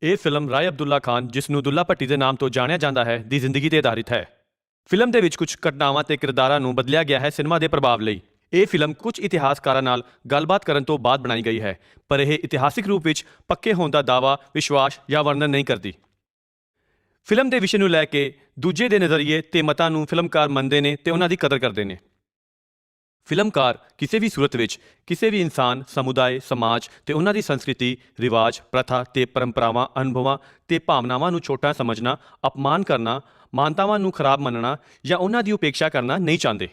ਇਹ ਫਿਲਮ ਰਾਏ ਅਬਦੁੱਲਾ ਖਾਨ, ਜਿਸ ਨੂੰ ਦੁੱਲਾ ਭੱਟੀ ਦੇ ਨਾਮ ਤੋਂ ਜਾਣਿਆ ਜਾਂਦਾ ਹੈ, ਦੀ ਜ਼ਿੰਦਗੀ ਤੇ ਆਧਾਰਿਤ ਹੈ। ਫਿਲਮ ਦੇ ਵਿੱਚ ਕੁਝ ਘਟਨਾਵਾਂ ਤੇ ਕਿਰਦਾਰਾਂ ਨੂੰ ਬਦਲਿਆ ਗਿਆ ਹੈ ਸਿਨੇਮਾ ਦੇ ਪ੍ਰਭਾਵ ਲਈ। ਇਹ ਫਿਲਮ ਕੁਝ ਇਤਿਹਾਸਕਾਰਾਂ ਨਾਲ ਗੱਲਬਾਤ ਕਰਨ ਤੋਂ ਬਾਅਦ ਬਣਾਈ ਗਈ ਹੈ, ਪਰ ਇਹ ਇਤਿਹਾਸਿਕ ਰੂਪ ਵਿੱਚ ਪੱਕੇ ਹੋਣ ਦਾ ਦਾਅਵਾ, ਵਿਸ਼ਵਾਸ ਜਾਂ ਵਰਣਨ ਨਹੀਂ ਕਰਦੀ। ਫਿਲਮ ਦੇ ਵਿਸ਼ੇ ਨੂੰ ਲੈ ਕੇ ਦੂਜੇ ਦੇ ਨਜ਼ਰੀਏ ਤੇ ਮਤਾਂ ਨੂੰ ਫਿਲਮਕਾਰ ਮੰਨਦੇ ਨੇ ਤੇ ਉਹਨਾਂ ਦੀ ਕਦਰ ਕਰਦੇ ਨੇ। ਫਿਲਮਕਾਰ ਕਿਸੇ ਵੀ ਸੂਰਤ ਵਿੱਚ ਕਿਸੇ ਵੀ ਇਨਸਾਨ, ਸਮੁਦਾਇ, ਸਮਾਜ ਤੇ ਉਹਨਾਂ ਦੀ ਸੰਸਕ੍ਰਿਤੀ, ਰਿਵਾਜ, ਪ੍ਰਥਾ ਤੇ ਪਰੰਪਰਾਵਾਂ, ਅਨੁਭਵਾਂ ਤੇ ਭਾਵਨਾਵਾਂ ਨੂੰ ਛੋਟਾ ਸਮਝਣਾ, ਅਪਮਾਨ ਕਰਨਾ, ਮਾਨਤਾਵਾਂ ਨੂੰ ਖਰਾਬ ਮੰਨਣਾ ਜਾਂ ਉਹਨਾਂ ਦੀ ਉਪੇਖਿਆ ਕਰਨਾ ਨਹੀਂ ਚਾਹੁੰਦੇ।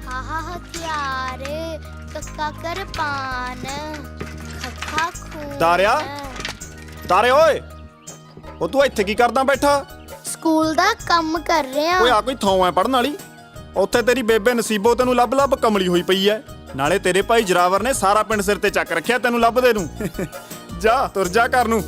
ਹਾਹਾ ਹਥਿਆਰ, ਕੱਕਾ ਕਿਰਪਾਨ, ਖੱਖਾ ਖੂਨ। ਤਾਰੇ ਓਏ, ਉਹ ਤੂੰ ਇੱਥੇ ਕੀ ਕਰਦਾ ਬੈਠਾ? ਸਕੂਲ ਦਾ ਕੰਮ ਕਰ ਰਿਹਾ। ਓਏ ਆ ਕੋਈ ਥਾਂ ਐ ਪੜਨ ਵਾਲੀ? ਉੱਥੇ ਤੇਰੀ ਬੇਬੇ ਨਸੀਬੋ ਤੈਨੂੰ ਲੱਭ ਲੱਭ ਕਮਲੀ ਹੋਈ ਪਈ ਐ। ਨਾਲੇ ਤੇਰੇ ਭਾਈ ਜਰਾਵਰ ਨੇ ਸਾਰਾ ਪਿੰਡ ਸਿਰ ਤੇ ਚੱਕ ਰੱਖਿਆ ਤੈਨੂੰ ਲੱਭਦੇ ਨੂੰ। ਜਾ ਤੁਰ ਜਾ ਘਰ ਨੂੰ।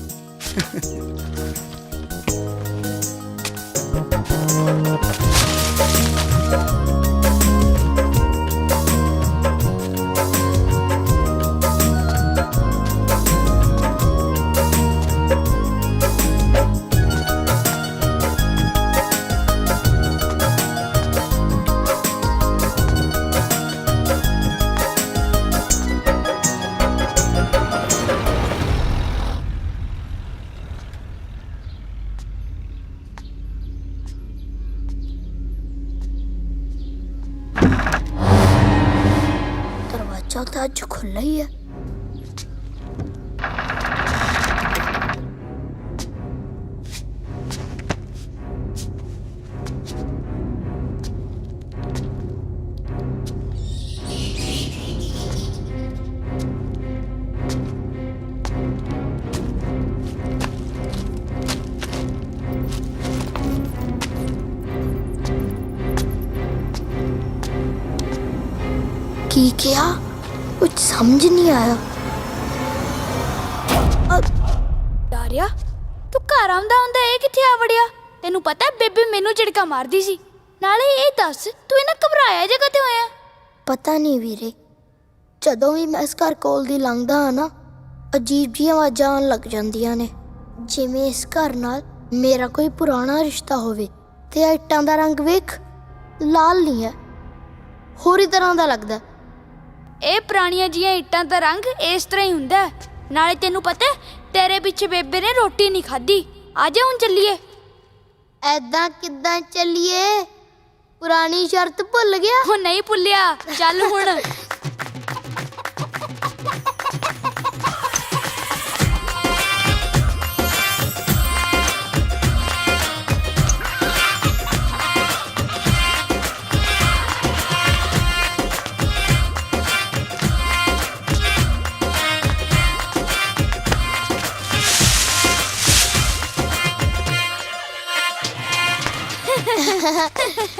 ਦਰਵਾਜ਼ਾ ਤਾਂ ਅੱਜ ਖੁੱਲ੍ਹਾ ਹੀ ਹੈ। ਕੀ ਕਿਹਾ? ਕੁਝ ਸਮਝ ਨਹੀਂ ਆਇਆ। ਡਾਰਿਆ, ਤੂੰ ਘਰ ਆਉਂਦਾ ਇਹ ਕਿੱਥੇ ਆ ਵੜਿਆ? ਤੈਨੂੰ ਪਤਾ ਬੇਬੇ ਮੈਨੂੰ ਝਿੜਕਾ ਮਾਰਦੀ ਸੀ। ਨਾਲੇ ਇਹ ਦੱਸ, ਤੂੰ ਇਹਨਾਂ ਘਬਰਾਇਆ ਜੇ ਕਦੇ ਹੋਇਆ? ਪਤਾ ਨਹੀਂ ਵੀਰੇ, ਜਦੋਂ ਵੀ ਮੈਂ ਇਸ ਘਰ ਕੋਲ ਦੀ ਲੰਘਦਾ ਹਾਂ ਨਾ, ਅਜੀਬ ਜਿਹੀਆਂ ਆਵਾਜ਼ਾਂ ਆਉਣ ਲੱਗ ਜਾਂਦੀਆਂ ਨੇ, ਜਿਵੇਂ ਇਸ ਘਰ ਨਾਲ ਮੇਰਾ ਕੋਈ ਪੁਰਾਣਾ ਰਿਸ਼ਤਾ ਹੋਵੇ। ਤੇ ਇੱਟਾਂ ਦਾ ਰੰਗ ਵੇਖ, ਲਾਲ ਨਹੀਂ ਹੈ, ਹੋਰ ਹੀ ਤਰ੍ਹਾਂ ਦਾ ਲੱਗਦਾ। ਇਹ ਪੁਰਾਣੀਆਂ ਜੀਆਂ ਇੱਟਾਂ ਦਾ ਰੰਗ ਇਸ ਤਰ੍ਹਾਂ ਹੀ ਹੁੰਦਾ। ਨਾਲੇ ਤੈਨੂੰ ਪਤਾ ਤੇਰੇ ਪਿੱਛੇ ਬੇਬੇ ਨੇ ਰੋਟੀ ਨਹੀਂ ਖਾਧੀ। ਆ ਜਾ ਹੁਣ ਚੱਲੀਏ। ਐਦਾਂ ਕਿੱਦਾਂ ਚੱਲੀਏ? ਪੁਰਾਣੀ ਸ਼ਰਤ ਭੁੱਲ ਗਿਆ? ਉਹ ਨਹੀਂ ਭੁੱਲਿਆ, ਚੱਲ ਹੁਣ।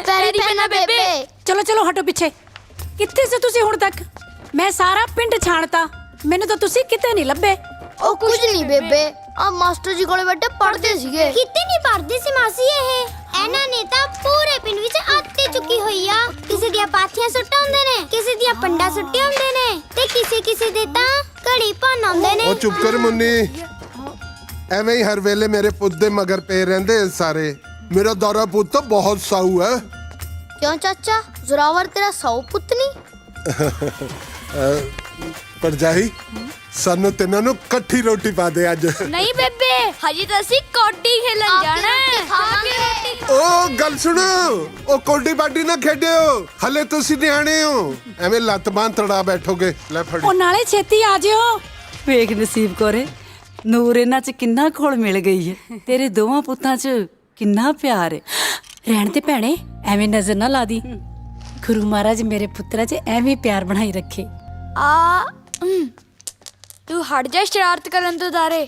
ਪੈਰੀ ਪੈਣਾ ਬੇਬੇ। चलो चलो हटो पीछे। ਕਿੱਥੇ ਸੀ ਤੁਸੀਂ ਹੁਣ ਤੱਕ? ਮੈਂ ਸਾਰਾ ਪਿੰਡ ਛਾਣਤਾ, ਮੈਨੂੰ ਤਾਂ ਤੁਸੀਂ ਕਿਤੇ ਨਹੀਂ ਲੱਭੇ। ਉਹ ਕੁਝ ਨਹੀਂ ਬੇਬੇ, ਆ ਮਾਸਟਰ ਜੀ ਕੋਲੇ ਬੈਠੇ ਪੜ੍ਹਦੇ ਸੀਗੇ। ਕਿਤੇ ਨਹੀਂ ਪੜਦੀ ਸੀ ਮਾਸੀ ਇਹ। ਇਹਨਾਂ ਨੇ ਤਾਂ ਪੂਰੇ ਪਿੰਡ ਵਿੱਚ ਆਤੇ ਚੁੱਕੀ ਹੋਈ ਆ। ਕਿਸੇ ਦੀਆਂ ਪਾਥੀਆਂ ਸੁੱਟ ਆਉਂਦੇ ਨੇ, ਕਿਸੇ ਦੀਆਂ ਪੰਡਾ ਸੁੱਟੇ ਹੁੰਦੇ ਨੇ, ਤੇ ਕਿਸੇ ਦੇ ਤਾਂ ਘੜੀ ਭੰਨ ਆਉਂਦੇ ਨੇ। ਉਹ ਚੁੱਪ ਕਰ ਮੁੰਨੀ, ਐਵੇਂ ਹੀ ਹਰ ਵੇਲੇ ਮੇਰੇ ਪੁੱਤ ਦੇ ਮਗਰ ਪਏ ਰਹਿੰਦੇ ਸਾਰੇ। ਮੇਰਾ ਦਾਰਾ ਪੁੱਤ ਤਾਂ ਬਹੁਤ ਸਾਊ ਹੈ। ਕਿਉਂ ਚਾਚਾ, ਜ਼ੋਰਾਵਰ ਤੇਰਾ ਸੌ ਪੁੱਤ ਨਹੀਂ? ਭਰਜਾਈ, ਸਾਨੂੰ ਤਿੰਨਾਂ ਨੂੰ ਇਕੱਠੀ ਰੋਟੀ ਪਾ ਦੇ ਅੱਜ। ਨਹੀਂ ਬੇਬੇ, ਹਜੇ ਤਾਂ ਅਸੀਂ ਕੌਡੀ ਖੇਲਣ ਜਾਣਾ ਹੈ। ਉਹ ਗੱਲ ਸੁਣੋ, ਉਹ ਕੋਡੀ ਬਾਡੀ ਨਾ ਖੇਡਿਓ, ਹਲੇ ਤੁਸੀਂ ਨਿਆਣੇ ਹੋ, ਐਵੇਂ ਲੱਤ ਬਾਂਹ ਤੜਾ ਬੈਠੋਗੇ। ਲੈ ਫੜੀ। ਉਹ ਨਾਲੇ ਛੇਤੀ ਆ ਜਿਓ। ਵੇਖ ਨਸੀਬ ਕੋਰੇ, ਨੂਰ ਇਹਨਾਂ 'ਚ ਕਿੰਨਾ ਘੁਲ ਮਿਲ ਗਈ ਹੈ। ਤੇਰੇ ਦੋਵਾਂ ਪੁੱਤਾਂ 'ਚ ਕਿੰਨਾ ਪਿਆਰ ਹੈ। ਰਹਿਣ ਤੇ ਭੈਣੇ, ਐਵੇਂ ਨਜ਼ਰ ਨਾ ਲਾ ਦੀ। ਗੁਰੂ ਮਹਾਰਾਜ ਮੇਰੇ ਪੁੱਤਰਾਂ 'ਚ ਐਵੇਂ ਪਿਆਰ ਬਣਾਈ ਰੱਖੇ। ਤੂੰ ਹਟ ਜਾ ਸ਼ਰਾਰਤ ਕਰਨ ਤੋਂ ਦਾਰੇ।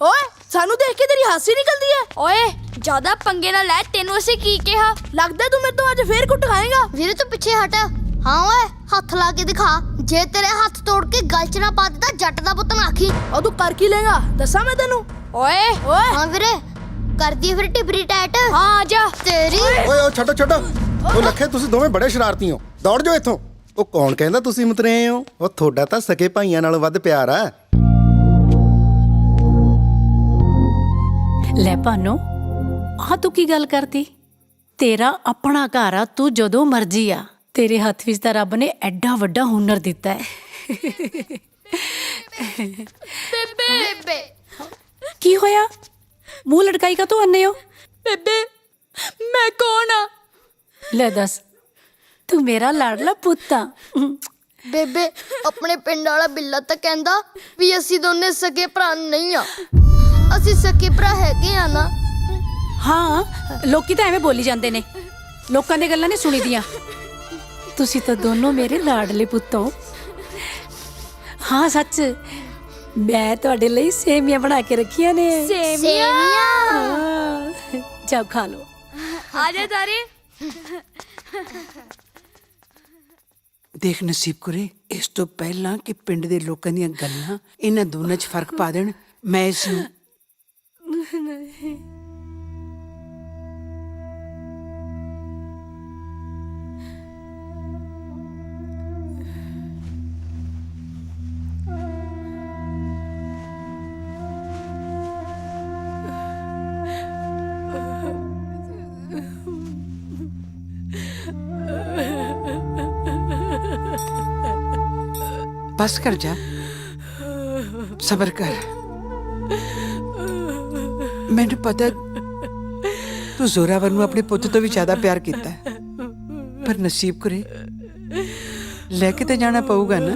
ਓਏ, ਸਾਨੂੰ ਦੇਖ ਕੇ ਤੇਰੀ ਹਾਸੀ ਨਿਕਲਦੀ ਹੈ। ਓਏ, ਜ਼ਿਆਦਾ ਪੰਗੇ ਨਾ ਲੈ, ਤੈਨੂੰ ਅਸੀਂ ਕੀ ਕਿਹਾ? ਲੱਗਦਾ ਤੂੰ ਮੇਰੇ ਤੋਂ ਅੱਜ ਫੇਰ ਕੁੱਟ ਖਾਏਗਾ। ਵੀਰੇ ਤੂੰ ਪਿੱਛੇ ਹਟ। ਹਾਂ ਓਏ, ਹੱਥ ਲਾ ਕੇ ਦਿਖਾ। ਜੇ ਤੇਰੇ ਹੱਥ ਤੋੜ ਕੇ ਗਲ 'ਚ ਨਾ ਪਾ ਦਿੱਤਾ, ਜੱਟ ਦਾ ਪੁੱਤ ਨਾ ਆਖੀ। ਉਹ ਤੂੰ ਕਰ ਕੀ ਲੇਗਾ, ਦੱਸਾਂ ਮੈਂ ਤੈਨੂੰ। ਓਏ ਓਏ, ਹਾਂ ਵੀਰੇ, ਕਰਦੀ ਫਿਰ ਟਿਬਰੀ ਟੈਟ। ਹਾਂ ਆ ਜਾ। ਤੇਰੀ ਓਏ ਉਹ ਛੱਡੋ ਉਹ ਲੱਖੇ, ਤੁਸੀਂ ਦੋਵੇਂ ਬੜੇ ਸ਼ਰਾਰਤੀ ਹੋ, ਦੌੜ ਜਾਓ ਇੱਥੋਂ। ਉਹ ਕੌਣ ਕਹਿੰਦਾ ਤੁਸੀਂ ਮਤਰੇ ਹੋ? ਉਹ ਤੁਹਾਡਾ ਤਾਂ ਸਕੇ ਭਾਈਆਂ ਨਾਲੋਂ ਵੱਧ ਪਿਆਰ ਆ। ਲੈ ਭਾਨੋ, ਆ ਤੂੰ ਕੀ ਗੱਲ ਕਰਤੀ? ਤੇਰਾ ਆਪਣਾ ਘਰ ਆ, ਤੂੰ ਜਦੋਂ ਮਰਜੀ ਆ। ਤੇਰੇ ਹੱਥ ਵਿੱਚ ਤਾਂ ਰੱਬ ਨੇ ਐਡਾ ਵੱਡਾ ਹੁਨਰ ਦਿੱਤਾ ਹੈ। ਬੇਬੇ ਕੀ ਹੋਇਆ? ਮੂੰਹ ਲਟਕਾਈ ਕਾ ਤੂੰ ਅੰਨੇ ਹੋ? ਬੇਬੇ, ਮੈਂ ਕੌਣ ਆ? ਲੈ ਦੱਸ, ਤੂੰ ਮੇਰਾ ਲਾਡਲਾ ਪੁੱਤ ਆ। ਬੇਬੇ, ਆਪਣੇ ਪਿੰਡ ਵਾਲਾ ਬਿੱਲਾ ਤਾਂ ਕਹਿੰਦਾ ਵੀ ਅਸੀਂ ਦੋਨੇ ਸਕੇ ਭਰਾ ਨਹੀਂ ਆ। ਅਸੀਂ ਸਕੇ ਭਰਾ ਹੈਗੇ ਆ ਨਾ। ਹਾਂ, ਲੋਕੀ ਤਾਂ ਐਵੇਂ ਬੋਲੀ ਜਾਂਦੇ ਨੇ, ਲੋਕਾਂ ਦੀਆਂ ਗੱਲਾਂ ਨਹੀਂ ਸੁਣੀਦੀਆਂ। ਤੁਸੀਂ ਤਾਂ ਦੋਨੋਂ ਮੇਰੇ ਲਾਡਲੇ ਪੁੱਤ ਹੋ। ਹਾਂ ਸੱਚ, ਮੈਂ ਤੁਹਾਡੇ ਲਈ ਸੇਵੀਆਂ ਬਣਾ ਕੇ ਰੱਖੀਆਂ ਨੇ। ਸੇਵੀਆਂ? ਹਾਂ, ਜਾਓ ਖਾ ਲਓ। ਆ ਜਾ ਦਾਰੇ। ਦੇਖ ਨਸੀਬ ਕੁਰੇ, ਇਸ ਤੋਂ ਪਹਿਲਾਂ ਕਿ ਪਿੰਡ ਦੇ ਲੋਕਾਂ ਦੀਆਂ ਗੱਲਾਂ ਇਹਨਾਂ ਦੋਨਾਂ 'ਚ ਫਰਕ ਪਾ ਦੇਣ, ਮੈਂ ਇਸ ਨੂੰ बस कर जा, सबर कर। मैंने पता तू जोरावर नूं अपने पुੱਤ ਤੋਂ ਵੀ ਜ਼ਿਆਦਾ ਪਿਆਰ ਕੀਤਾ ਹੈ, ਪਰ ਨਸੀਬ ਕਰੇ ਲੈ ਕੇ ਤੇ ਜਾਣਾ ਪਊਗਾ ਨਾ।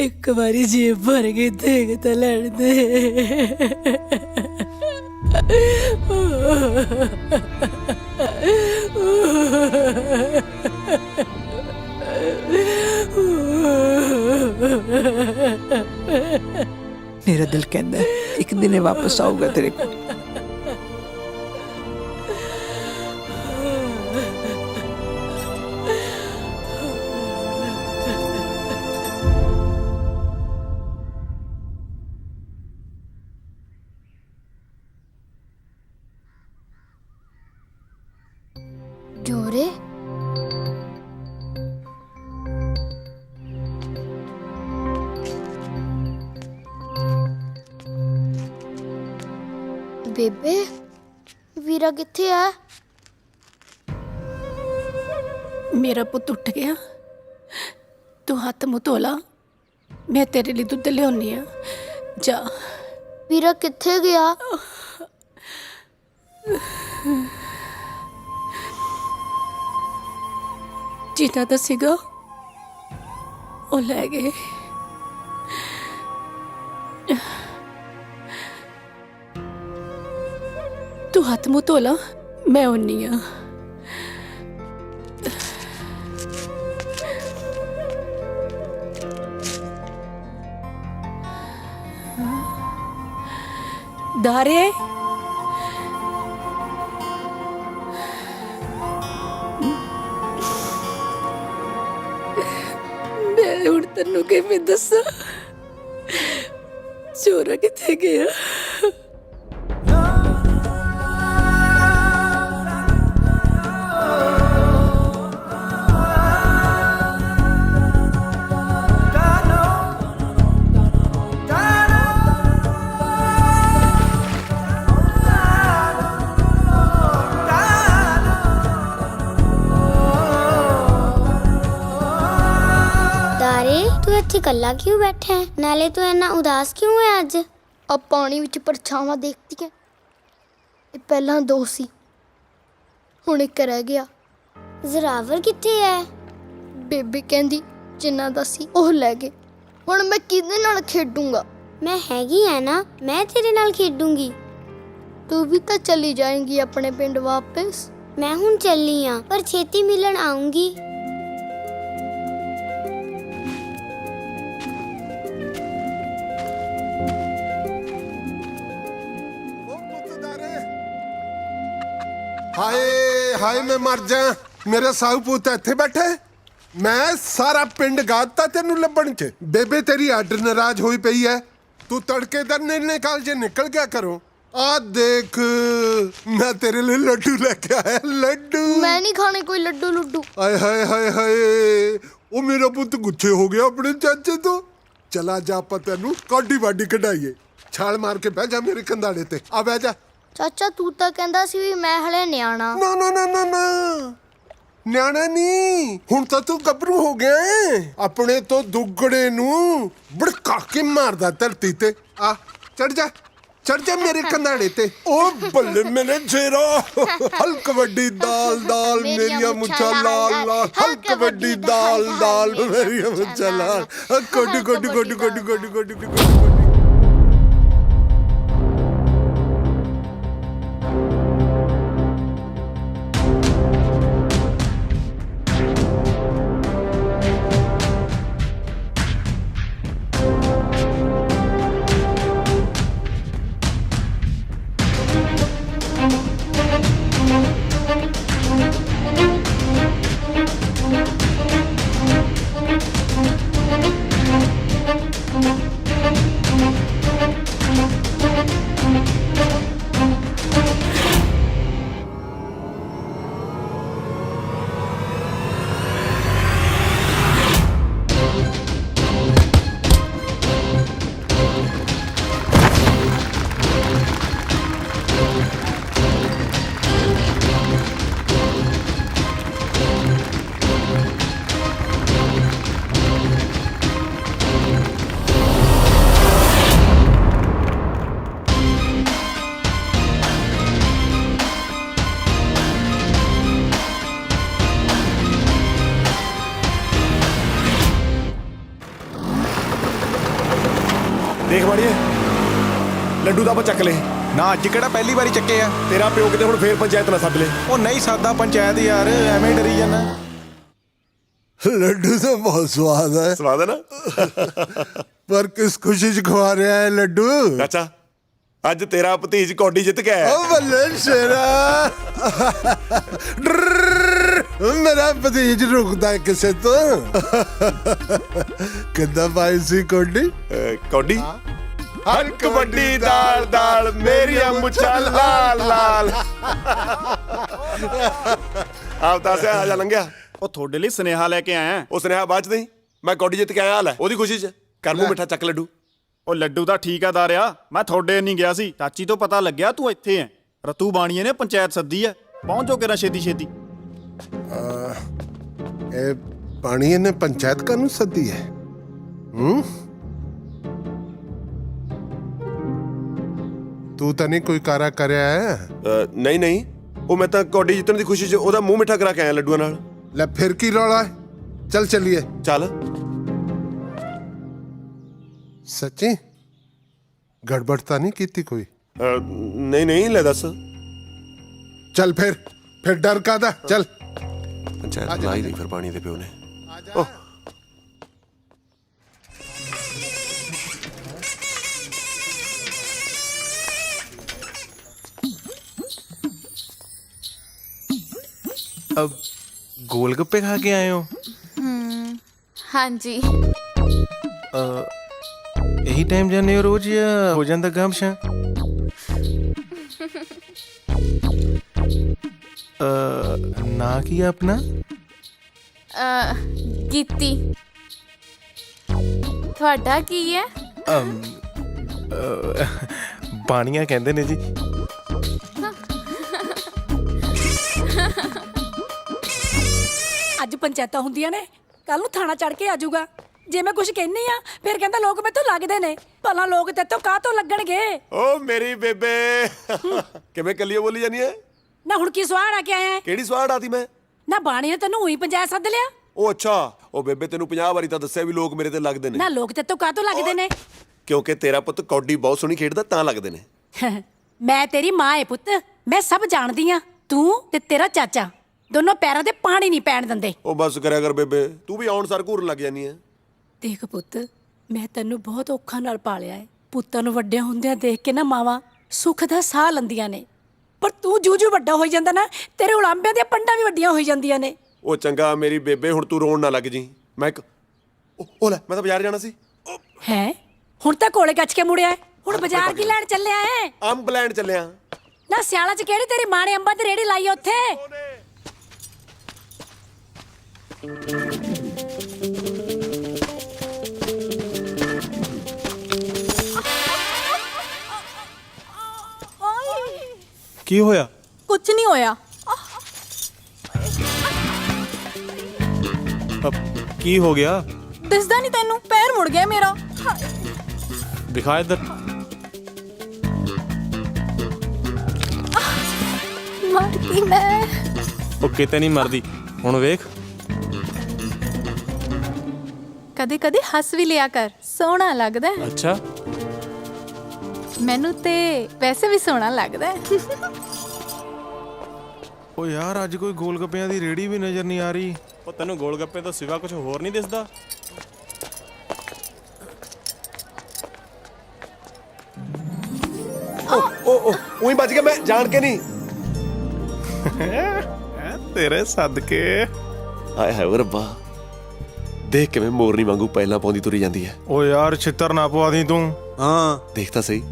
ਇੱਕ ਵਾਰੀ ਜੇਬ ਭਰ ਕੇ ਦੇਖ ਤਾਂ ਲੈਣ ਦੇ। मेरा दिल कहता है एक दिन ये वापस आऊगा तेरे को। ਜੋਰੇ, ਬੇਬੇ, ਵੀਰਾ ਕਿੱਥੇ ਆ? ਮੇਰਾ ਪੁੱਤ ਉੱਠ ਗਿਆ, ਤੂੰ ਹੱਥ ਮੂੰਹ ਧੋ ਲਾ, ਮੈਂ ਤੇਰੇ ਲਈ ਦੁੱਧ ਲਿਆਉਣੀ ਆ। ਜਾ। ਵੀਰਾ ਕਿੱਥੇ ਗਿਆ? ਜਿੱਦਾਂ ਦਾ ਸੀਗਾ ਉਹ ਲੈ ਗਏ। ਤੂੰ ਹੱਥ ਮੂੰਹ ਧੋ ਲਾ, ਮੈਂ ਆਉਣੀ ਆ। ਦਾਰੇ, ਮੈਂ ਹੁਣ ਤੈਨੂੰ ਕਿਵੇਂ ਦੱਸਾਂ ਚੋਰਾ ਕਿੱਥੇ ਗਿਆ। ਤਾਰੇ ਤੂੰ ਇੱਥੇ ਇਕੱਲਾ ਕਿਉਂ ਬੈਠਾ ਹੈ? ਨਾਲੇ ਤੂੰ ਇੰਨਾ ਉਦਾਸ ਕਿਉਂ ਹੈ ਅੱਜ? ਆ ਪਾਣੀ ਵਿੱਚ ਪਰਛਾਵਾਂ ਦੇਖਦੀ ਹੈ। ਇਹ ਪਹਿਲਾਂ 2 ਸੀ, ਹੁਣ 1 ਰਹਿ ਗਿਆ। ਜ਼ਰਾਵਰ ਕਿੱਥੇ ਹੈ? ਬੇਬੇ ਕਹਿੰਦੀ ਜਿੰਨਾ ਦਾ ਸੀ ਉਹ ਲੈ ਗਏ। ਹੁਣ ਮੈਂ ਕਿਹਦੇ ਨਾਲ ਖੇਡੂੰਗਾ? ਮੈਂ ਹੈਗੀ ਆ ਨਾ, ਮੈਂ ਤੇਰੇ ਨਾਲ ਖੇਡੂੰਗੀ। ਤੂੰ ਵੀ ਤਾਂ ਚਲੀ ਜਾਏਂਗੀ ਆਪਣੇ ਪਿੰਡ ਵਾਪਸ। ਮੈਂ ਹੁਣ ਚੱਲੀ ਆ, ਪਰ ਛੇਤੀ ਮਿਲਣ ਆਉਂਗੀ। ਹਾਏ ਹਾਏ ਮੈਂ ਮਰ ਜਾ। ਮੇਰੇ ਸਾਊ ਪੁੱਤ ਇੱਥੇ ਬੈਠੇ। ਮੈਂ ਸਾਰਾ ਪਿੰਡ ਗਾਤਾ ਤੈਨੂੰ ਲੱਭਣ ਚ। ਬੇਬੇ ਤੇਰੀ ਅੱਡ ਨਾਰਾਜ਼ ਹੋਈ ਪਈ ਐ। ਤੂੰ ਤੜਕੇ ਦਾ ਨਿਕਲ ਜੇ ਨਿਕਲ ਗਿਆ ਕਰੋ। ਆ ਦੇਖ ਮੈਂ ਤੇਰੇ ਲਈ ਲੱਡੂ ਲੈ ਕੇ ਆਇਆ। ਲੱਡੂ ਮੈਂ ਨਹੀਂ ਖਾਣੇ ਕੋਈ ਲੱਡੂ ਲੁੱਡੂ। ਆਏ ਹਾਏ ਹਾਏ ਹਾਏ ਉਹ ਮੇਰਾ ਪੁੱਤ ਗੁੱਸੇ ਹੋ ਗਿਆ ਆਪਣੇ ਚਾਚੇ ਤੋਂ। ਚਲਾ ਜਾ ਆਪਾਂ ਤੈਨੂੰ ਕਾਢੀ ਵਾਢੀ ਕਢਾਈਏ। ਛਾਲ ਮਾਰ ਕੇ ਬਹਿ ਜਾ ਮੇਰੇ ਕੰਧਾੜੇ ਤੇ। ਆ ਬਹਿ ਜਾ। ਚਾਚਾ ਤੂੰ ਤਾਂ ਕਹਿੰਦਾ ਸੀ ਵੀ ਮੈਂ ਹਲੇ ਨਿਆਣਾ। ਨਾ ਨਾ ਨਾ ਨਾ ਨਾ ਨਿਆਣਾ ਨਹੀਂ, ਹੁਣ ਤਾਂ ਤੂੰ ਗੱਭਰੂ ਹੋ ਗਿਆ ਏ। ਆਪਣੇ ਤੋਂ ਦੁੱਗੜੇ ਨੂੰ ਭੜਕਾ ਕੇ ਮਾਰਦਾ ਧਰਤੀ ਤੇ। ਆ ਚੜ ਜਾ ਮੇਰੇ ਕੰਧਾੜੇ ਤੇ। ਉਹ ਬੱਲੇ ਮੇਰੇ ਜੇਰਾ ਹਲਕ ਵੱਡੀ ਦਾਲ ਦਾਲ ਮੇਰੀਆਂ ਮੁੱਛਾਂ ਲਾਲ ਲਾਲ। ਹਲਕ ਵੱਡੀ ਦਾਲ ਦਾਲ ਮੇਰੀਆਂ ਮੁੱਛਾਂ ਲਾਲ। ਕੋਡੀ ਕੋਡੀ ਕੋਡੀ ਕੋਡੀ ਕੋਡੀ ਕੋਡੀ ਕੋਡੀ। ਦੇਖ ਮਾੜੀਏ ਲੱਡੂ ਤਾਂ ਆਪਾਂ ਚੱਕ ਲਏ। ਨਾ ਅੱਜ ਕਿਹੜਾ ਪਹਿਲੀ ਵਾਰੀ ਚੱਕੇ ਆ। ਤੇਰਾ ਪਿਓ ਕਿਤੇ ਹੁਣ ਫੇਰ ਪੰਚਾਇਤ ਨਾ ਸੱਦ ਲੈ। ਉਹ ਨਹੀਂ ਸਾਦਾ ਪੰਚਾਇਤ ਯਾਰ, ਐਵੇਂ ਡਰੀ ਜਾਂਦਾ। ਲੱਡੂ ਤਾਂ ਬਹੁਤ ਸਵਾਦ ਹੈ। ਸਵਾਦ ਹੈ ਨਾ। ਪਰ ਕਿਸ ਖੁਸ਼ੀ ਚ ਖਵਾ ਰਿਹਾ ਹੈ ਲੱਡੂ? ਚਾਚਾ ਅੱਜ ਤੇਰਾ ਭਤੀਜ ਕੌਡੀ ਜਿੱਤ ਕੇ ਆਇਆ। ਓ ਬੱਲੇ ਸ਼ੇਰਾ ਮੇਰਾ ਭਤੀਜ ਰੁਕਦਾ ਹੈ ਕਿਸੇ ਤੋਂ। ਕਿੱਦਾਂ ਪਾਈ ਸੀ ਕੋਡੀ? ਕੌਡੀ ਹਲਕ ਵੱਡੀ ਦਾਲ ਦਾਲ ਮੇਰੀਆਂ ਮੁੱਛਾਂ ਲਾਲ ਲਾਲ। ਆਪ ਤਾਂ ਸੇ ਆ ਜਾ ਲੰਘਿਆ। ਉਹ ਤੁਹਾਡੇ ਲਈ ਸੁਨੇਹਾ ਲੈ ਕੇ ਆਇਆ। ਉਹ ਸੁਨੇਹਾ ਬਾਅਦ ਚ ਨਹੀਂ, ਮੈਂ ਕੌਡੀ ਜਿੱਤ ਕੇ ਆਇਆ ਹਾਲ ਹੈ ਉਹਦੀ ਖੁਸ਼ੀ ਚ। ਕਰ ਮੂੰਹ ਮਿੱਠਾ ਚੱਕ ਲੱਡੂ। ਉਹ ਲੱਡੂ ਤਾਂ ਠੀਕ ਆ ਦਾਰਿਆ, ਮੈਂ ਤੁਹਾਡੇ ਨਹੀਂ ਗਿਆ ਸੀ। ਚਾਚੀ ਤੋਂ ਪਤਾ ਲੱਗਿਆ ਤੂੰ ਇੱਥੇ ਐ। ਰਤੂ ਬਾਣੀਏ ਨੇ ਪੰਚਾਇਤ ਸੱਦੀ ਐ, ਪਹੁੰਚੋ ਕਿਰਾ ਛੇਤੀ ਛੇਤੀ। ਇਹ ਪਾਣੀ ਨੇ ਪੰਚਾਇਤ ਕਾਨੂੰ ਸੱਦੀ ਹੈ? ਤੂੰ ਤਾਂ ਨਹੀਂ ਕੋਈ ਕਾਰਾ ਕਰਿਆ ਹੈ? ਨਹੀਂ ਨਹੀਂ, ਉਹ ਮੈਂ ਤਾਂ ਕੌਡੀ ਜਿੱਤਣ ਦੀ ਖੁਸ਼ੀ ਚ ਉਹਦਾ ਮੂੰਹ ਮਿੱਠਾ ਕਰਾ ਕੇ ਆਇਆ ਲੱਡੂਆਂ ਨਾਲ। ਲੈ ਫਿਰ ਕੀ ਰੌਲਾ ਹੈ? ਚੱਲ ਚੱਲੀਏ। ਚੱਲ। ਸੱਚੀ ਗੜਬੜ ਤਾਂ ਨਹੀਂ ਕੀਤੀ ਕੋਈ? ਨਹੀਂ ਨਹੀਂ, ਲੈ ਦੱਸ। ਚੱਲ ਫਿਰ ਡਰ ਕਾਦਾ? ਚੱਲ। ਪੰਚਾਇਤ ਲਾ ਹੀ ਲਈ ਫਿਰ ਪਾਣੀ ਦੇ ਪਿਓ ਨੇ। अब गोलगप्पे खा के आए हो? ਹਾਂਜੀ ਇਹੀ ਟਾਈਮ ਜਾਂਦੇ ਹੋ ਰੋਜ਼ ਜਾਂ ਹੋ ਜਾਂਦਾ ਗਾਮਸ਼ਾ? ਨਾ ਕੀ ਆ ਆਪਣਾ? ਗੀਤੀ। ਤੁਹਾਡਾ ਕੀ ਹੈ? ਬਾਣੀਆਂ ਕਹਿੰਦੇ ਨੇ ਜੀ। ਅੱਜ ਪੰਚਾਇਤਾਂ ਹੁੰਦੀਆਂ ਨੇ, ਕੱਲ ਨੂੰ ਥਾਣਾ ਚੜ ਕੇ ਆ ਜਾਊਗਾ। ਜੇ ਮੈਂ ਕੁਝ ਕਹਿੰਨੀ ਆ ਫਿਰ ਕਹਿੰਦਾ ਲੋਕ ਮੈਥੋਂ ਲੱਗਦੇ ਨੇ। ਭਲਾ ਲੋਕ ਤੇਤੋਂ ਕਾਹ ਤੋਂ ਲੱਗਣਗੇ? ਓ ਮੇਰੀ ਬੇਬੇ ਕਿਵੇਂ ਕੱਲੀਓ ਬੋਲੀ ਜਾਨੀ ਐ? ਨਾ ਹੁਣ ਕੀ ਸਵਾੜ ਆ ਕੇ ਆਇਆ ਹੈ? ਕਿਹੜੀ ਸਵਾੜ ਆਤੀ ਮੈਂ? ਨਾ ਬਾਣੀ ਨੇ ਤੈਨੂੰ ਉਹੀ ਪੰਚਾਇਤ ਸੱਦ ਲਿਆ? ਉਹ ਅੱਛਾ, ਉਹ ਬੇਬੇ ਤੈਨੂੰ 50 ਵਾਰੀ ਤਾਂ ਦੱਸਿਆ ਵੀ ਲੋਕ ਮੇਰੇ ਤੇ ਲੱਗਦੇ ਨੇ। ਨਾ ਲੋਕ ਤੇਤੋਂ ਕਾਹ ਤੋਂ ਲੱਗਦੇ ਨੇ? ਕਿਉਂਕਿ ਤੇਰਾ ਪੁੱਤ ਕੌਡੀ ਬਹੁਤ ਸੋਹਣੀ ਖੇਡਦਾ ਤਾਂ ਲੱਗਦੇ ਨੇ। ਮੈਂ ਤੇਰੀ ਮਾਂ ਏ ਪੁੱਤ, ਮੈਂ ਸਭ ਜਾਣਦੀ ਆ। ਤੂੰ ਤੇ ਤੇਰਾ ਚਾਚਾ ਦੋਨੋਂ ਪੈਰਾਂ ਤੇ ਪਾਣੀ ਨਹੀਂ ਪੈਣ ਦਿੰਦੇ। ਉਹ ਬਸ ਕਰਿਆ ਕਰ ਬੇਬੇ, ਤੂੰ ਵੀ ਆਉਣ ਸਾਰ ਘੂਰਨ ਲੱਗ ਜਾਨੀ ਐ। ਦੇਖ ਪੁੱਤ, ਮੈਂ ਤੈਨੂੰ ਬਹੁਤ ਔਖਾ ਨਾਲ ਪਾਲਿਆ ਏ। ਪੁੱਤਾਂ ਨੂੰ ਵੱਡਿਆਂ ਹੁੰਦਿਆਂ ਦੇਖ ਕੇ ਨਾ ਮਾਵਾਂ ਸੁੱਖ ਦਾ ਸਾਹ ਲੈਂਦੀਆਂ ਨੇ, ਪਰ ਤੂੰ ਜੂ ਵੱਡਾ ਹੋਈ ਜਾਂਦਾ ਨਾ, ਤੇਰੇ ਉਲਾਂਬਿਆਂ ਦੀਆਂ ਪੰਡਾਂ ਵੀ ਵੱਡੀਆਂ ਹੋਈ ਜਾਂਦੀਆਂ ਨੇ। ਉਹ ਚੰਗਾ ਮੇਰੀ ਬੇਬੇ, ਹੁਣ ਤੂੰ ਰੋਣ ਨਾ ਲੱਗ ਜੀ। ਮੈਂ ਇੱਕ ਉਹ ਲੈ, ਮੈਂ ਤਾਂ ਬਾਜ਼ਾਰ ਜਾਣਾ ਸੀ। ਹੈ ਹੁਣ ਤਾਂ ਕੋਲੇ ਗੱਚ ਕੇ ਮੁੜਿਆ ਏ। ਹੁਣ ਬਾਜ਼ਾਰ ਕੀ ਲੈਣ ਚੱਲਿਆ ਏ? ਅੰਬ ਲੈਣ ਚੱਲਿਆ। ਨਾ ਸਿਆਲਾਂ 'ਚ ਕਿਹੜੀ ਤੇਰੀ ਮਾਂ ਨੇ ਅੰਬਾਂ ਦੀ ਰੇੜੀ ਲਾਈ ਉੱਥੇ? ਕੀ ਹੋਇਆ? ਕੁਝ ਨਹੀਂ ਹੋਇਆ। ਕੀ ਹੋ ਗਿਆ? ਦਿਸਦਾ ਨਹੀਂ ਤੈਨੂੰ? ਪੈਰ ਮੁੜ ਗਿਆ ਮੇਰਾ। ਦਿਖਾ ਇੱਧਰ। ਮਰ ਗਈ ਮੈਂ। ਉਹ ਕਿਤੇ ਨਹੀਂ ਮਰਦੀ, ਹੁਣ ਵੇਖ। ਕਦੇ ਕਦੇ ਹੱਸ ਵੀ ਲਿਆ ਕਰ, ਸੋਹਣਾ ਲੱਗਦਾ ਹੈ। ਅੱਛਾ, ਮੈਨੂੰ ਤੇ ਵੈਸੇ ਵੀ ਸੋਹਣਾ ਲੱਗਦਾ ਹੈ। ਉਹ ਯਾਰ ਅੱਜ ਕੋਈ ਗੋਲ ਗੱਪਿਆਂ ਦੀ ਰੇੜੀ ਵੀ ਨਜ਼ਰ ਨਹੀਂ ਆ ਰਹੀ। ਉਹ ਤੈਨੂੰ ਗੋਲ ਗੱਪੇ ਤੋਂ ਸਿਵਾ ਕੁਝ ਹੋਰ ਨਹੀਂ ਦਿਸਦਾ? ਉਹ ਉਹੀ ਬਚ ਗਿਆ, ਮੈਂ ਜਾਣ ਕੇ ਨਹੀਂ। ਤੇਰੇ ਸਦਕੇ। ਹਾਏ ਹਾਏ ਓ ਰੱਬਾ, ਦੇਖ ਕਿਵੇਂ ਮੋਰਨੀ ਵਾਂਗੂ ਪਹਿਲਾਂ ਪਾਉਂਦੀ ਤੁਰੀ ਜਾਂਦੀ ਹੈ। ਉਹ ਯਾਰ ਛਿੱਤਰ ਨਾ ਪਵਾ ਦੀ ਤੂੰ। ਹਾਂ ਦੇਖ ਤਾਂ ਸਹੀ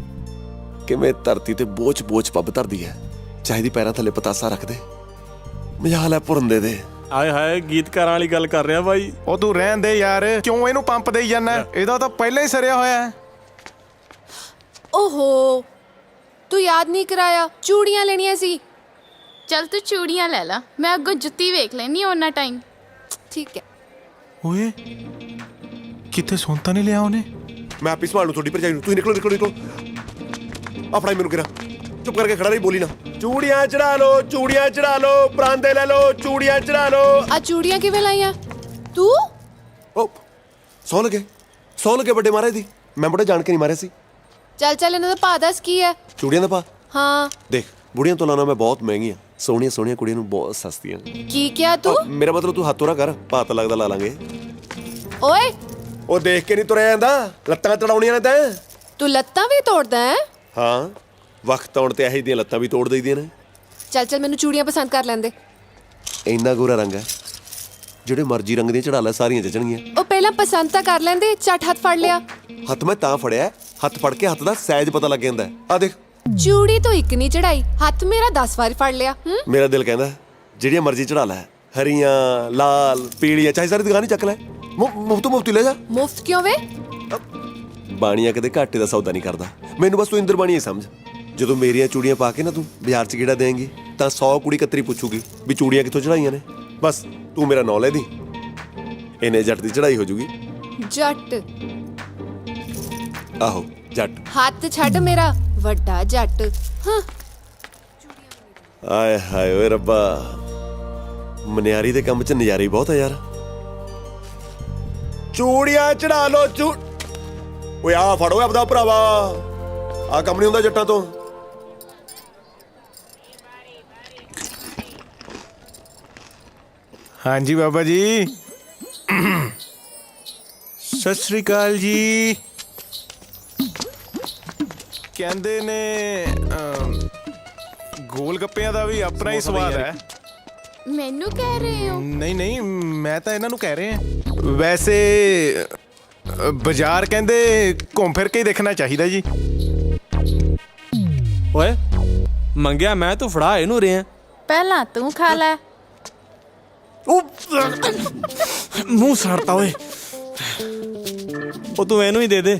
ਕਿਵੇਂ ਧਰਤੀ ਤੇ ਬੋਝ ਪੱਬ ਧਰਦੀ ਹੈ। ਚਾਹੀਦੀ ਪੈਰਾਂ ਥੱਲੇ ਪਤਾਸਾ ਰੱਖ ਦੇ, ਮਜਾਲ ਹੈ ਭੁਰੰਦੇ ਦੇ। ਆਏ ਹਾਏ, ਗੀਤਕਾਰਾਂ ਵਾਲੀ ਗੱਲ ਕਰ ਰਿਹਾ ਬਾਈ। ਉਹ ਤੂੰ ਰਹਿਣ ਦੇ ਯਾਰ, ਕਿਉਂ ਇਹਨੂੰ ਪੰਪ ਦੇਈ ਜਾਂਦਾ? ਇਹਦਾ ਤਾਂ ਪਹਿਲਾਂ ਹੀ ਸਰਿਆ ਹੋਇਆ ਹੈ। ਓਹੋ, ਤੂੰ ਯਾਦ ਨਹੀਂ ਕਰਾਇਆ, ਚੂੜੀਆਂ ਲੈਣੀਆਂ ਸੀ। ਚੱਲ ਤੂੰ ਚੂੜੀਆਂ ਲੈ ਲਾ, ਮੈਂ ਅੱਗੋਂ ਜੁੱਤੀ ਵੇਖ ਲੈਣੀ ਉਹਨਾਂ ਟਾਈਮ। ਠੀਕ ਹੈ। ਓਏ ਕਿਤੇ ਸੁਣਤਾ ਨਹੀਂ ਲਿਆ ਉਹਨੇ? ਮੈਂ ਆਪੀ ਸੰਭਾਲ ਲੂ ਤੁਹਾਡੀ ਭਰਜਾਈ ਨੂੰ। ਤੁਸੀਂ ਨਿਕਲੋ। ਆਪਣਾ ਹੀ ਮੈਨੂੰ ਕਿਰਾ ਚੁੱਪ ਕਰਕੇ ਖੜਾ ਰਹੀ, ਬੋਲੀ ਨਾ। ਚੂੜੀਆਂ ਚੜਾ ਲੋ, ਪਰਾਂਦੇ ਲੈ ਲੋ, ਚੂੜੀਆਂ ਚੜਾ ਲੋ। ਆ ਚੂੜੀਆਂ ਕਿਵੇਂ ਲਾਈਆਂ ਤੂੰ? ਉਹ ਸੌ ਲੱਗੇ ਵੱਡੇ ਮਹਾਰਾਜ ਦੀ। ਮੈਂ ਬੜਾ ਜਾਣ ਕੇ ਨਹੀਂ ਮਾਰਿਆ ਸੀ। ਚੱਲ ਇਹਨਾਂ ਦਾ ਭਾਅ ਦੱਸ ਕੀ ਹੈ? ਚੂੜੀਆਂ ਦਾ ਪਾ ਹਾਂ ਦੇਖ, ਬੁੜੀਆਂ ਤੋਂ ਲਾਣਾ ਮੈਂ ਬਹੁਤ ਮਹਿੰਗੀਆਂ, ਸੋਹਣੀਆਂ ਕੁੜੀਆਂ ਨੂੰ ਬਹੁਤ ਸਸਤੀਆਂ। ਕੀ ਕਿਹਾ ਤੂੰ? ਮੇਰਾ ਮਤਲਬ ਤੂੰ ਹੱਥ ਤੋਰਾ ਕਰ, ਭਾਅ ਤਾਂ ਲੱਗਦਾ ਲਾ ਲਾਂਗੇ। ਓਏ ਉਹ ਦੇਖ ਕੇ ਨਹੀਂ ਤੁਰਿਆ ਜਾਂਦਾ, ਲੱਤਾਂ ਚੜਾਉਣੀਆਂ ਨੇ ਤੈਂ। ਤੂੰ ਲੱਤਾਂ ਵੀ ਤੋੜਦਾ ਹੈ? ਹਾਂ, ਵਕਤ ਆਉਣ ਤੇ ਇਹੋ ਜਿਹੀਆਂ ਲੱਤਾਂ ਵੀ ਤੋੜ ਦਈਦੀਆਂ ਨੇ। ਚੱਲ ਮੈਨੂੰ ਚੂੜੀਆਂ ਪਸੰਦ ਕਰ ਲੈਂਦੇ। ਇੰਨਾ ਗੋਰਾ ਰੰਗ ਹੈ, ਜਿਹੜੇ ਮਰਜ਼ੀ ਰੰਗ ਦੀਆਂ ਚੜਾ ਲੈ, ਸਾਰੀਆਂ ਜਚਣਗੀਆਂ। ਉਹ ਪਹਿਲਾਂ ਪਸੰਦ ਤਾਂ ਕਰ ਲੈਂਦੇ, ਝੱਟ ਹੱਥ ਫੜ ਲਿਆ। ਹੱਥ ਮੈਂ ਤਾਂ ਫੜਿਆ, ਹੱਥ ਫੜ ਕੇ ਹੱਥ ਦਾ ਸਾਈਜ਼ ਪਤਾ ਲੱਗ ਜਾਂਦਾ। ਆ ਦੇਖ, ਚੂੜੀ ਤੋਂ ਇੱਕ ਨਹੀਂ ਚੜਾਈ, ਹੱਥ ਮੇਰਾ 10 ਵਾਰ ਫੜ ਲਿਆ। ਮੇਰਾ ਦਿਲ ਕਹਿੰਦਾ ਜਿਹੜੀਆਂ ਮਰਜ਼ੀ ਚੜਾ ਲੈ, ਹਰੀਆਂ, ਲਾਲ, ਪੀਲੀਆਂ, ਚਾਹੇ ਸਾਰੀ ਦੁਕਾਨ ਹੀ ਚੱਕ ਲੈ, ਮੁਫਤ ਲੈ ਜਾ। ਮੁਫਤ ਕਿਉਂ ਵੇ? ਬਾਣੀਆਂ ਕਦੇ ਘਾਟੇ ਦਾ ਸੌਦਾ ਨਹੀਂ ਕਰਦਾ। ਮੈਨੂੰ ਬਸ ਤੂੰ ਇੰਦਰ ਬਾਣੀ ਹੀ ਸਮਝ। ਜਦੋਂ ਮੇਰੀਆਂ ਚੂੜੀਆਂ ਪਾ ਕੇ ਨਾ ਤੂੰ ਬਾਜ਼ਾਰ 'ਚ ਗੇੜਾ ਦੇਂਗੀ ਤਾਂ 100 ਕੁੜੀ ਕਤਰੀ ਪੁੱਛੂਗੀ ਵੀ ਚੂੜੀਆਂ ਕਿੱਥੋਂ ਚੜਾਈਆਂ ਨੇ। ਬਸ ਤੂੰ ਮੇਰਾ ਨਾਂ ਲੈ ਦੀ, ਇਹਨੇ ਜੱਟ ਦੀ ਚੜਾਈ ਹੋ ਜੂਗੀ। ਜੱਟ? ਆਹੋ ਜੱਟ। ਹੱਥ ਛੱਡ ਮੇਰਾ ਵੱਡਾ ਜੱਟ। ਹਾਂ ਆਏ ਹਾਏ ਓਏ ਰੱਬਾ, ਮਨਿਆਰੀ ਦੇ ਕੰਮ 'ਚ ਨਜ਼ਾਰੀ ਬਹੁਤ ਆ ਯਾਰ। ਚੂੜੀਆਂ ਚੜਾ ਲੋ ਓਏ ਆ ਫੜੋ ਆਪਦਾ ਭਰਾਵਾ, ਆ ਕੰਮ ਨਹੀਂ ਹੁੰਦਾ ਜੱਟਾਂ ਤੋਂ। ਹਾਂਜੀ ਬਾਬਾ ਜੀ, ਸਤਿ ਸ੍ਰੀ ਅਕਾਲ ਜੀ। ਕਹਿੰਦੇ ਨੇ ਗੋਲ ਗੱਪਿਆਂ ਦਾ ਵੀ ਆਪਣਾ ਹੀ ਸਵਾਦ ਹੈ। ਮੈਨੂੰ ਕਹਿ ਰਹੇ ਹੋ? ਨਹੀਂ ਮੈਂ ਤਾਂ ਇਹਨਾਂ ਨੂੰ ਕਹਿ ਰਿਹਾ। ਵੈਸੇ ਬਾਜ਼ਾਰ ਕਹਿੰਦੇ ਘੁੰਮ ਫਿਰ ਕੇ ਹੀ ਦੇਖਣਾ ਚਾਹੀਦਾ ਜੀ। ਓਏ ਮੰਗਿਆ ਮੈਂ, ਤੂੰ ਫੜਾ ਇਹਨੂੰ ਰਿਹਾ। ਪਹਿਲਾਂ ਤੂੰ ਖਾ ਲੈ। ਮੂੰਹ ਸੜਤਾ ਓਏ। ਉਹ ਤੂੰ ਇਹਨੂੰ ਹੀ ਦੇ ਦੇ।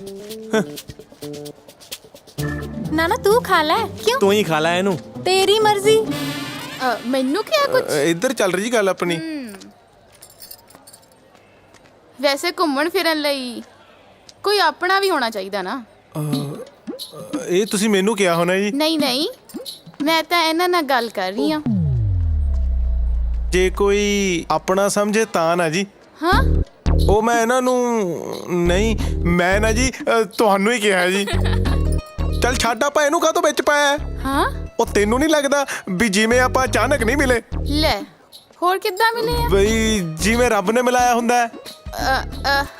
ਨਾ ਤੂੰ ਖਾ ਲੈ। ਕਿਉਂ? ਤੂੰ ਹੀ ਖਾ ਲੈ ਇਹਨੂੰ। ਤੇਰੀ ਮਰਜ਼ੀ। ਮੈਨੂੰ ਕਿਹਾ ਕੁਝ? ਇੱਧਰ ਚੱਲ ਰਹੀ ਜੀ ਗੱਲ ਆਪਣੀ। ਵੈਸੇ ਘੁੰਮਣ ਫਿਰਨ ਲਈ ਕੋਈ ਆਪਣਾ ਵੀ ਹੋਣਾ ਚਾਹੀਦਾ ਨਾ। ਇਹ ਤੁਸੀਂ ਮੈਨੂੰ ਕਿਹਾ ਹੋਣਾ ਜੀ। ਨਹੀਂ ਨਹੀਂ, ਮੈਂ ਤਾਂ ਇਹਨਾਂ ਨਾਲ ਗੱਲ ਕਰ ਰਹੀ ਹਾਂ। ਜੇ ਕੋਈ ਆਪਣਾ ਸਮਝੇ ਤਾਂ ਨਾ ਜੀ। ਹਾਂ, ਉਹ ਮੈਂ ਇਹਨਾਂ ਨੂੰ ਨਹੀਂ, ਮੈਂ ਨਾ ਜੀ ਤੁਹਾਨੂੰ ਹੀ ਕਿਹਾ ਜੀ। ਚੱਲ ਛੱਡ, ਆਪਾਂ ਇਹਨੂੰ ਕਾਹਤੋਂ ਵਿੱਚ ਪਾਇਆ? ਹਾਂ, ਉਹ ਤੈਨੂੰ ਨਹੀਂ ਲੱਗਦਾ ਵੀ ਜਿਵੇਂ ਆਪਾਂ ਅਚਾਨਕ ਨਹੀਂ ਮਿਲੇ, ਲੈ ਹੋਰ ਕਿੱਦਾਂ ਮਿਲੇ ਆ? ਬਈ ਜਿਵੇਂ ਰੱਬ ਨੇ ਮਿਲਾਇਆ ਹੁੰਦਾ ਹੈ।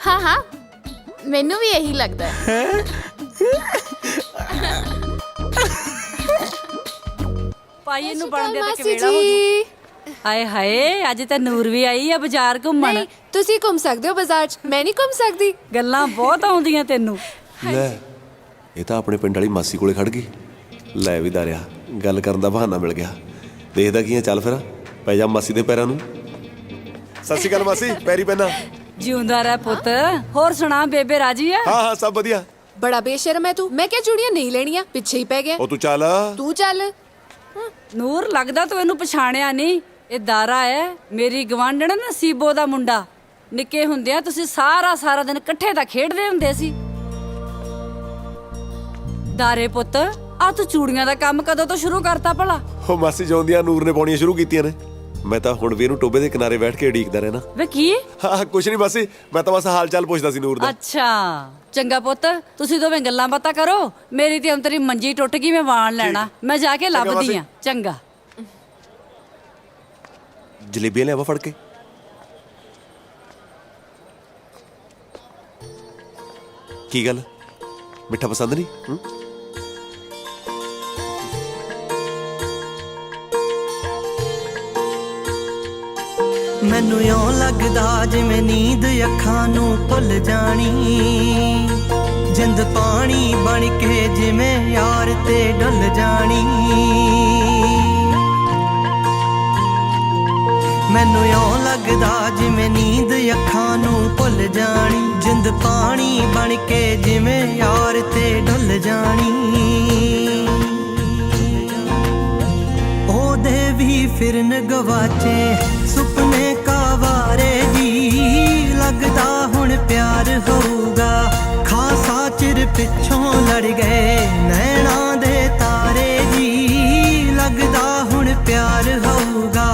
ਹਾਂ ਹਾਂ, ਮੈਨੂੰ ਵੀ ਇਹੀ ਲੱਗਦਾ ਹੈ। ਪਾਈ ਇਹਨੂੰ ਬਣਦੇ ਤਾਂ ਕਿਵੇੜਾ ਹੋ ਜੂ। ਹਾਏ ਹਾਏ, ਅੱਜ ਤਾਂ ਨੂਰ ਵੀ ਆਈ ਆ ਬਾਜ਼ਾਰ ਘੁੰਮਣ। ਤੁਸੀਂ ਘੁੰਮ ਸਕਦੇ ਹੋ ਬਾਜ਼ਾਰ 'ਚ, ਮੈਂ ਨਹੀਂ ਘੁੰਮ ਸਕਦੀ। ਗੱਲਾਂ ਬਹੁਤ ਆਉਂਦੀਆਂ ਤੈਨੂੰ। ਲੈ ਇਹ ਤਾਂ ਆਪਣੇ ਪਿੰਡ ਵਾਲੀ ਮਾਸੀ ਕੋਲੇ ਖੜ ਗਈ। ਲੈ ਵੀ ਦਾਰਿਆ, ਗੱਲ ਕਰਨ ਦਾ ਬਹਾਨਾ ਮਿਲ ਗਿਆ। ਦੇਖਦਾ ਕੀ ਆ, ਚੱਲ ਫਿਰ ਪੈ ਜਾ ਮਾਸੀ ਦੇ ਪੈਰਾਂ ਨੂੰ। ਸਤਿ ਸ਼੍ਰੀ ਅਕਾਲ ਮਾਸੀ, ਪੈਰੀ ਪੈਣਾ। ਜਿਉਂਦਾ ਰਹਿ ਪੁੱਤ। ਹੋਰ ਸੁਣਾ, ਬੇਬੇ ਰਾਜੀ ਆ? ਹਾਂ ਹਾਂ, ਸਭ ਵਧੀਆ। ਬੜਾ ਬੇਸ਼ਰਮ ਹੈ ਤੂੰ। ਮੈਂ ਕਿਹਾ ਚੂੜੀਆਂ ਨਹੀਂ ਲੈਣੀਆਂ, ਪਿੱਛੇ ਹੀ ਪੈ ਗਿਆ। ਉਹ ਤੂੰ ਚੱਲ। ਤੂੰ ਚੱਲ। ਨੂਰ, ਲੱਗਦਾ ਤੂੰ ਇਹਨੂੰ ਪਛਾਣਿਆ ਨਹੀਂ। ਇਹ ਦਾਰਾ ਹੈ, ਮੇਰੀ ਗਵਾਂਢਣ ਨਸੀਬੋ ਦਾ ਮੁੰਡਾ। ਨਿੱਕੇ ਹੁੰਦਿਆਂ ਤੁਸੀਂ ਸਾਰਾ ਦਿਨ ਇਕੱਠੇ ਤਾਂ ਖੇਡਦੇ ਹੁੰਦੇ ਸੀ। ਦਾਰੇ ਪੁੱਤ, ਆ ਤੂੰ ਚੂੜੀਆਂ ਦਾ ਕੰਮ ਕਦੋਂ ਤੋਂ ਸ਼ੁਰੂ ਕਰਤਾ ਭਲਾ? ਉਹ ਮਾਸੀ ਜਿਉਂਦੀਆਂ ਨੂਰ ਨੇ ਪਾਉਣੀਆਂ ਸ਼ੁਰੂ ਕੀਤੀਆਂ ਨੇ। ਮੈਂ ਤਾਂ ਹੁਣ ਵੀ ਇਹਨੂੰ ਟੋਬੇ ਦੇ ਕਿਨਾਰੇ ਬੈਠ ਕੇ ਉਡੀਕਦਾ ਰਹਿਣਾ। ਵੇ ਕੀ? ਹਾਂ ਕੁਛ ਨਹੀਂ ਮਾਸੀ, ਮੈਂ ਤਾਂ ਬਸ ਹਾਲ ਚਾਲ ਪੁੱਛਦਾ ਸੀ ਨੂਰ ਦਾ। ਅੱਛਾ ਚੰਗਾ ਪੁੱਤ, ਤੁਸੀਂ ਦੋਵੇਂ ਗੱਲਾਂ ਬਾਤਾਂ ਕਰੋ। ਮੇਰੀ ਤੇ ਅੰਤਰੀ ਮੰਜੀ ਟੁੱਟ ਗਈ, ਮੈਂ ਵਾਣ ਲੈਣਾ। ਮੈਂ ਜਾ ਕੇ ਲੱਭਦੀ ਆ। ਚੰਗਾ। ਜਲੇਬੀਆਂ ਲਿਆਵਾ ਫੜ ਕੇ। ਕੀ ਗੱਲ, ਮਿੱਠਾ ਪਸੰਦ ਨਹੀਂ? ਮੈਨੂੰ ਇਉਂ ਲੱਗਦਾ ਜਿਵੇਂ ਨੀਂਦ ਅੱਖਾਂ ਨੂੰ ਭੁੱਲ ਜਾਣੀ। ਜਿੰਦ ਪਾਣੀ ਬਣ ਕੇ ਜਿਵੇਂ ਯਾਰ ਤੇ ਡੁੱਲ ਜਾਣੀ। ਮੈਨੂੰ ਇਉਂ ਲੱਗਦਾ ਜਿਵੇਂ ਨੀਂਦ ਅੱਖਾਂ ਨੂੰ ਭੁੱਲ ਜਾਣੀ। ਜਿੰਦ ਪਾਣੀ ਬਣ ਕੇ ਜਿਵੇਂ ਯਾਰ ਤੇ ਡੁੱਲ ਜਾਣੀ। ਉਹਦੇ ਵੀ ਫਿਰਨ ਗਵਾਚੇ ਸੁਪਨੇ ਕਾਵਾਰੇ ਜੀ। ਲੱਗਦਾ ਹੁਣ ਪਿਆਰ ਹੋਊਗਾ, ਖਾਸਾ ਚਿਰ ਪਿੱਛੋਂ ਲੜ ਗਏ ਨੈਣਾਂ ਦੇ ਤਾਰੇ ਜੀ। ਲੱਗਦਾ ਹੁਣ ਪਿਆਰ ਹੋਊਗਾ।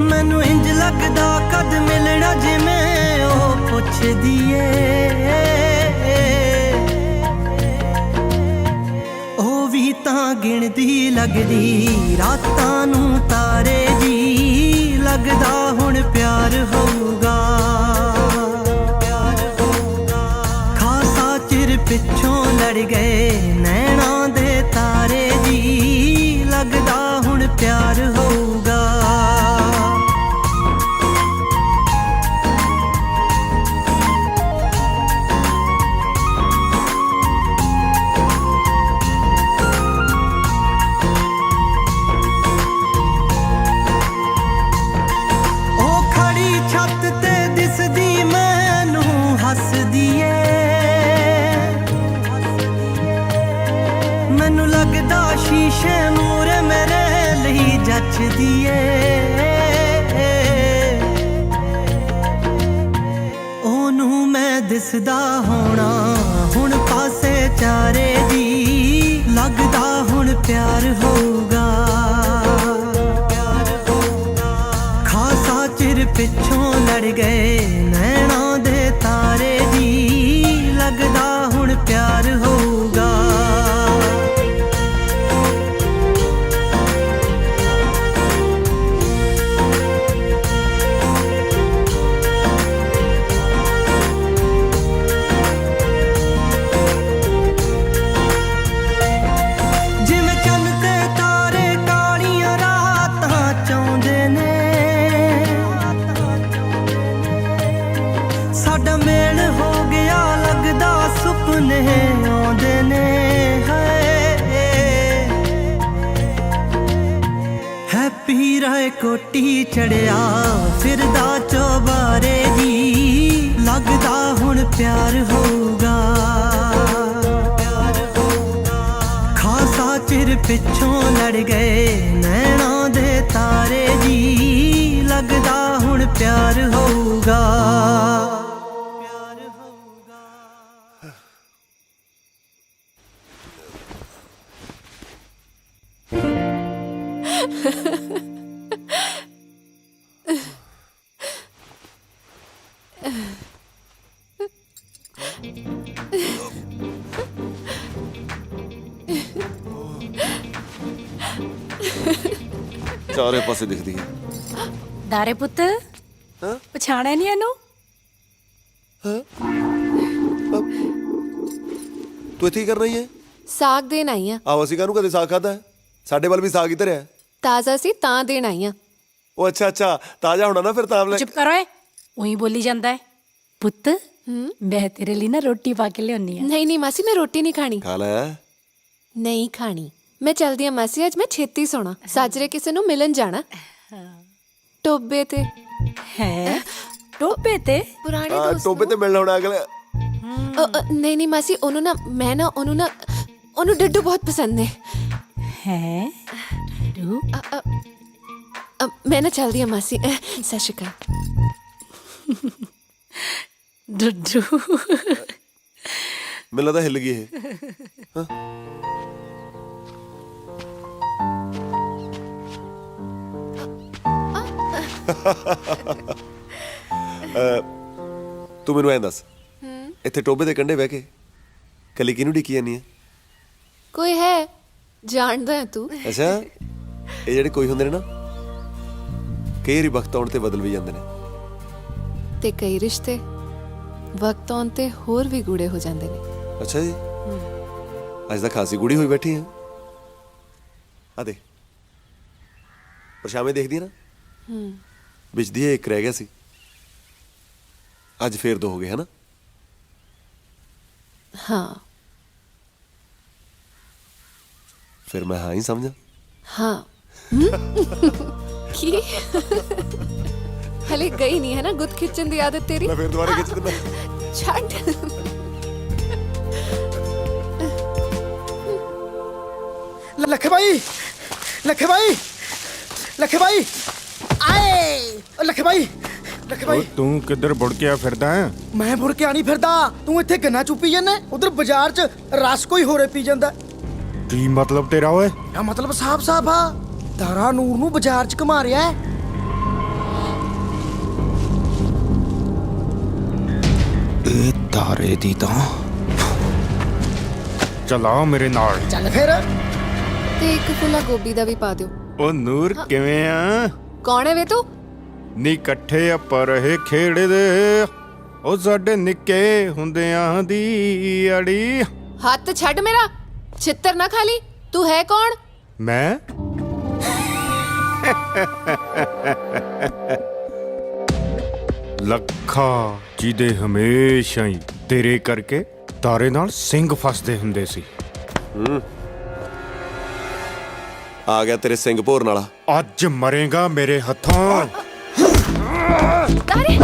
ਮੈਨੂੰ ਇੰਜ ਲੱਗਦਾ ਕਦ ਮਿਲਣਾ ਜਿਵੇਂ ਉਹ ਪੁੱਛਦੀ ਏ। ਉਹ ਵੀ ਤਾਂ ਗਿਣਦੀ ਲੱਗਦੀ ਰਾਤਾਂ ਨੂੰ ਤਾਰੇ ਜੀ। ਲੱਗਦਾ ਹੁਣ ਪਿਆਰ ਹੋਊਗਾ। ਖਾਸਾ ਚਿਰ ਪਿੱਛੋਂ ਲੜ ਗਏ ਨੈਣਾਂ ਦੇ ਤਾਰੇ ਜੀ। ਲੱਗਦਾ ਹੁਣ ਪਿਆਰ ਹੋਊਗਾ। ਮੈਨੂੰ ਲੱਗਦਾ ਸ਼ੀਸ਼ੇ ਮੂਹਰੇ ਮੇਰੇ ਲਈ ਜੱਚਦੀ ਏ। ਉਹਨੂੰ ਮੈਂ ਦਿਸਦਾ ਹੋਣਾ ਹੁਣ ਪਾਸੇ ਚਾਰੇ ਜੀ। ਲੱਗਦਾ ਹੁਣ ਪਿਆਰ ਹੋਊਗਾ। ਖਾਸਾ ਚਿਰ ਪਿੱਛੋਂ ਲੜ ਗਏ ਨੈਣਾਂ ਦੇ ਤਾਰੇ ਜੀ। ਲੱਗਦਾ ਹੁਣ ਪਿਆਰ ਹੋਊਗਾ। ਵੀਰਾ ਕੋਟੀ ਚੜਿਆ ਫਿਰਦਾ ਚੋਬਾਰੇ ਜੀ ਲੱਗਦਾ ਹੁਣ ਪਿਆਰ ਹੋਊਗਾ ਖਾਸਾ ਚਿਰ ਪਿੱਛੋਂ ਲੜ ਗਏ ਨੈਣਾਂ ਦੇ ਤਾਰੇ ਜੀ ਲੱਗਦਾ ਹੁਣ ਪਿਆਰ ਹੋਊਗਾ ਚਾਰੇ ਪਾਸੇ ਦਿਖਦੀ ਹੈ। ਦਾਰੇ ਪੁੱਤ ਪਛਾਣਿਆ ਨਹੀਂ ਇਹਨੂੰ? ਤੂੰ ਇੱਥੇ ਕੀ ਕਰ ਰਹੀ ਹੈ? ਸਾਗ ਦੇਣ ਆਈ ਆ। ਆਹ ਅਸੀਂ ਕਾਹਨੂੰ ਕਦੇ ਸਾਗ ਖਾਦਾ ਹੈ? ਸਾਡੇ ਵੱਲ ਵੀ ਸਾਗ ਹੀ ਧਰਿਆ ਹੈ। ਤਾਜ਼ਾ ਸੀ ਤਾਂ ਦੇਣ ਆਈ ਆ। ਉਹ ਅੱਛਾ ਅੱਛਾ ਤਾਜ਼ਾ ਹੋਣਾ ਨਾ ਫਿਰ ਤਾਂ ਚੁੱਪ ਕਰੋ ਏ ਉਹੀ ਬੋਲੀ ਜਾਂਦਾ ਹੈ। ਪੁੱਤ ਮੈਂ ਤੇਰੇ ਲਈ ਨਾ ਰੋਟੀ ਪਾ ਕੇ ਲਿਆਉਣੀ ਆ। ਨਹੀਂ ਨਹੀਂ ਮਾਸੀ, ਮੈਂ ਰੋਟੀ ਨਹੀਂ ਖਾਣੀ। ਖਾ ਲੈ। ਨਹੀਂ ਖਾਣੀ। ਮੈਂ ਚਲਦੀ ਆ ਮਾਸੀ, ਅੱਜ ਮੈਂ ਛੇਤੀ ਸੋਣਾ। ਸਾਜਰੇ ਕਿਸੇ ਨੂੰ ਮਿਲਣ ਜਾਣਾ ਟੋਬੇ ਤੇ। ਹੈ ਟੋਬੇ ਤੇ? ਪੁਰਾਣੇ ਦੋਸਤ ਟੋਬੇ ਤੇ ਮਿਲਣਾ ਹੋਣਾ ਅਗਲੇ। ਨਹੀਂ ਨਹੀਂ ਮਾਸੀ, ਉਹਨੂੰ ਡੱਡੂ ਬਹੁਤ ਪਸੰਦ ਨੇ। ਹੈ ਡੱਡੂ? ਮੈਂ ਨਾ ਚਲਦੀ ਆ ਮਾਸੀ, ਸਤਿ ਸ਼੍ਰੀ ਅਕਾਲ। ਡੱਡੂ ਮੈਨੂੰ ਲੱਗਦਾ ਹਿੱਲ ਗਈ ਇਹ। ਤੂੰ ਮੈਨੂੰ ਐਂ ਦੱਸ, ਇੱਥੇ ਟੋਬੇ ਦੇ ਕੰਢੇ ਬਹਿ ਕੇ ਕੱਲੀ ਕਿਹਨੂੰ ਢੀਕੀ ਜਾਂਦੀ ਹੈ? ਕੋਈ ਹੈ ਜਾਣਦਾ ਹੈ ਤੂੰ? ਅੱਛਾ, ਇਹ ਜਿਹੜੇ ਕੋਈ ਹੁੰਦੇ ਨੇ ਨਾ, ਕਈ ਵਾਰੀ ਵਕਤ ਆਉਣ ਤੇ ਬਦਲ ਵੀ ਜਾਂਦੇ ਨੇ। ਤੇ ਕਈ ਰਿਸ਼ਤੇ ਵਕਤ ਆਉਣ ਤੇ ਹੋਰ ਵੀ ਗੂੜੇ ਹੋ ਜਾਂਦੇ ਨੇ। ਅੱਛਾ ਜੀ, ਅੱਜ ਤਾਂ ਖਾਸੀ ਗੂੜੀ ਹੋਈ ਬੈਠੀ ਆ। ਆ ਦੇ ਪਰਛਾਵੇਂ ਦੇਖਦੀ ਆ ਨਾ, ਵਿੱਚ ਦੀ ਇੱਕ ਰਹਿ ਗਿਆ ਸੀ, ਅੱਜ ਫੇਰ ਦੋ ਹੋ ਗਏ ਹਨਾ? ਹਾਂ। ਫਿਰ ਮੈਂ ਹਾਂ ਹੀ ਸਮਝਾਂ? ਹਾਂ। ਕੀ ਹਲੇ ਗਈ ਨਹੀਂ ਹੈ ਨਾ ਗੁੱਤ ਖਿੱਚਣ ਦੀ ਆਦਤ ਤੇਰੀ? ਮੈਂ ਫੇਰ ਦੁਬਾਰਾ ਖਿੱਚ ਦਿੰਦਾ। ਛੱਡ। ਲੱਖੇ ਭਾਈ, ਲੱਖੇ ਭਾਈ, ਲੱਖੇ ਭਾਈ, ਆਏ ਲੱਖੇ ਭਾਈ, ਲੱਖੇ ਭਾਈ। ਤੂੰ ਕਿੱਧਰ ਬੁੜ ਕੇ ਆ ਫਿਰਦਾ ਹੈ? ਮੈਂ ਮੁੜ ਕੇ ਆਣੀ ਫਿਰਦਾ, ਤੂੰ ਇੱਥੇ ਗੰਨਾ ਚੁੱਪੀ ਜਾਂਦਾ, ਉਧਰ ਬਾਜ਼ਾਰ 'ਚ ਰਸ ਕੋਈ ਹੋਰੇ ਪੀ ਜਾਂਦਾ। ਕੀ ਮਤਲਬ ਤੇਰਾ ਓਏ? ਆ ਮਤਲਬ ਸਾਫ ਆ, ਤਾਰਾ ਨੂਰ ਨੂੰ ਬਾਜ਼ਾਰ 'ਚ ਘੁਮਾ ਰਿਹਾ ਹੈ। ਇਹ ਤਾਰੇ ਦੀ ਤਾਂ ਚਲਾ ਮੇਰੇ ਨਾਲ। ਚੱਲ ਫਿਰ। ਤੇ ਇੱਕ ਫੁੱਲਾ ਗੋਭੀ ਦਾ ਵੀ ਪਾ ਦਿਓ। ਉਹ ਨੂਰ ਕਿਵੇਂ ਆ? ਕੌਣ ਹੈ ਵੇ ਤੂੰ? ਨੀ ਇਕੱਠੇ ਆਪਾਂ ਰਹੇ ਖੇਡਦੇ, ਉਹ ਸਾਡੇ ਨਿੱਕੇ ਹੁੰਦਿਆਂ ਦੀ ਅੜੀ। ਹੱਥ ਛੱਡ ਮੇਰਾ, ਛਿੱਤਰ ਨਾ ਖਾਲੀ। ਤੂੰ ਹੈ ਕੌਣ? ਮੈਂ ਲੱਖਾ, ਜਿਹਦੇ ਹਮੇਸ਼ਾ ਹੀ ਤੇਰੇ ਕਰਕੇ ਤਾਰੇ ਨਾਲ ਸਿੰਘ ਫਸਦੇ ਹੁੰਦੇ ਸੀ। ਆ ਗਿਆ ਤੇਰੇ ਸਿੰਘ ਭੋਰਨ ਵਾਲਾ। ਅੱਜ ਮਰੇਗਾ ਮੇਰੇ ਹੱਥੋਂ। ਤਾਰੇ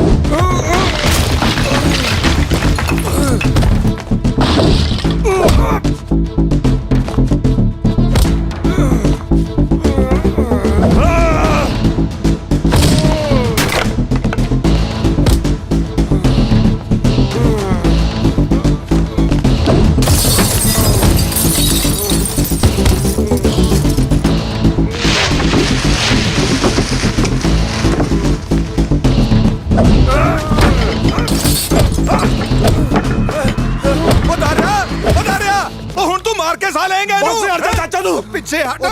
ਪਿੱਛੇ ਹਟ।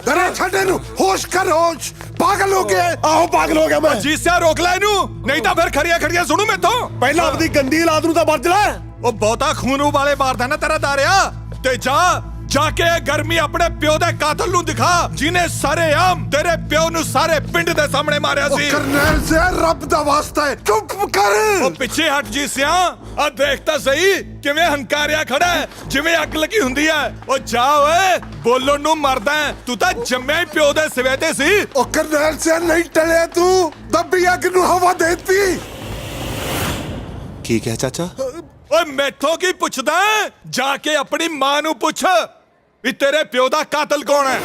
ਦਰਿਆ ਛੱਡ ਇਹਨੂੰ, ਹੋਸ਼ ਕਰ ਹੋਸ਼। ਪਾਗਲ ਹੋ ਗਿਆ। ਆਹੋ ਪਾਗਲ ਹੋ ਗਿਆ ਮੈਂ। ਜੀਸਿਆ ਰੋਕ ਲੈ ਇਹਨੂੰ, ਨਹੀਂ ਤਾਂ ਫਿਰ ਖੜੀਆਂ ਖੜੀਆਂ ਸੁਣੂ ਮੈਥੋਂ। ਪਹਿਲਾਂ ਆਪਣੀ ਗੰਦੀ ਔਲਾਦ ਨੂੰ ਤਾਂ ਵਰਜ ਲੈ। ਉਹ ਬਹੁਤਾ ਖੂਨ ਉਬਾਲੇ ਮਾਰਦਾ ਨਾ ਤੇਰਾ ਦਾਰਿਆ। ਤੇ ਜਾ ਕੇ ਗਰਮੀ ਆਪਣੇ ਪਿਓ ਦੇ ਕਾਤਲ ਨੂੰ ਦਿਖਾ, ਜਿਹਨੇ ਸਾਰੇ ਆਮ ਤੇਰੇ ਪਿਓ ਨੂੰ ਸਾਰੇ ਪਿੰਡ ਦੇ ਸਾਹਮਣੇ ਮਾਰਿਆ ਸੀ। ਕਰਨੈਲ ਸੇ ਰੱਬ ਦਾ ਵਾਸਤਾ ਹੈ, ਚੁੱਪ ਕਰ। ਉਹ ਪਿੱਛੇ ਹਟ ਜੀਸਿਆ। ਆ ਦੇਖ ਤਾਂ ਸਹੀ ਕਿਵੇਂ ਹੰਕਾਰਿਆ ਖੜਾ ਹੈ, ਜਿਵੇਂ ਅੱਗ ਲੱਗੀ ਹੁੰਦੀ ਹੈ। ਉਹ ਜਾ ਓਏ, ਬੋਲਣ ਨੂੰ ਮਰਦਾ ਹੈ। ਤੂੰ ਤਾਂ ਜੰਮਿਆ ਹੀ ਪਿਓ ਦੇ ਸਿਵੇ ਤੇ ਸੀ। ਉਹ ਕਰਨੈਲ ਸਿੰਘ ਨਹੀਂ ਟਲਿਆ ਤੂੰ, ਦੱਬੀ ਅੱਗ ਨੂੰ ਹਵਾ ਦੇਤੀ। ਕੀ ਕਿਹਾ ਚਾਚਾ? ਓਏ ਮੈਥੋਂ ਕੀ ਪੁੱਛਦਾ ਹੈ? ਜਾ ਕੇ ਆਪਣੀ ਮਾਂ ਨੂੰ ਪੁੱਛ ਵੀ ਤੇਰੇ ਪਿਓ ਦਾ ਕਾਤਲ ਕੌਣ ਹੈ।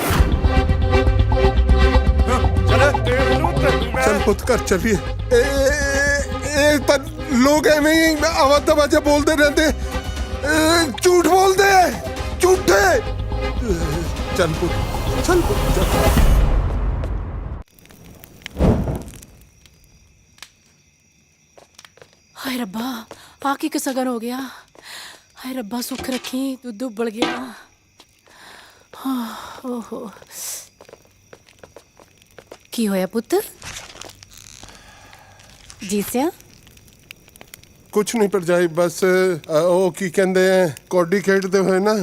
चल पुत कर चलिए। पर लोग एवं ही आवाज दबाजे बोलते रहते, झूठ बोलते झूठे। चल पुत, चल पुत, चल। ਹਾਏ ਰੱਬਾ, ਆ ਕੀ ਸਗਨ ਹੋ ਗਿਆ। ਹਾਏ ਰੱਬਾ ਸੁੱਖ ਰੱਖੀ, ਦੁੱਧ ਉਬਲ ਗਿਆ। ਹਾਂ, ਓਹੋ, ਕੀ ਹੋਇਆ ਪੁੱਤ? ਜੀਸਿਆ कुछ नहीं पर जाई, बस ਉਹ ਕੀ ਕਹਿੰਦੇ ਆ, ਕੌਡੀ ਖੇਡਦੇ ਹੋਏ ਨਾ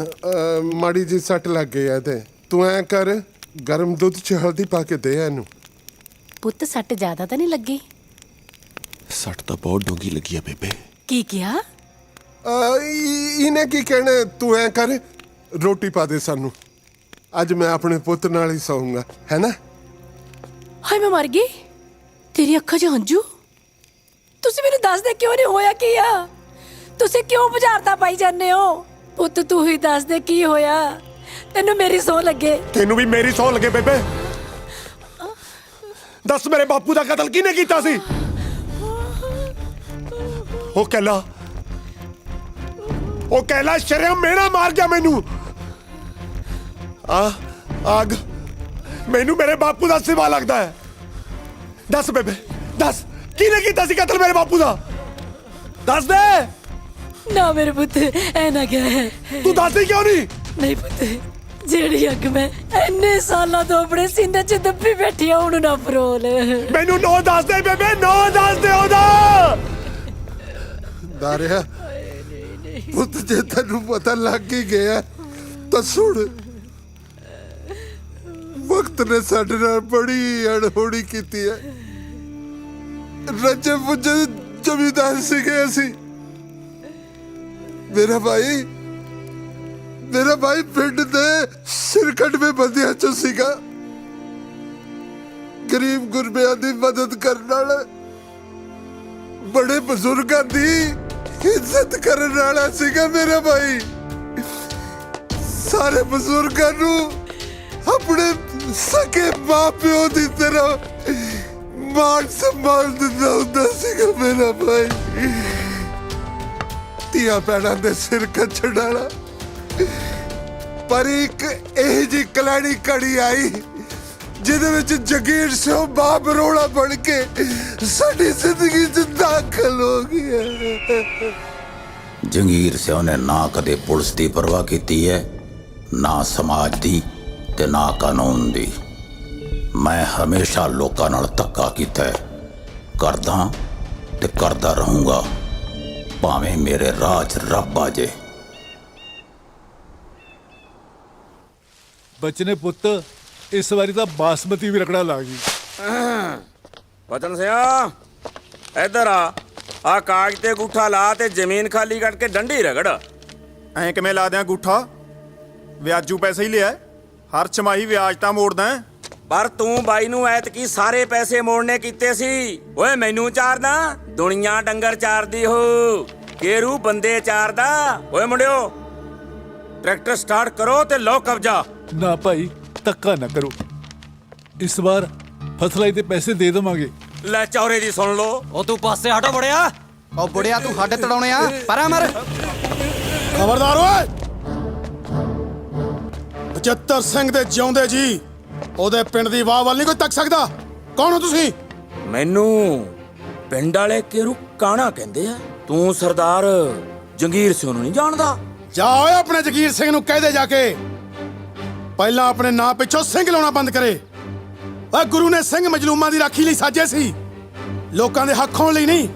ਮਾੜੀ ਜੀ ਸੱਟ ਲੱਗ ਗਈ ਐ। ਤੇ ਤੂੰ ਐ ਕਰ, ਗਰਮ ਦੁੱਧ ਚ ਹਲਦੀ ਪਾ ਕੇ ਦੇ ਇਹਨੂੰ। ਪੁੱਤ ਸੱਟ ਜ਼ਿਆਦਾ ਤਾਂ ਨਹੀਂ ਲੱਗੀ? ਸੱਟ ਤਾਂ ਬਹੁਤ ਡੂੰਗੀ ਲੱਗੀ ਆ ਬੇਬੇ। ਕੀ ਕਿਹਾ? ਇਹਨੇ ਕੀ ਕਹਿਣਾ, ਤੂੰ ਐ ਕਰ, ਰੋਟੀ ਪਾ ਦੇ ਸਾਨੂੰ। ਅੱਜ ਮੈਂ ਆਪਣੇ ਪੁੱਤ ਨਾਲ ਹੀ ਸੌਂਗਾ, ਹੈ ਨਾ? ਹਾਏ ਮੈਂ ਮਰ ਗਈ। ਤੇਰੀ ਅੱਖਾਂ 'ਚ ਹੰਝੂ? ਤੁਸੀਂ ਮੈਨੂੰ ਦੱਸ ਦੇ ਕਿਉਂ ਨਹੀਂ ਹੋਇਆ ਕੀ ਆ? ਤੁਸੀਂ ਕਿਉਂ ਬੁਝਾਰਤਾਂ ਪਾਈ ਜਾਂਦੇ ਹੋ? ਪੁੱਤ ਤੂੰ ਹੀ ਦੱਸ ਦੇ ਕੀ ਹੋਇਆ। ਤੈਨੂੰ ਮੇਰੀ ਸੌ ਲੱਗੇ। ਤੈਨੂੰ ਵੀ ਮੇਰੀ ਸੌ ਲੱਗੇ ਬੇਬੇ। ਦੱਸ ਮੇਰੇ ਬਾਪੂ ਦਾ ਕਤਲ ਕਿਹਨੇ ਕੀਤਾ ਸੀ? ਉਹ ਕਹਿਲਾ ਸ਼ਰਮ ਮੇਰਾ ਮਾਰ ਗਿਆ ਮੈਨੂੰ। ਆਗ ਮੈਨੂੰ ਮੇਰੇ ਬਾਪੂ ਦਾ ਸਿਵਾ ਲੱਗਦਾ ਹੈ। ਦੱਸ ਬੇਬੇ, ਦੱਸ ਕਿਹਨੇ ਕੀਤਾ ਸੀ ਕਤਲ ਮੇਰੇ ਬਾਪੂ ਦਾ? ਦੱਸ ਦੇ ਨਾ ਮੇਰੇ ਪੁੱਤ, ਐ ਨਾ ਕਹਿ। ਤੂੰ ਦੱਸਦੀ ਕਿਉਂ ਨਹੀਂ? ਨਹੀਂ ਪੁੱਤ, ਜਿਹੜੀ ਅੱਗ ਮੈਂ ਇੰਨੇ ਸਾਲਾਂ ਤੋਂ ਆਪਣੇ ਸੀਨੇ 'ਚ ਦੱਬੀ ਬੈਠੀ ਆ, ਉਹਨੂੰ ਨਾ ਫਰੋਲ। ਮੈਨੂੰ ਨੋ ਦੱਸ ਦੇ ਬੇਬੇ, ਨੋ ਦੱਸ ਦੇ ਉਹਦਾ। ਦਾਰਿਆ ਪੁੱਤ, ਜੇ ਤੈਨੂੰ ਪਤਾ ਲੱਗ ਹੀ ਗਿਆ ਤਾਂ ਸੁਣ, ਵਕਤ ਨੇ ਸਾਡੇ ਨਾਲ ਬੜੀ ਅਣਹੋਣੀ ਕੀਤੀ ਹੈ। ਰੱਜੇ ਪੁੱਜੇ ਜ਼ਮੀਂਦਾਰ ਸੀਗੇ ਅਸੀਂ। ਮੇਰਾ ਭਾਈ ਪਿੰਡ ਦੇ ਸਿਰਕਟਵੇਂ ਬੰਦਿਆਂ ਚੋਂ ਸੀਗਾ। ਗਰੀਬ ਗੁਰਬਿਆਂ ਦੀ ਮਦਦ ਕਰਨ ਵਾਲਾ, ਬੜੇ ਬਜ਼ੁਰਗਾਂ ਦੀ ਇੱਜ਼ਤ ਕਰਨ ਵਾਲਾ ਸੀਗਾ ਮੇਰਾ ਭਾਈ। ਸਾਰੇ ਬਜ਼ੁਰਗਾਂ ਨੂੰ ਆਪਣੇ ਸਕੇ ਮਾਂ ਪਿਓ ਦੀ ਤਰ੍ਹਾਂ ਮਾਣ ਸੰਭਾਲ ਦਿੰਦਾ ਹੁੰਦਾ ਸੀਗਾ ਮੇਰਾ ਭਾਈ। ਧੀਆਂ ਭੈਣਾਂ ਦੇ ਸਿਰ ਕੱਛਣ ਵਾਲਾ। ਪਰ ਇੱਕ ਇਹ ਜੀ ਕਲਾੜੀ ਘੜੀ ਆਈ ਜਿਹਦੇ ਵਿੱਚ ਜਗੀਰ ਸਿੰਘ ਬਾਪ ਰੋਲਾ ਬਣ ਕੇ ਸਾਡੀ ਜ਼ਿੰਦਗੀ 'ਚ ਦਾਖਲ ਹੋ ਗਿਆ। ਜੰਗੀਰ ਸਿੰਘ ਨੇ ਨਾ ਕਦੇ ਪੁਲਿਸ ਦੀ ਪਰਵਾਹ ਕੀਤੀ ਹੈ, ਨਾ ਸਮਾਜ ਦੀ ਤੇ ਨਾ ਕਾਨੂੰਨ ਦੀ। ਮੈਂ ਹਮੇਸ਼ਾ ਲੋਕਾਂ ਨਾਲ ਧੱਕਾ ਕੀਤਾ ਹੈ, ਕਰਦਾ ਤੇ ਕਰਦਾ ਰਹੂੰਗਾ, ਭਾਵੇਂ ਮੇਰੇ ਰਾਹ 'ਚ ਰੱਬ ਆ ਜੇ। ਬਚਨੇ ਪੁੱਤ, ਇਸ ਵਾਰੀ ਤਾਂ ਬਾਸਮਤੀ ਵੀ ਰਕੜਾ ਲਾ ਗਈ। ਵਚਨ ਸਿਆ ਇੱਧਰ ਆ ਕਾਗਜ਼ ਤੇ ਅੰਗੂਠਾ ਲਾ ਤੇ ਜ਼ਮੀਨ ਖਾਲੀ ਕਰਕੇ ਡੰਡੀ ਰਗੜ। ਐਂ ਕਿਵੇਂ ਲਾ ਦਿਆਂ ਅੰਗੂਠਾ? ਵਿਆਜੂ ਪੈਸੇ ਹੀ ਲਿਆ, ਹਰ ਛਮਾਹੀ ਵਿਆਜ ਤਾਂ ਮੋੜਦਾ। ਪਰ ਤੂੰ ਬਾਈ ਨੂੰ ਐਤਕੀ ਸਾਰੇ ਪੈਸੇ ਮੋੜਨੇ ਕੀਤੇ ਸੀ। ਓਏ ਮੈਨੂੰ ਚਾਰਦਾ, ਦੁਨੀਆ ਡੰਗਰ ਚਾਰਦੀ ਹੋ, ਕੇਰੂ ਬੰਦੇ ਚਾਰਦਾ। ਓਏ ਮੁੰਡਿਓ, ਟਰੈਕਟਰ ਸਟਾਰਟ ਕਰੋ ਤੇ ਲਓ ਕਬਜ਼ਾ। ਨਾ ਭਾਈ, ਧੱਕਾ ਨਾ ਕਰੋ, ਇਸ ਵਾਰ ਫਸਲਾਂ ਦੇ ਪੈਸੇ ਦੇ ਦੇਵਾਂਗੇ। ਲੈ ਚੌਰੇ ਦੀ ਸੁਣ ਲਓ। ਉਹ ਤੂੰ ਪਾਸੇ ਹਟੋ ਬੜਿਆ। ਉਹ ਬੁੜਿਆ ਤੂੰ ਸਾਡੇ ਤੜਾਉਣੇ ਆ, ਪਰਾਂ ਮਰ। ਖਬਰਦਾਰ ਓਏ, 75 ਸਿੰਘ ਦੇ ਜਿਉਂਦੇ ਜੀ ਉਹਦੇ ਪਿੰਡ ਦੀ ਵਾਹ ਵੱਲ ਨਹੀਂ ਕੋਈ ਤੱਕ ਸਕਦਾ। ਕੌਣ ਹੋ ਤੁਸੀਂ? ਮੈਨੂੰ ਪਿੰਡ ਵਾਲੇ ਕੇਰੂ ਕਾਣਾ ਕਹਿੰਦੇ ਆ। ਤੂੰ ਸਰਦਾਰ ਜੰਗੀਰ ਸਿੰਘ ਨੂੰ ਨਹੀਂ ਜਾਣਦਾ? ਜਾ ਓਏ, ਆਪਣੇ ਜਗੀਰ ਸਿੰਘ ਨੂੰ ਕਹਿ ਦੇ ਜਾ ਕੇ ਪਹਿਲਾਂ ਆਪਣੇ ਨਾਂ ਪਿੱਛੋਂ ਸਿੰਘ ਲਾਉਣਾ ਬੰਦ ਕਰੇ। ਓਏ ਗੁਰੂ ਨੇ ਸਿੰਘ ਮਜਲੂਮਾਂ ਦੀ ਰਾਖੀ ਲਈ ਸਾਜੇ ਸੀ, ਲੋਕਾਂ ਦੇ ਹੱਕ ਹੋਣ ਲਈ ਨਹੀਂ।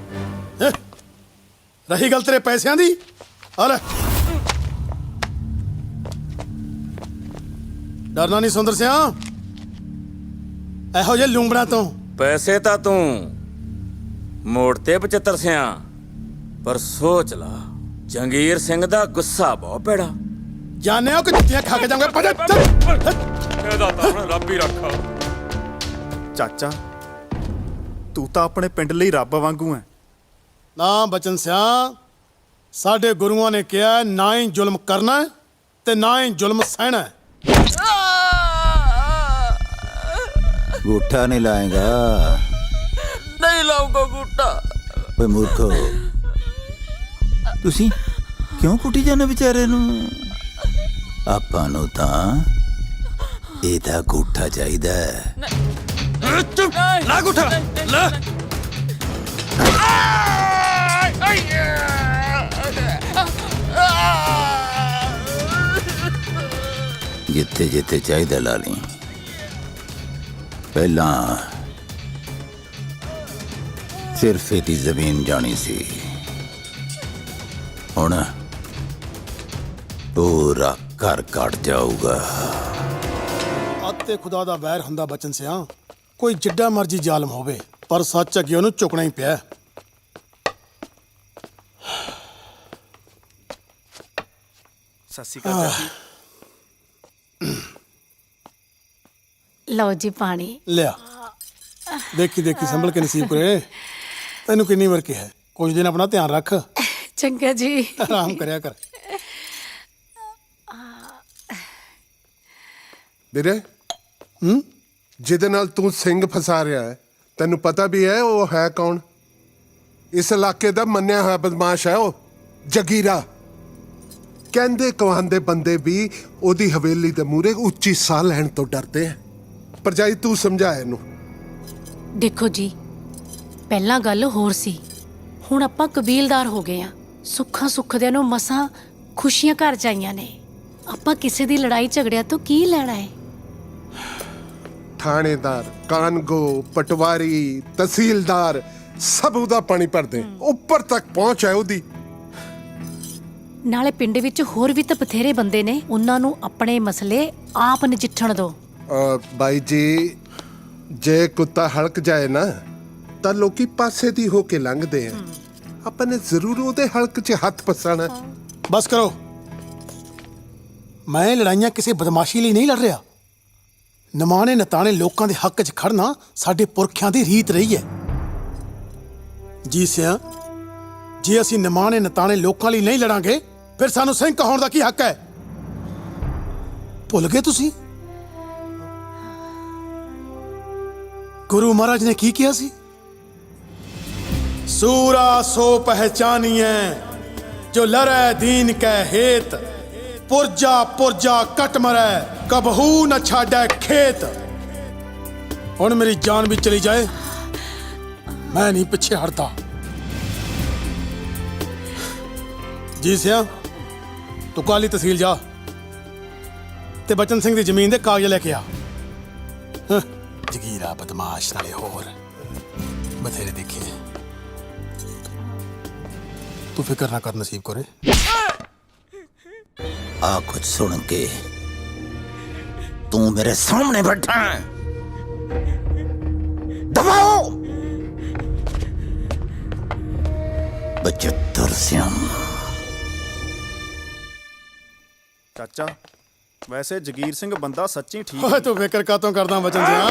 ਰਹੀ ਗੱਲ ਤੇਰੇ ਪੈਸਿਆਂ ਦੀ, ਆ ਲੈ। ਡਰਨਾ ਨਹੀਂ ਸੁੰਦਰ ਸਿਆ ਇਹੋ ਜਿਹੇ ਲੂੰਬੜਾਂ ਤੋਂ। ਪੈਸੇ ਤਾਂ ਤੂੰ ਮੋੜ ਤੇ 75 ਸਿਆ, ਪਰ ਸੋਚ ਲਾ ਜੰਗੀਰ ਸਿੰਘ ਦਾ ਗੁੱਸਾ ਬਹੁਤ ਭੈੜਾ। ਜਾਣਿਓ ਕਿ ਜੁੱਤੀਆਂ ਖਾ ਕੇ ਜਾਵਾਂਗੇ ਭੱਜ ਇਹਦਾ ਤਾਂ ਹੁਣ ਰੱਬ ਹੀ ਰੱਖਾ। ਚਾਚਾ ਤੂੰ ਤਾਂ ਆਪਣੇ ਪਿੰਡ ਲਈ ਰੱਬ ਵਾਂਗੂ ਐ। ਨਾ ਬਚਨ ਸਿਆ, ਸਾਡੇ ਗੁਰੂਆਂ ਨੇ ਕਿਹਾ ਨਾ ਹੀ ਜ਼ੁਲਮ ਕਰਨਾ ਹੈ ਤੇ ਨਾ ਹੀ ਜ਼ੁਲਮ ਸਹਿਣਾ ਹੈ। गूठा नहीं लाएगा? ਨਹੀਂ ਲਾਉਂਗਾ ਗੁੱਟਾ। ਓਏ ਮੂਰਖੋ, ਤੁਸੀਂ ਕਿਉਂ ਕੁੱਟੀ ਜਾਂਦੇ ਵਿਚਾਰੇ ਨੂੰ? ਆਪਾਂ ਨੂੰ ਤਾਂ ਇਹਦਾ ਗੂਠਾ ਚਾਹੀਦਾ ਹੈ। ਲਾ ਗੁੱਠਾ ਲਾ। ਜਿੱਥੇ ਜਿੱਥੇ ਚਾਹੀਦਾ ਲਾ ਲਈ। ਪਹਿਲਾਂ ਸਿਰਫ ਇਹਦੀ ਜ਼ਮੀਨ ਜਾਣੀ ਸੀ, ਹੁਣ ਪੂਰਾ ਘਰ ਕੱਟ ਜਾਊਗਾ। ਆਤੇ ਖੁਦਾ ਦਾ ਵੈਰ ਹੁੰਦਾ ਬਚਨ ਸਿਆ, ਕੋਈ ਜਿੱਡਾ ਮਰਜੀ ਜ਼ਾਲਮ ਹੋਵੇ ਪਰ ਸੱਚ ਅੱਗੇ ਉਹਨੂੰ ਝੁਕਣਾ ਹੀ ਪਿਆ। ਸਤਿ ਸ਼੍ਰੀ ਅਕਾਲ ਚਾਚੀ। ਲਓ ਜੀ ਪਾਣੀ। ਲਿਆ ਦੇਖੀ ਦੇਖੀ ਸੰਭਲ ਕੇ ਨਸੀਬ ਕਰੇ। ਤੈਨੂੰ ਕਿੰਨੀ ਵਾਰ ਕਿਹਾ ਕੁਝ ਦਿਨ ਆਪਣਾ ਧਿਆਨ ਰੱਖ। ਚੰਗਾ ਜੀ। ਆਰਾਮ ਕਰਿਆ ਕਰ। ਵੀਰੇ ਜਿਹਦੇ ਨਾਲ ਤੂੰ ਸਿੰਘ ਫਸਾ ਰਿਹਾ ਹੈ, ਤੈਨੂੰ ਪਤਾ ਵੀ ਹੈ ਉਹ ਹੈ ਕੌਣ? ਇਸ ਇਲਾਕੇ ਦਾ ਮੰਨਿਆ ਹੋਇਆ ਬਦਮਾਸ਼ ਹੈ ਉਹ, ਜਗੀਰਾ। ਕਹਿੰਦੇ ਕਹਾਂਦੇ ਬੰਦੇ ਵੀ ਉਹਦੀ ਹਵੇਲੀ ਦੇ ਮੂਹਰੇ ਉੱਚੀ ਸਾਹ ਲੈਣ ਤੋਂ ਡਰਦੇ ਆ। ਭਰਜਾਈ ਤੂੰ ਸਮਝਾ ਇਹਨੂੰ। ਦੇਖੋ ਜੀ, ਪਹਿਲਾਂ ਗੱਲ ਹੋਰ ਸੀ, ਹੁਣ ਆਪਾਂ ਕਬੀਲਦਾਰ ਹੋ ਗਏ ਆ। ਸੁੱਖਾਂ ਸੁੱਖਦਿਆਂ ਨੂੰ ਮਸਾਂ ਖੁਸ਼ੀਆਂ ਘਰ ਚਾਈਆਂ ਨੇ। ਆਪਾਂ ਕਿਸੇ ਦੀ ਲੜਾਈ ਝਗੜਿਆਂ ਤੋਂ ਕੀ ਲੈਣਾ ਹੈ? ਥਾਣੇਦਾਰ, ਕਾਨਗੋ, ਪਟਵਾਰੀ, ਤਹਿਸੀਲਦਾਰ ਸਭ ਉਹਦਾ ਪਾਣੀ ਭਰਦੇ, ਉੱਪਰ ਤੱਕ ਪਹੁੰਚ ਹੈ ਉਹਦੀ। ਨਾਲੇ ਪਿੰਡ ਵਿੱਚ ਹੋਰ ਵੀ ਤਾਂ ਬਥੇਰੇ ਬੰਦੇ ਨੇ, ਉਹਨਾਂ ਨੂੰ ਆਪਣੇ ਮਸਲੇ ਆਪ ਨਜਿੱਠਣ ਦਿਓ। ਬਾਈ ਜੀ, ਜੇ ਕੁੱਤਾ ਹਲਕ ਜਾਏ ਨਾ ਤਾਂ ਲੋਕੀ ਪਾਸੇ ਦੀ ਹੋ ਕੇ ਲੰਘਦੇ ਆ। ਆਪਾਂ ਨੇ ਜ਼ਰੂਰ ਉਹਦੇ ਹਲਕ 'ਚ ਹੱਥ ਪਸਾਣਾ। ਬਸ ਕਰੋ। ਮੈਂ ਲੜਾਈਆਂ ਕਿਸੇ ਬਦਮਾਸ਼ੀ ਲਈ ਨਹੀਂ ਲੜ ਰਿਹਾ। ਨਿਮਾਣੇ ਨਤਾਣੇ ਲੋਕਾਂ ਦੇ ਹੱਕ 'ਚ ਖੜਨਾ ਸਾਡੇ ਪੁਰਖਿਆਂ ਦੀ ਰੀਤ ਰਹੀ ਹੈ। ਜੀ ਸਿਆ, ਜੇ ਅਸੀਂ ਨਿਮਾਣੇ ਨਤਾਣੇ ਲੋਕਾਂ ਲਈ ਨਹੀਂ ਲੜਾਂਗੇ ਫਿਰ ਸਾਨੂੰ ਸਿੰਘ ਕਹਾਉਣ ਦਾ ਕੀ ਹੱਕ ਹੈ? ਭੁੱਲ ਗਏ ਤੁਸੀਂ ਗੁਰੂ ਮਹਾਰਾਜ ਨੇ ਕੀ ਕਿਹਾ ਸੀ? ਸੂਰਾ ਸੋ ਪਹਿਚਾਨੀਏ ਜੋ ਲੜੈ ਦੀਨ ਕੈ ਹੇਤ, ਪੁਰਜਾ ਪੁਰਜਾ ਕਟ ਮਰੈ ਕਬਹੂ ਨ ਛਾੜੈ ਖੇਤ। ਹੁਣ ਮੇਰੀ ਜਾਨ ਵੀ ਚਲੀ ਜਾਏ ਮੈਂ ਨਹੀਂ ਪਿੱਛੇ ਹਟਦਾ। ਜੀ ਸਿਆ, ਤੂੰ ਕਾਲੀ ਤਹਿਸੀਲ ਜਾ ਤੇ ਬਚਨ ਸਿੰਘ ਦੀ ਜ਼ਮੀਨ ਦੇ ਕਾਗਜ਼ ਲੈ ਕੇ ਆ। ਜਗੀਰਾ ਬਦਮਾਸ਼ ਨਾਲੇ ਹੋਰ ਬਥੇਰੇ ਦੇਖੇ। ਤੂੰ ਫਿਕਰ ਨਾ ਕਰ ਨਸੀਬ ਕੋਰੇ। ਆ ਕੁਝ ਸੁਣ ਕੇ ਤੂੰ ਮੇਰੇ ਸਾਹਮਣੇ बैठा है? दबाओ 75 सियाम। ਚਾਚਾ ਵੈਸੇ ਜਗੀਰ ਸਿੰਘ ਬੰਦਾ ਸੱਚੀ ਠੀਕ ਓਏ ਤੂੰ ਫਿਕਰ ਕਾਤੋਂ ਕਰਦਾ ਬਚਨ ਸਿਆ?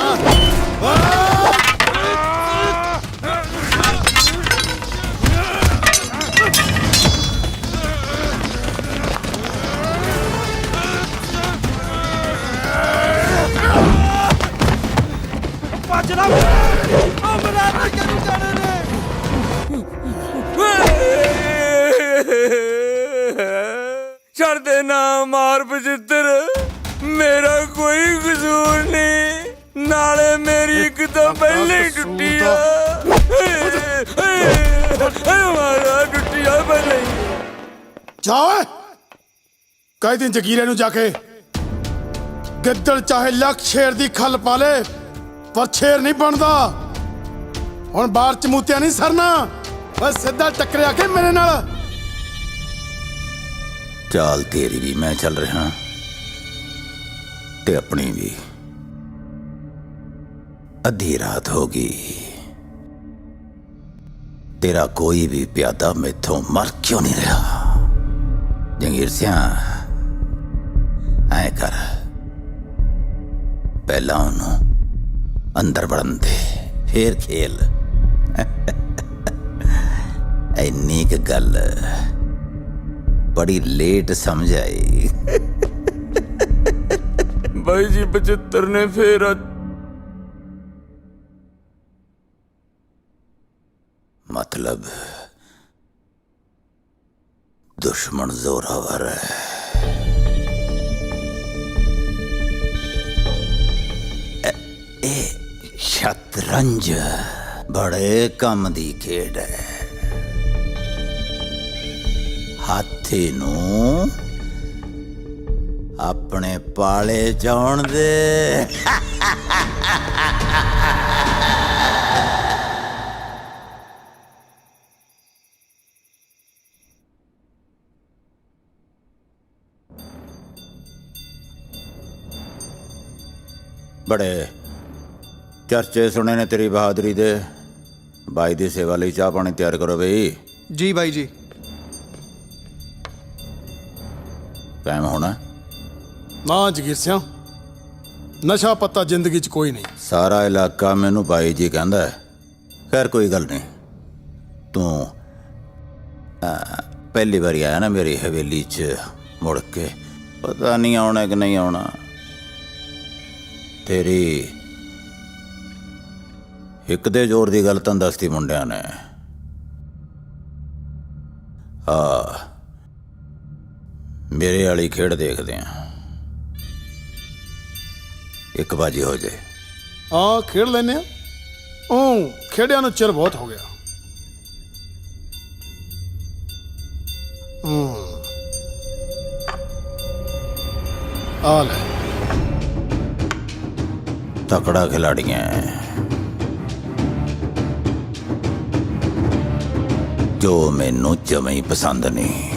ਛੱਡ ਦੇ ਨਾ ਮਾਰ ਬਚਿੱਤਰ, ਮੇਰਾ ਕੋਈ ਕਸੂਰ ਨਹੀਂ। ਨਾਲੇ ਮੇਰੀ ਇੱਕ ਤਾਂ ਪਹਿਲੇ ਹੀ ਟੁੱਟੀ ਆ। ਮਾਰਾ ਟੁੱਟੀ ਆ ਪਹਿਲੇ ਹੀ। ਜਾ ਓਏ, ਕਹਿ ਦੇ ਜਗੀਰੇ ਨੂੰ ਜਾ ਕੇ ਗਿੱਦੜ ਚਾਹੇ ਲੱਖ ਸ਼ੇਰ ਦੀ ਖੱਲ ਪਾ ਲੇ ਪਰ ਸ਼ੇਰ ਨਹੀਂ ਬਣਦਾ। ਹੁਣ ਬਾਹਰ ਚਮੂਤਿਆ ਨਹੀਂ ਸਰਨਾ, ਬਸ ਸਿੱਧਾ ਟੱਕਰਿਆ ਕੇ ਮੇਰੇ ਨਾਲ। चाल तेरी भी मैं चल रहा ते अपनी भी। अद्धी रात होगी, तेरा कोई भी प्यादा मैथों मर क्यों नहीं रहा? जंगीर सिंह ऐ कर, पहला उन्हों अंदर बढ़न दे, फिर खेल। इन्नी क गल बड़ी लेट समझ आई। ਬਾਈ ਜੀ 75 ਨੇ ਫੇਰ मतलब दुश्मन जोरावर है। ए शतरंज बड़े कम दी खेड है। हाथी नू अपने पाले जान दे। बड़े चर्चे सुने ने तेरी बहादुरी दे। बाई दी सेवा लई चाह पानी तैयार करो बई। जी बाई जी। टाइम होना ना जगीर सिंह, नशा पत्ता जिंदगी च कोई नहीं। सारा इलाका मैनू बाई जी कहंदा है। खैर कोई गल नहीं, तू पहली बारी आया ना मेरी हवेली च मुड़ के, पता नहीं आना कि नहीं आना। तेरी एक दे जोर दी गल तन दसती मुंडिया ने। मेरे वाली खेड देखते हैं, एक बाजी हो जाए। हाँ खेड लेने खेडिया नूं चिर बहुत हो गया। आ ले तकड़ा खिलाड़ी है जो मैनू जमे ही पसंद नहीं।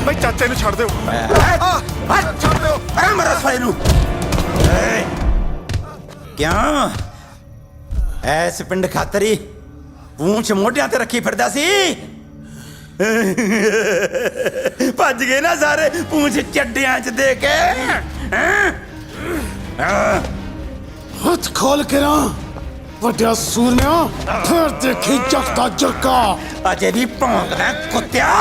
भाई चाचे ਨੂੰ ਛੱਡ ਦਿਓ। ਛੱਡ ਦਿਓ ਐ ਮਰਾ ਸਾਈ ਨੂੰ। ਕਿਉਂ ਐਸ ਪਿੰਡ ਖਾਤਰੀ ਪੂੰਛ ਮੋਢਿਆਂ ਤੇ ਰੱਖੀ ਫਿਰਦਾ ਸੀ? ਭੱਜ ਗਏ ਨਾ ਸਾਰੇ ਪੂੰਛ ਚੱਡਿਆਂ 'ਚ ਦੇ ਕੇ। ਹੱਥ ਖੋਲ ਕੇ ਨਾ ਵੱਡਿਆ ਸੂਰਮਿਆ, ਫਿਰ ਦੇਖੀ ਜੱਟ ਦਾ ਜੱਗਾ। ਅਜੇ ਵੀ ਭੌਂਕਦਾ ਕੁੱਤਿਆ।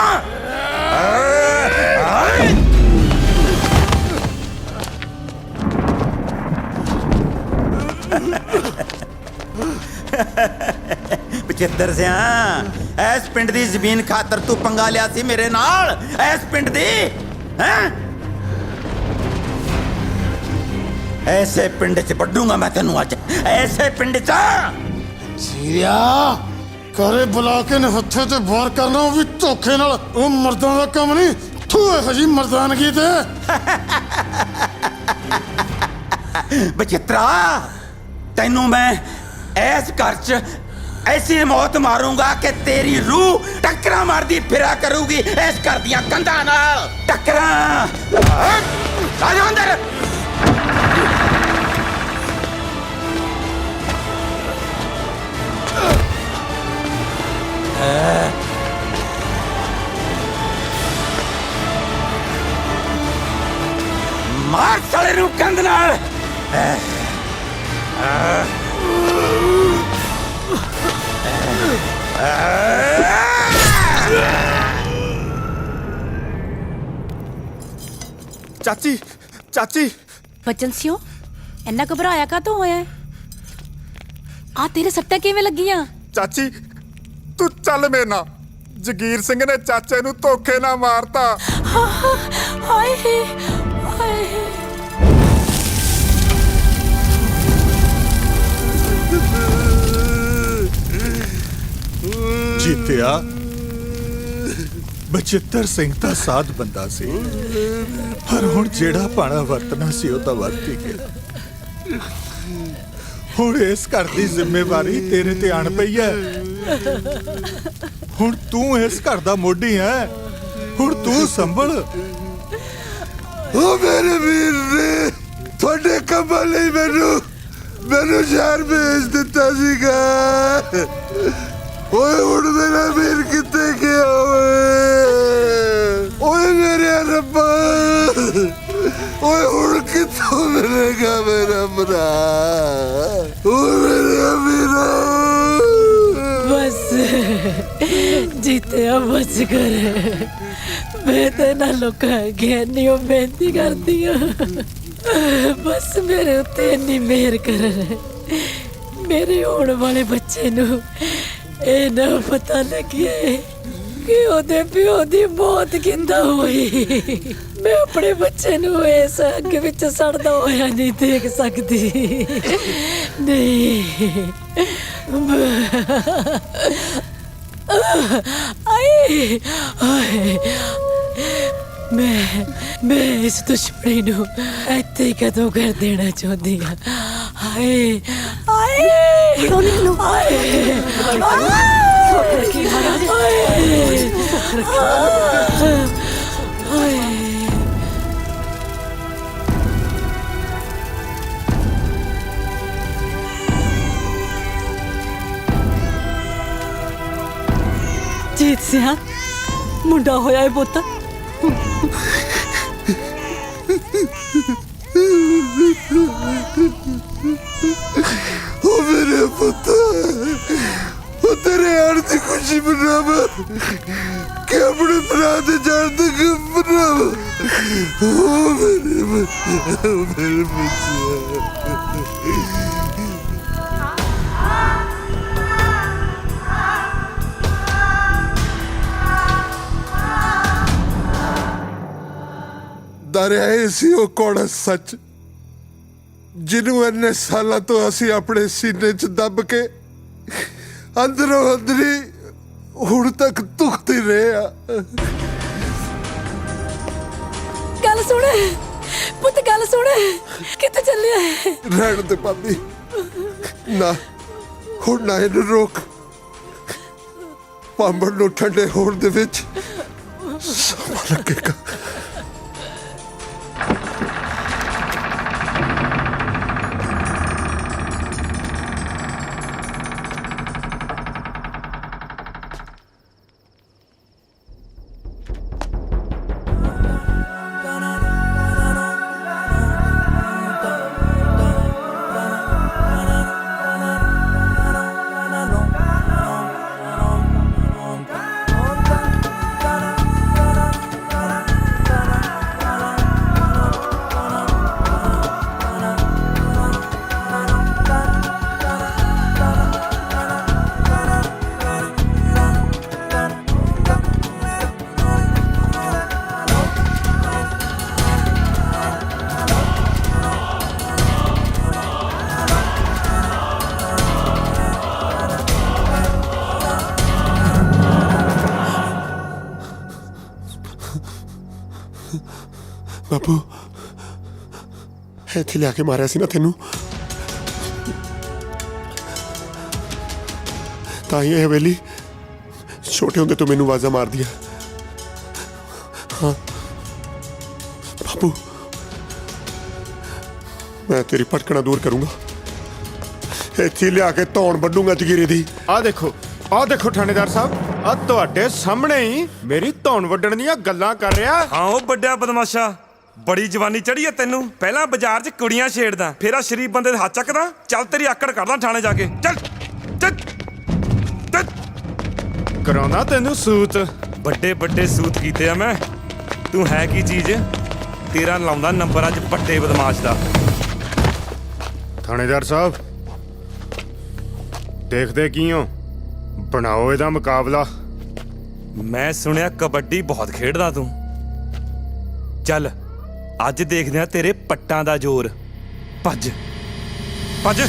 बचित्तर सिया, इस पिंड दी जमीन खातर तू पंगा लिया सी मेरे नाल। इस पिंड दी हैं? ऐसे पिंड च बड्डूंगा मैं तेनू अज। ऐसे पिंड च सीरिया करे बुला के ने हत्थे ते वार करना भी धोखे नाल। ओ मर्दां दा काम नहीं, तू हजी मर्दानगी ते। बचित्रा तेनू मैं इस घर च ऐसी मौत मारूंगा कि तेरी रूह टक्करा मारदी फिरा करूगी इस घर दियां कंधां नाल। टक्करा आ जा अंदर। मार साले नूं कंध नाल। ਚਾਚੀ ਚਾਚੀ ਬਚਨ ਸਿਓ ਇੰਨਾ ਘਬਰਾਇਆ ਕਾਤੋਂ ਹੋਇਆ ਆ ਤੇਰੇ ਸੱਟਾਂ ਕਿਵੇਂ ਲੱਗੀਆਂ ਚਾਚੀ ਤੂੰ ਚੱਲ ਮੇਰੇ ਨਾਲ ਜਗੀਰ ਸਿੰਘ ਨੇ ਚਾਚੇ ਨੂੰ ਧੋਖੇ ਨਾਲ ਮਾਰਤਾ ਹਾਏ ਹਾਏ ਜੀਤਿਆ ਬਚਿੱਤਰ ਸਿੰਘ ਤਾਂ ਸਾਧ ਬੰਦਾ ਸੀ ਪਰ ਹੁਣ ਜਿਹੜਾ ਪਾਣਾ ਵਰਤਣਾ ਸੀ ਉਹ ਤਾਂ ਵਰਤ ਹੀ ਗਿਆ ਹੁਣ ਇਸ ਘਰ ਦੀ ਜ਼ਿੰਮੇਵਾਰੀ ਤੇਰੇ ਤੇ ਆਣ ਪਈ ਹੈ ਹੁਣ ਤੂੰ ਇਸ ਘਰ ਦਾ ਮੋਢੀ ਹੈ ਹੁਣ ਤੂੰ ਸੰਭਲ ਉਹ ਮੇਰੇ ਵੀਰ ਨੇ ਤੁਹਾਡੇ ਕੰਮਾਂ ਲਈ ਮੈਨੂੰ ਸ਼ਹਿਰ ਭੇਜ ਦਿੱਤਾ ਸੀਗਾ ਓਏ ਹੁਣ ਮੇਰਾ ਵੀਰ ਕਿੱਥੇ ਗਿਆ ਓਏ ਮੇਰੇ ਰੱਬਾ ਓਏ ਹੁਣ ਕਿੱਥੋਂ ਮਿਲੇਗਾ ਮੇਰਾ ਭਰਾ ਓਏ ਮੇਰਾ ਵੀਰਾ ਬਸ ਜੀਤਿਆ ਬਸ ਕਰ ਮੈਂ ਤੇ ਨਾ ਲੋਕਾਂ ਅੱਗੇ ਨਹੀਂ ਉਹ ਬੇਨਤੀ ਕਰਦੀ ਆ ਬਸ ਮੇਰੇ ਉੱਤੇ ਇੰਨੀ ਮਿਹਰ ਕਰ ਮੇਰੇ ਹੋਣ ਵਾਲੇ ਬੱਚੇ ਨੂੰ ਇਹ ਨਾ ਪਤਾ ਲੱਗੇ ਕਿ ਉਹਦੇ ਪਿਓ ਦੀ ਮੌਤ ਕਿੱਦਾਂ ਹੋਈ ਮੈਂ ਆਪਣੇ ਬੱਚੇ ਨੂੰ ਇਸ ਅੱਗ ਵਿੱਚ ਸੜਦਾ ਹੋਇਆ ਨਹੀਂ ਦੇਖ ਸਕਦੀ ਨਹੀਂ ਆਏ ਆਏ ਮੈਂ ਇਸ ਦੁਸ਼ਮਣੀ ਨੂੰ ਇੱਥੇ ਹੀ ਕਦੋਂ ਕਰ ਦੇਣਾ ਚਾਹੁੰਦੀ ਹਾਂ ਹਾਏ ਹਾਏ ਨਿਕਲੋ ਹਾਏ ਜੀਤ ਸਿਆ ਮੁੰਡਾ ਹੋਇਆ ਹੈ ਪੁੱਤ ਉਹ ਮੇਰੇ ਪੁੱਤ ਉਹ ਤੇਰੇ ਆਣ ਦੀ ਖੁਸ਼ੀ ਮਨਾਵਾ ਕਿ ਆਪਣੇ ਭਰਾ ਦੇ ਜਾਣ ਤੱਕ ਮਨਾਵਾ ਉਹ ਮੇਰੇ ਬੱਚੇ ਦਰਿਆਏ ਸੀ ਉਹ ਕੌੜਾ ਸੱਚ ਜਿਹਨੂੰ ਇੰਨੇ ਸਾਲਾਂ ਤੋਂ ਅਸੀਂ ਆਪਣੇ ਸੀਨੇ 'ਚ ਦੱਬ ਕੇ ਅੰਦਰੋਂ ਅੰਦਰੀ ਹੁਣ ਤੱਕ ਦੁਖਦੇ ਰਹੇ ਆ ਗੱਲ ਸੁਣ ਪੁੱਤ ਗੱਲ ਸੁਣ ਕਿੱਥੇ ਚੱਲਿਆ ਹੈ ਰਹਿਣ ਦੇ ਭਾਬੀ ਨਾ ਹੁਣ ਨਾ ਇਹਨੂੰ ਰੋਕ ਪਾਂਬੜ ਨੂੰ ਠੰਡੇ ਹੋਣ ਦੇ ਵਿੱਚ ਸਮਾਂ ਲੱਗੇਗਾ ਬਾਪੂ ਇੱਥੇ ਲਿਆ ਕੇ ਮਾਰਿਆ ਸੀ ਨਾ ਤੈਨੂੰ ਤਾਂ ਹੀ ਇਹ ਹਵੇਲੀ ਛੋਟੇ ਹੁੰਦੇ ਤੋਂ ਮੈਨੂੰ ਆਵਾਜ਼ਾਂ ਮਾਰਦੀ ਆ ਹਾਂ ਬਾਪੂ ਮੈਂ ਤੇਰੀ ਭਟਕਣਾ ਦੂਰ ਕਰੂੰਗਾ ਇੱਥੇ ਲਿਆ ਕੇ ਧੌਣ ਵੱਢੂੰਗਾ ਜਗੀਰੇ ਦੀ ਆਹ ਦੇਖੋ ਥਾਣੇਦਾਰ ਸਾਹਿਬ ਆ ਤੁਹਾਡੇ ਸਾਹਮਣੇ ਹੀ ਮੇਰੀ ਧੌਣ ਵੱਢਣ ਦੀਆਂ ਗੱਲਾਂ ਕਰ ਰਿਹਾ ਹਾਂ ਉਹ ਵੱਡਿਆ ਬਦਮਾਸ਼ਾ ਬੜੀ ਜਵਾਨੀ ਚੜੀ ਐ ਤੈਨੂੰ ਪਹਿਲਾਂ ਬਾਜ਼ਾਰ 'ਚ ਕੁੜੀਆਂ ਛੇੜਦਾ ਫੇਰ ਆ ਸ਼ਰੀਫ ਬੰਦੇ ਦੇ ਹੱਥ ਚੱਕਦਾ ਚੱਲ ਤੇਰੀ ਆਕੜ ਕਰਦਾ ਥਾਣੇ ਜਾ ਕੇ ਚੱਲ ਕਰਾਉਣਾ ਤੈਨੂੰ ਸੂਤ ਵੱਡੇ ਵੱਡੇ ਸੂਤ ਕੀਤੇ ਆ ਮੈਂ ਤੂੰ ਹੈ ਕੀ ਚੀਜ਼ ਤੇਰਾ ਲਾਉਂਦਾ ਨੰਬਰ ਅੱਜ ਵੱਡੇ ਬਦਮਾਸ਼ ਦਾ। ਥਾਣੇਦਾਰ ਸਾਹਿਬ ਦੇਖਦੇ ਕੀ ਹੋ, ਬਣਾਓ ਇਹਦਾ ਮੁਕਾਬਲਾ। ਮੈਂ ਸੁਣਿਆ ਕਬੱਡੀ ਬਹੁਤ ਖੇਡਦਾ ਤੂੰ। ਚੱਲ ਅੱਜ ਦੇਖਦੇ ਆ ਤੇਰੇ ਪੱਟਾਂ ਦਾ ਜ਼ੋਰ। ਭੱਜ ਭੱਜ।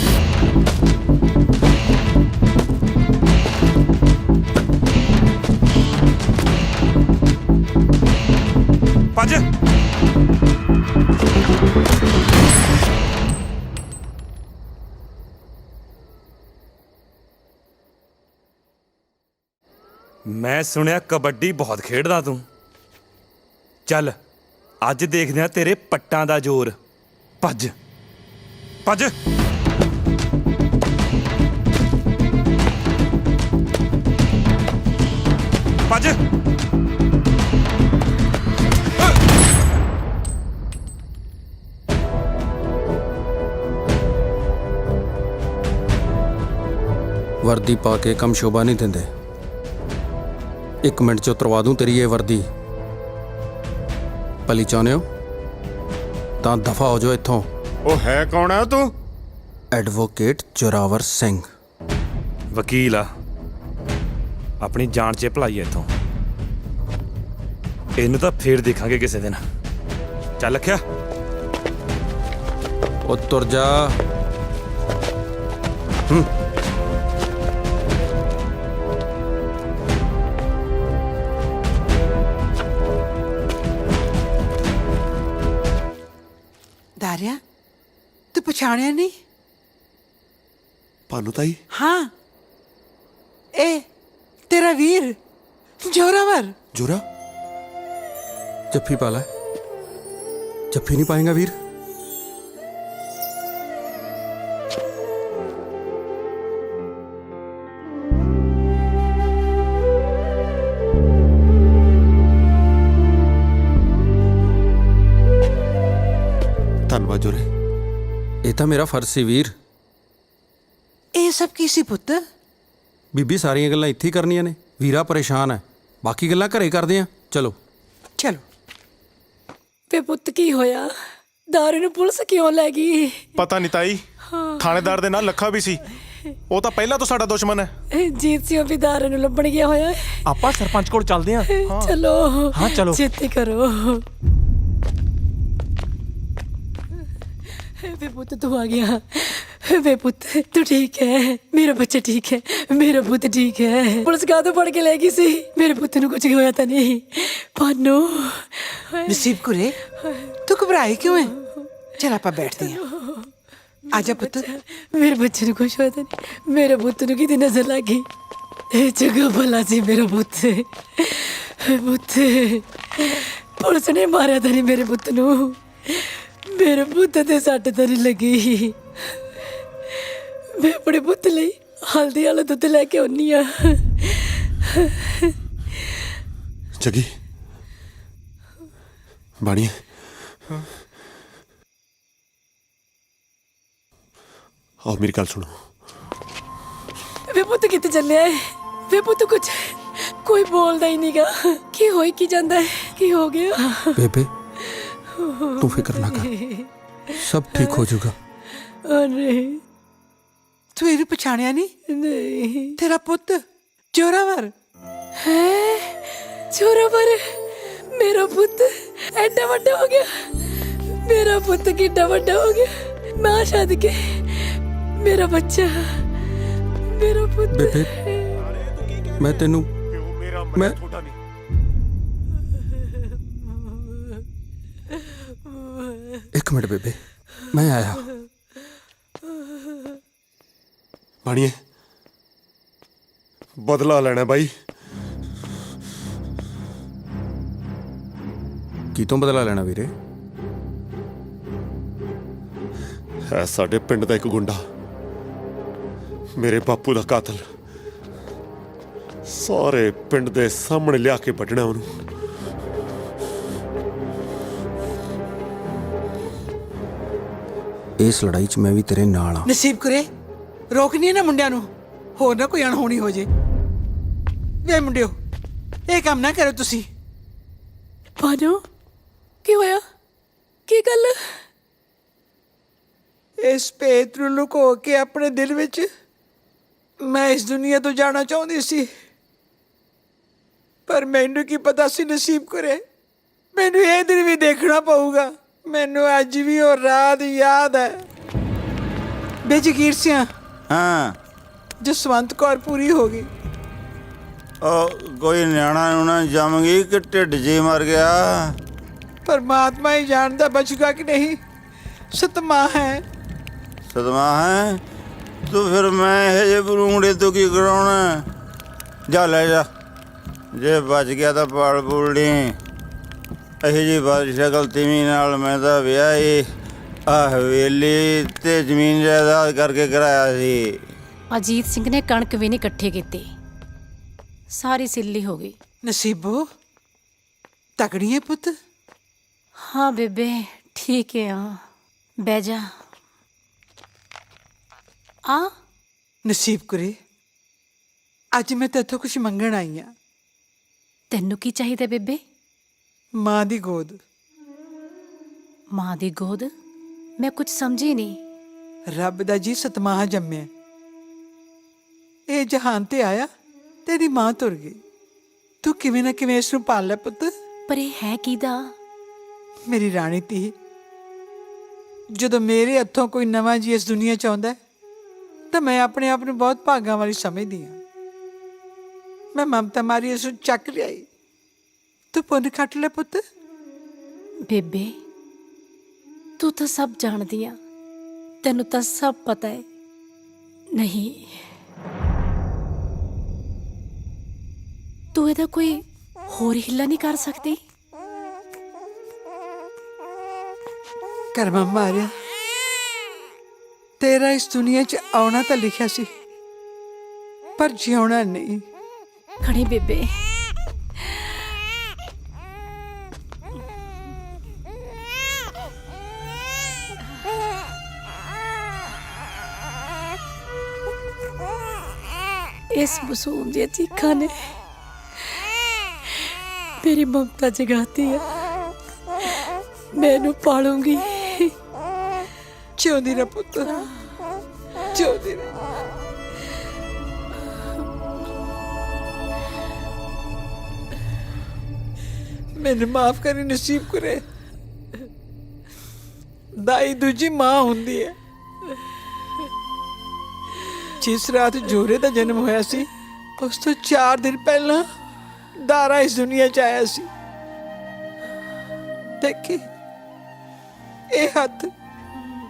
ਭੱਜ। ਮੈਂ ਸੁਣਿਆ ਕਬੱਡੀ ਬਹੁਤ ਖੇਡਦਾ ਤੂੰ। ਚੱਲ ਅੱਜ ਦੇਖਦੇ ਆ ਤੇਰੇ ਪੱਟਾਂ ਦਾ ਜ਼ੋਰ। ਭੱਜ ਭੱਜ। ਭੱਜ। ਵਰਦੀ ਪਾ ਕੇ ਕੰਮ ਸ਼ੋਭਾ ਨਹੀਂ ਦਿੰਦੇ। 1 ਮਿੰਟ 'ਚ ਉਤਰਵਾ ਦੂੰ ਤੇਰੀ ਇਹ ਵਰਦੀ। ਭਲੀ ਚਾਹੁੰਦੇ ਹੋ ਤਾਂ ਦਫਾ ਹੋ ਜਾਓ ਇੱਥੋਂ। ਉਹ ਹੈ ਕੌਣ ਆ ਤੂੰ? ਐਡਵੋਕੇਟ ਜ਼ੋਰਾਵਰ ਸਿੰਘ। ਵਕੀਲ ਆ, ਆਪਣੀ ਜਾਨ 'ਚ ਭਲਾਈ ਇੱਥੋਂ। ਇਹਨੂੰ ਤਾਂ ਫੇਰ ਦੇਖਾਂਗੇ ਕਿਸੇ ਦਿਨ। ਚੱਲ ਲਖਿਆ। ਉਹ ਤੁਰ ਜਾ। ਦਾਰਿਆ ਤੂੰ ਪਛਾਣਿਆ ਨਹੀਂ? ਭਾਨੂ ਤਾਈ? ਹਾਂ, ਇਹ ਤੇਰਾ ਵੀਰ ਜ਼ੋਰਾਵਰ। ਜੋਰਾ? ਜੱਫੀ ਪਾ ਲੈ। ਜੱਫੀ ਨਹੀਂ ਪਾਏਗਾ ਵੀਰ? ਧੰਨਵਾਦ ਜੋਰੇ। ਇਹ ਤਾਂ ਮੇਰਾ ਫਰਜ਼ ਸੀ ਵੀਰ। ਇਹ ਸਭ ਕੀ ਸੀ ਪੁੱਤ? ਬੀਬੀ ਸਾਰੀਆਂ ਗੱਲਾਂ ਇੱਥੇ ਹੀ ਕਰਨੀਆਂ ਨੇ। ਵੀਰਾ ਪਰੇਸ਼ਾਨ ਹੈ, ਬਾਕੀ ਗੱਲਾਂ ਘਰੇ ਕਰਦੇ ਆ। ਚਲੋ ਚਲੋ। ਵੇ ਪੁੱਤ ਕੀ ਹੋਇਆ? ਦਾਰੂ ਨੂੰ ਪੁਲਿਸ ਕਿਉਂ ਲੈ ਗਈ? ਪਤਾ ਨਹੀਂ ਤਾਈ, ਥਾਣੇਦਾਰ ਦੇ ਨਾਲ ਲੱਖਾ ਵੀ ਸੀ। ਉਹ ਤਾਂ ਪਹਿਲਾਂ ਤੋਂ ਸਾਡਾ ਦੁਸ਼ਮਣ ਹੈ। ਜੀਤ ਸਿੰਘ ਵੀ ਦਾਰੂ ਨੂੰ ਲੱਭਣ ਗਿਆ ਹੋਇਆ ਹੈ। ਆਪਾਂ ਸਰਪੰਚ ਕੋਲ ਚੱਲਦੇ ਹਾਂ। ਚਲੋ ਹਾਂ ਚਲੋ। ਛੇਤੀ ਕਰੋ। ਵੇ ਪੁੱਤ ਤੂੰ ਆ ਗਿਆ। ਵੇ ਪੁੱਤ ਤੂੰ ਠੀਕ ਹੈ? ਮੇਰਾ ਬੱਚਾ ਠੀਕ ਹੈ? ਮੇਰਾ ਪੁੱਤ ਠੀਕ ਹੈ? ਪੁਲਿਸ ਕਾਹਤੋਂ ਫੜ ਕੇ ਲੈ ਗਈ ਸੀ? ਮੇਰੇ ਪੁੱਤ ਨੂੰ ਕੁਝ ਹੋਇਆ ਤਾਂ ਨਹੀਂ? ਭਾਨੂ ਨਸੀਬ ਕੁਰੇ ਤੂੰ ਘਬਰਾਈ ਕਿਉਂ ਹੈ? ਚਲ ਆਪਾਂ ਬੈਠਦੇ ਹਾਂ। ਆਜਾ ਪੁੱਤ। ਮੇਰੇ ਬੱਚੇ ਨੂੰ ਕੁਝ ਹੋਇਆ ਤਾਂ ਨਹੀਂ? ਮੇਰੇ ਪੁੱਤ ਨੂੰ ਕਿਤੇ ਨਜ਼ਰ ਲੱਗ ਗਈ? ਇਹ ਜਗ੍ਹਾ ਭਲਾ ਸੀ ਮੇਰਾ ਪੁੱਤ। ਪੁੱਤ ਪੁਲਿਸ ਨੇ ਮਾਰਿਆ ਤਾਂ ਨਹੀਂ ਮੇਰੇ ਪੁੱਤ ਨੂੰ? ਮੇਰੇ ਪੁੱਤ ਤੇ ਸੱਟ ਤਾਂ ਨਹੀਂ ਲੱਗੀ? ਮੈਂ ਆਪਣੇ ਪੁੱਤ ਲਈ ਹਲਦੀ ਵਾਲਾ ਦੁੱਧ ਲੈ ਕੇ ਆਉਣੀ ਆ। ਜਗੀ ਬਾਣੀ ਆਓ ਮੇਰੀ ਗੱਲ ਸੁਣੋ। ਵੇ ਪੁੱਤ ਕਿੱਥੇ ਚੱਲਿਆ ਹੈ? ਵੇ ਪੁੱਤ ਕੁਝ ਕੋਈ ਬੋਲਦਾ ਹੀ ਨਹੀਂਗਾ। ਕੀ ਹੋਈ ਕੀ ਜਾਂਦਾ ਹੈ? ਕੀ ਹੋ ਗਿਆ? ਬੇਬੇ ਤੂੰ ਫਿਕਰ ਨਾ ਕਰ, ਸਭ ਠੀਕ ਹੋ ਜਾਊਗਾ। ਅਰੇ ਤੂੰ ਇਹਨੂੰ ਪਛਾਣਿਆ ਨਹੀਂ? ਨਹੀਂ। ਤੇਰਾ ਪੁੱਤ ਜ਼ੋਰਾਵਰ ਹੈ? ਜ਼ੋਰਾਵਰ ਮੇਰਾ ਪੁੱਤ ਐਡਾ ਵੱਡਾ ਹੋ ਗਿਆ। ਮੇਰਾ ਪੁੱਤ ਕਿੱਡਾ ਵੱਡਾ ਹੋ ਗਿਆ। ਮਾਂ ਛੱਡ ਕੇ ਮੇਰਾ ਬੱਚਾ, ਮੇਰਾ ਪੁੱਤ। ਬੇਬੇ ਮੈਂ ਤੈਨੂੰ ਮੈਂ ਇੱਕ ਮਿੰਟ ਬੇਬੇ, ਮੈਂ ਆਇਆ। ਬਾਣੀਏ ਬਦਲਾ ਲੈਣਾ ਬਾਈ। ਕੀ ਤੋਂ ਬਦਲਾ ਲੈਣਾ ਵੀਰੇ? ਹੈ ਸਾਡੇ ਪਿੰਡ ਦਾ ਇੱਕ ਗੁੰਡਾ, ਮੇਰੇ ਬਾਪੂ ਦਾ ਕਾਤਲ। ਸਾਰੇ ਪਿੰਡ ਦੇ ਸਾਹਮਣੇ ਲਿਆ ਕੇ ਵੱਢਣਾ ਉਹਨੂੰ। ਇਸ ਲੜਾਈ 'ਚ ਮੈਂ ਵੀ ਤੇਰੇ ਨਾਲ ਆ। ਨਸੀਬ ਕੁਰੇ ਰੋਕਨੀ ਨਾ ਮੁੰਡਿਆਂ ਨੂੰ, ਹੋਰ ਨਾ ਕੋਈ ਅਣਹੋਣੀ ਹੋ ਜੇ। ਵੇ ਮੁੰਡਿਓ ਇਹ ਕੰਮ ਨਾ ਕਰੋ ਤੁਸੀਂ। ਭਾਨੂ ਕੀ ਹੋਇਆ? ਕੀ ਗੱਲ? ਇਸ ਭੇਤ ਨੂੰ ਲੁਕੋ ਕੇ ਆਪਣੇ ਦਿਲ ਵਿੱਚ ਮੈਂ ਇਸ ਦੁਨੀਆ ਤੋਂ ਜਾਣਾ ਚਾਹੁੰਦੀ ਸੀ, ਪਰ ਮੈਨੂੰ ਕੀ ਪਤਾ ਸੀ ਨਸੀਬ ਕਰੇ ਮੈਨੂੰ ਇਹ ਦਿਨ ਵੀ ਦੇਖਣਾ ਪਊਗਾ। ਮੈਨੂੰ ਅੱਜ ਵੀ ਉਹ ਰਾਤ ਯਾਦ ਹੈ। ਬੇਜਗੀਰ ਸਿਆ ਹਾਂ, ਜਸਵੰਤ ਕੌਰ ਪੂਰੀ ਹੋ ਗਈ। ਉਹ ਕੋਈ ਨਿਆਣਾ ਨੂੰ ਨਾ ਜੰਮ ਗਈ ਕਿ ਢਿੱਡ ਜੇ ਮਰ ਗਿਆ? परमात्मा ही जानता बचेगा कि नहीं। सतमा है। सदमा है तो फिर मैं ये बरूंगड़े तो की कराना? जा ले जा, जे बच गया तो पाल पूल ली। अही जी बादशाह गलती नाल मैं तो विआह ही आ हवेली ते जमीन जायदाद करके कराया सी। अजीत सिंह ने कणक भी नहीं इकट्ठे कीते, सारी सिल्ली हो गई। नसीबो तगड़ी है पुत। हाँ बेबे ठीक है। हाँ बह जा। आ नसीब कुरे अज मैं तेथों कुछ मंगण आई हाँ। तेनू की चाहिए बेबे? माँ दी गोद। माँ दी गोद? मैं कुछ समझी नहीं। रब दा जी सतमाह जम्मे ये जहान ते आया, तेरी माँ तुर गई, तू किवें ना किवें इसनूं पाल लै पुत। पर ये है कीदा? मेरी राणी धी। जदों मेरे हथों कोई नवां जी इस दुनिया च आउंदा है तो मैं अपने आप नूं बहुत भागां वाली समझदी हाँ। मैं ममता मारी इसनूं चक लियाई, तू पुन खट ले पुत। बेबे तू तो सब जानदी आ, तेनू तो सब पता है। नहीं तू ਇਹਦਾ कोई होर हिला नहीं कर सकती? करमा मारिया तेरा इस दुनिया च आना तो लिखा सी, पर जिउना नहीं। खड़ी बेबे। इस मासूम दी चीखा ने मेरी ममता जगाती है। मैनू पालूंगी। जिउंदी रह पुत, जिउंदी रह। मैनू माफ करी नसीब करे। दाई दूजी मां हुंदी है। जिस रात जोरे दा जन्म होया सी उस तो 4 दिन पहला दारा इस दुनिया च आया सी। देखी ये हथ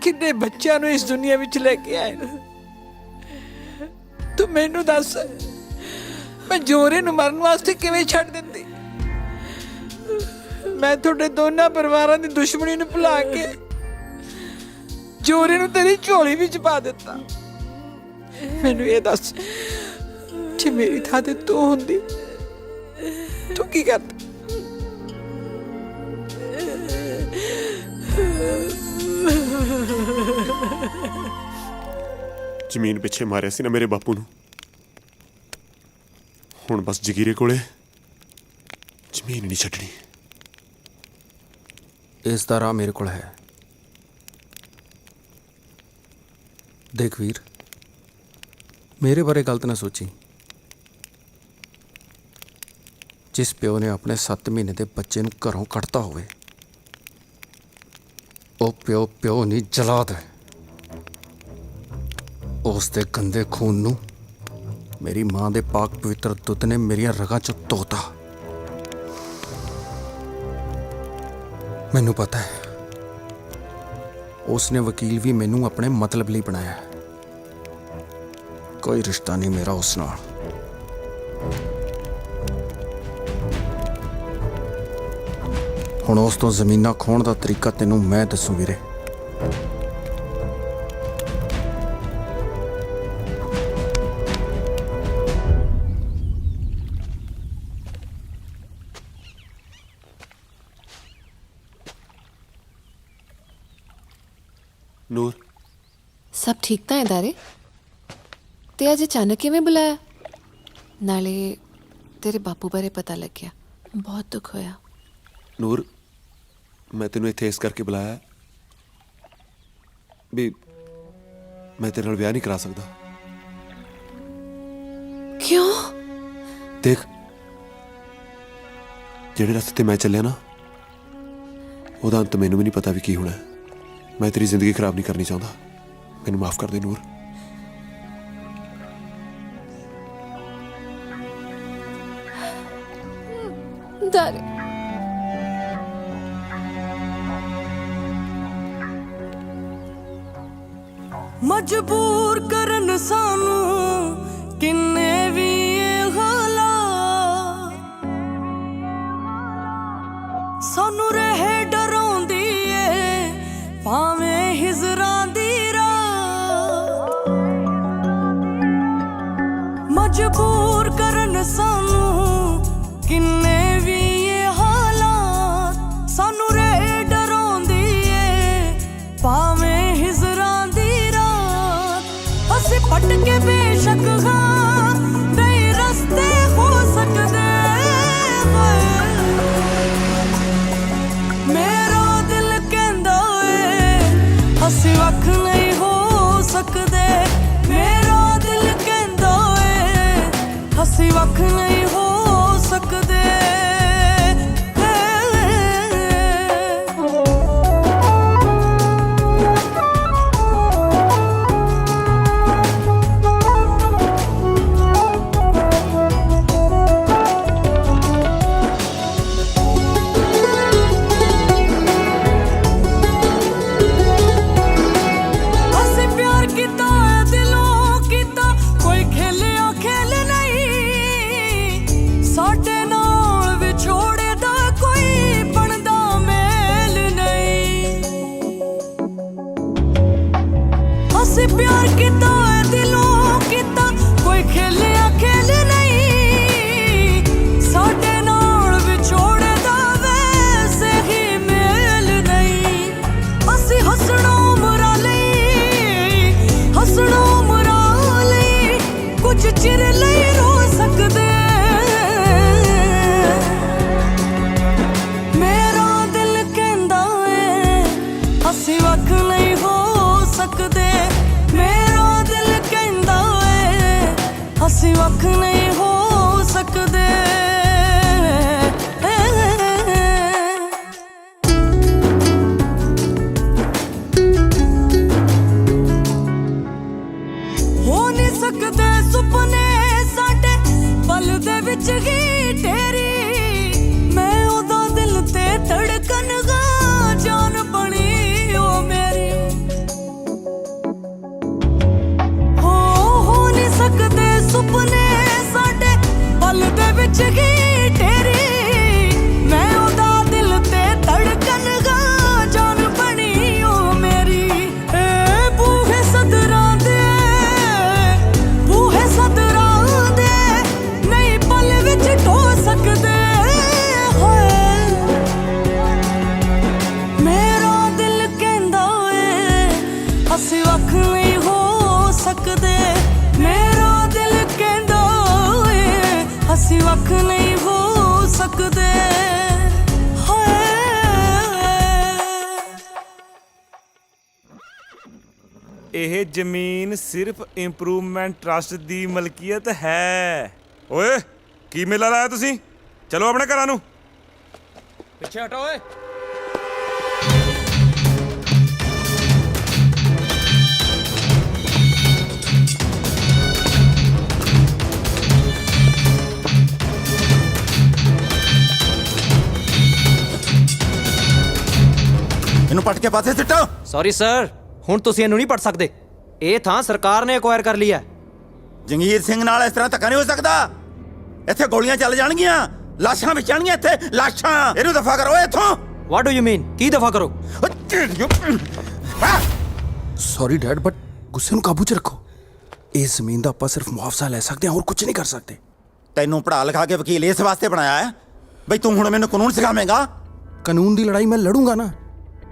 किन्ने बच्चों नूं इस दुनिया विच लेके आए ने। तू मैनू दस मैं जोरे नूं मरन वास्ते किवें छड्ड दिंदी? मैं तुहाडे दोनों परिवारां दी दुश्मनी नूं भुला के जोरे नूं तेरी झोली विच पा दित्ता। मैनू ये दस जे मेरी थां ते तू हुंदी तू की करदी? ਜ਼ਮੀਨ ਪਿੱਛੇ ਮਾਰਿਆ ਸੀ ਨਾ ਮੇਰੇ ਬਾਪੂ ਨੂੰ, ਹੁਣ ਬਸ ਜਗੀਰੇ ਕੋਲੇ ਜ਼ਮੀਨ ਨਹੀਂ ਛੱਡਣੀ। ਇਸ ਦਾ ਰਾਹ ਮੇਰੇ ਕੋਲ ਹੈ। ਦੇਖ ਵੀਰ, ਮੇਰੇ ਬਾਰੇ ਗਲਤ ਨਾ ਸੋਚੀ। ਜਿਸ ਪਿਓ ਨੇ ਆਪਣੇ 7 ਮਹੀਨੇ ਦੇ ਬੱਚੇ ਨੂੰ ਘਰੋਂ ਕੱਢਤਾ ਹੋਵੇ ਉਹ ਪਿਓ ਨਹੀਂ, ਜਲਾਦ ਹੈ। ਉਸ ਦੇ ਗੰਦੇ ਖੂਨ ਨੂੰ ਮੇਰੀ ਮਾਂ ਦੇ ਪਾਕ ਪਵਿੱਤਰ ਦੁੱਧ ਨੇ ਮੇਰੀਆਂ ਰਗਾਂ 'ਚ ਧੋਤਾ। ਮੈਨੂੰ ਪਤਾ ਹੈ ਉਸ ਨੇ ਵਕੀਲ ਵੀ ਮੈਨੂੰ ਆਪਣੇ ਮਤਲਬ ਲਈ ਬਣਾਇਆ ਹੈ। ਕੋਈ ਰਿਸ਼ਤਾ ਨਹੀਂ ਮੇਰਾ ਉਸ ਨਾਲ। ਹੁਣ ਉਸ ਤੋਂ ਜ਼ਮੀਨਾਂ ਖੋਣ ਦਾ ਤਰੀਕਾ ਤੈਨੂੰ ਮੈਂ ਦੱਸੂ ਵੀਰੇ। ਨੂਰ सब ठीक था इदारे? ते अज अचानक किवें बुलाया? नाले तेरे बापू बारे पता लग गया, बहुत दुख होया। ਨੂਰ ਮੈਂ ਤੈਨੂੰ ਇੱਥੇ ਇਸ ਕਰਕੇ ਬੁਲਾਇਆ ਵੀ ਮੈਂ ਤੇਰੇ ਨਾਲ ਵਿਆਹ ਨਹੀਂ ਕਰਾ ਸਕਦਾ। ਕਿਉਂ? ਦੇਖ, ਜਿਹੜੇ ਰਸਤੇ ਤੇ ਮੈਂ ਚੱਲਿਆ ਨਾ, ਉਹਦਾ ਅੰਤ ਮੈਨੂੰ ਵੀ ਨਹੀਂ ਪਤਾ ਵੀ ਕੀ ਹੋਣਾ। ਮੈਂ ਤੇਰੀ ਜ਼ਿੰਦਗੀ ਖਰਾਬ ਨਹੀਂ ਕਰਨੀ ਚਾਹੁੰਦਾ। ਮੈਨੂੰ ਮਾਫ ਕਰ ਦੇ ਨੂਰ। ਦਾਰਿਆ, ਮਜਬੂਰ ਕਰਨ ਸਾਨੂੰ ਕਿੰਨੇ ਵੀ ਇਹ ਹਾਲਾਤ, ਸਾਨੂੰ ਰਹੇ ਡਰਾਉਂਦੀ ਏ ਭਾਵੇਂ ਹਿਜ਼ਰਾਂ ਦੀ ਰਾਤ। ਮਜਬੂਰ ਕਰਨ ਸਾਨੂੰ ਕਿੰਨੇ ਵੀ ਇਹ ਹਾਲਾਤ, ਸਾਨੂੰ ਰਹੇ ਡਰਾਉਂਦੀ ਏ ਭਾਵੇਂ ਹਿਜ਼ਰਾਂ ਦੀ ਰਾਤ। ਅਸੀਂ ਪਟ ਕੇ ਬੇਸ਼ੱਕ ਹਾਂ ਕਈ ਰਸਤੇ ਹੋ ਸਕਦੇ, ਮੇਰਾ ਦਿਲ ਕਹਿੰਦਾ ਏ ਅਸੀਂ ਵੱਖ ਨਹੀਂ ਹੋ ਸਕਦੇ। ਮੇਰਾ ਦਿਲ ਕਹਿੰਦਾ ਏ ਅਸੀਂ ਵੱਖ ਨਹੀਂ ਹੋ ਸਕਦੇ। ਅਸੀਂ ਪਿਆਰ ਕੀਤਾ ਹੈ ਦਿਲੋਂ ਕੀਤਾ, ਕੋਈ ਖੇਲਿਆ ਖੇਲ ਨਹੀਂ, ਸਾਡੇ ਨਾਲ ਵਿਛੋੜੇ ਦਾ ਕੋਈ ਬਣਦਾ ਮੇਲ ਨਹੀਂ। ਅਸੀਂ ਪਿਆਰ ਕੀਤਾ ਹੈ ਦਿਲੋਂ ਕੀਤਾ, ਕੋਈ ਖੇਲਿਆ ਖੇਲ ਨਹੀਂ, ਸਾਡੇ ਨਾਲ ਵਿਛੋੜੇ ਦਾ ਵੈਸੇ ਹੀ ਮੇਲ ਨਹੀਂ। ਅਸੀਂ ਹੱਸਣਾ ਉਮਰਾਂ ਲਈ, ਹੱਸਣਾ ਉਮਰਾਂ ਲਈ, ਕੁਝ ਚਿਰ ਲਈ ਰੋ ਸਕਦੇ। ਮੇਰਾ ਦਿਲ ਕਹਿੰਦਾ ਏ ਅਸੀਂ ਵੱਖ ਨਹੀਂ ਹੋ ਸਕਦੇ। ਮੇਰਾ ਦਿਲ ਕਹਿੰਦਾ ਏ ਅਸੀਂ ਵੱਖ ਨਹੀਂ ਹੋ ਸਕਦੇ। ਹੋ ਨਹੀਂ ਸਕਦੇ ਸੁਪਨੇ ਸਾਡੇ ਪਲ ਦੇ ਵਿੱਚ ਹੀ ਤੇਰੀ, ਮੈਂ ਉਹਦਾ ਦਿਲ ਤੇ ਧੜਕਨ ਗਾ ਜਾਨ ਬਣੀ ਉਹ ਮੇਰੀ। ਹੋ ਨਹੀਂ ਸਕਦੇ ਸੁਪਨੇ ਸਾਡੇ ਪਲ ਦੇ ਵਿੱਚ ਹੀ ਤੇਰੀ, ਮੈਂ ਉਹਦਾ ਦਿਲ ਤੇ ਧੜਕਨ ਗਾ ਜਾਨ ਬਣੀ ਉਹ ਮੇਰੀ। ਏ ਬੂਹੇ ਸਦਰਾਂ ਦੇ, ਬੂਹੇ ਸਦਰਾਂ ਦੇ ਨਹੀਂ ਪਲ ਵਿੱਚ ਢੋ ਸਕਦੇ ਹੋਏ। ਮੇਰਾ ਦਿਲ ਕਹਿੰਦਾ ਏ ਅਸੀਂ ਵੱਖ ਨਹੀਂ ਹੋ ਸਕਦੇ। ਮੇਰਾ ਦਿਲ ਕਹਿੰਦਾ ਏ ਅਸੀਂ ਵੱਖ ਨਹੀਂ ਹੋ ਸਕਦੇ ਹੋਏ। ਇਹ ਜ਼ਮੀਨ ਸਿਰਫ ਇੰਪਰੂਵਮੈਂਟ ਟਰਸਟ ਦੀ ਮਲਕੀਅਤ ਹੈ। ਓਏ ਕੀ ਮੇਲਾ ਲਾਇਆ ਤੁਸੀਂ? ਚਲੋ ਆਪਣੇ ਘਰਾਂ ਨੂੰ। ਪਿੱਛੇ ਹਟੋ ਓਏ। ਇਹਨੂੰ ਪੱਟ ਕੇ ਪਾਸੇ ਸਿੱਟੋ। ਸੌਰੀ ਸਰ, ਹੁਣ ਤੁਸੀਂ ਇਹਨੂੰ ਨਹੀਂ ਪੜ ਸਕਦੇ। ਇਹ ਥਾਂ ਸਰਕਾਰ ਨੇ ਐਕਵਾਇਰ ਕਰ ਲਈ ਹੈ। ਜੰਗੀਰ ਸਿੰਘ ਨਾਲ ਇਸ ਤਰ੍ਹਾਂ ਧੱਕਾ ਨਹੀਂ ਹੋ ਸਕਦਾ। ਇੱਥੇ ਗੋਲੀਆਂ ਚੱਲ ਜਾਣਗੀਆਂ, ਲਾਸ਼ਾਂ ਵਿਚਣਗੀਆਂ ਇੱਥੇ, ਲਾਸ਼ਾਂ। ਇਹਨੂੰ ਦਫਾ ਕਰੋ ਇੱਥੋਂ। What do you mean? ਕੀ ਦਫਾ ਕਰੋ? ਸੌਰੀ ਡੈਡ, ਬਟ ਗੁੱਸੇ ਨੂੰ ਕਾਬੂ 'ਚ ਰੱਖੋ। ਇਸ ਜ਼ਮੀਨ ਦਾ ਆਪਾਂ ਸਿਰਫ ਮੁਆਵਜ਼ਾ ਲੈ ਸਕਦੇ ਹਾਂ, ਹੋਰ ਕੁਝ ਨਹੀਂ ਕਰ ਸਕਦੇ। ਤੈਨੂੰ ਪੜ੍ਹਾ ਲਿਖਾ ਕੇ ਵਕੀਲ ਇਸ ਵਾਸਤੇ ਬਣਾਇਆ ਹੈ ਬਈ ਤੂੰ ਹੁਣ ਮੈਨੂੰ ਕਾਨੂੰਨ ਸਿਖਾਵੇਂਗਾ। ਕਾਨੂੰਨ ਦੀ ਲੜਾਈ ਮੈਂ ਲੜੂੰਗਾ ਨਾ।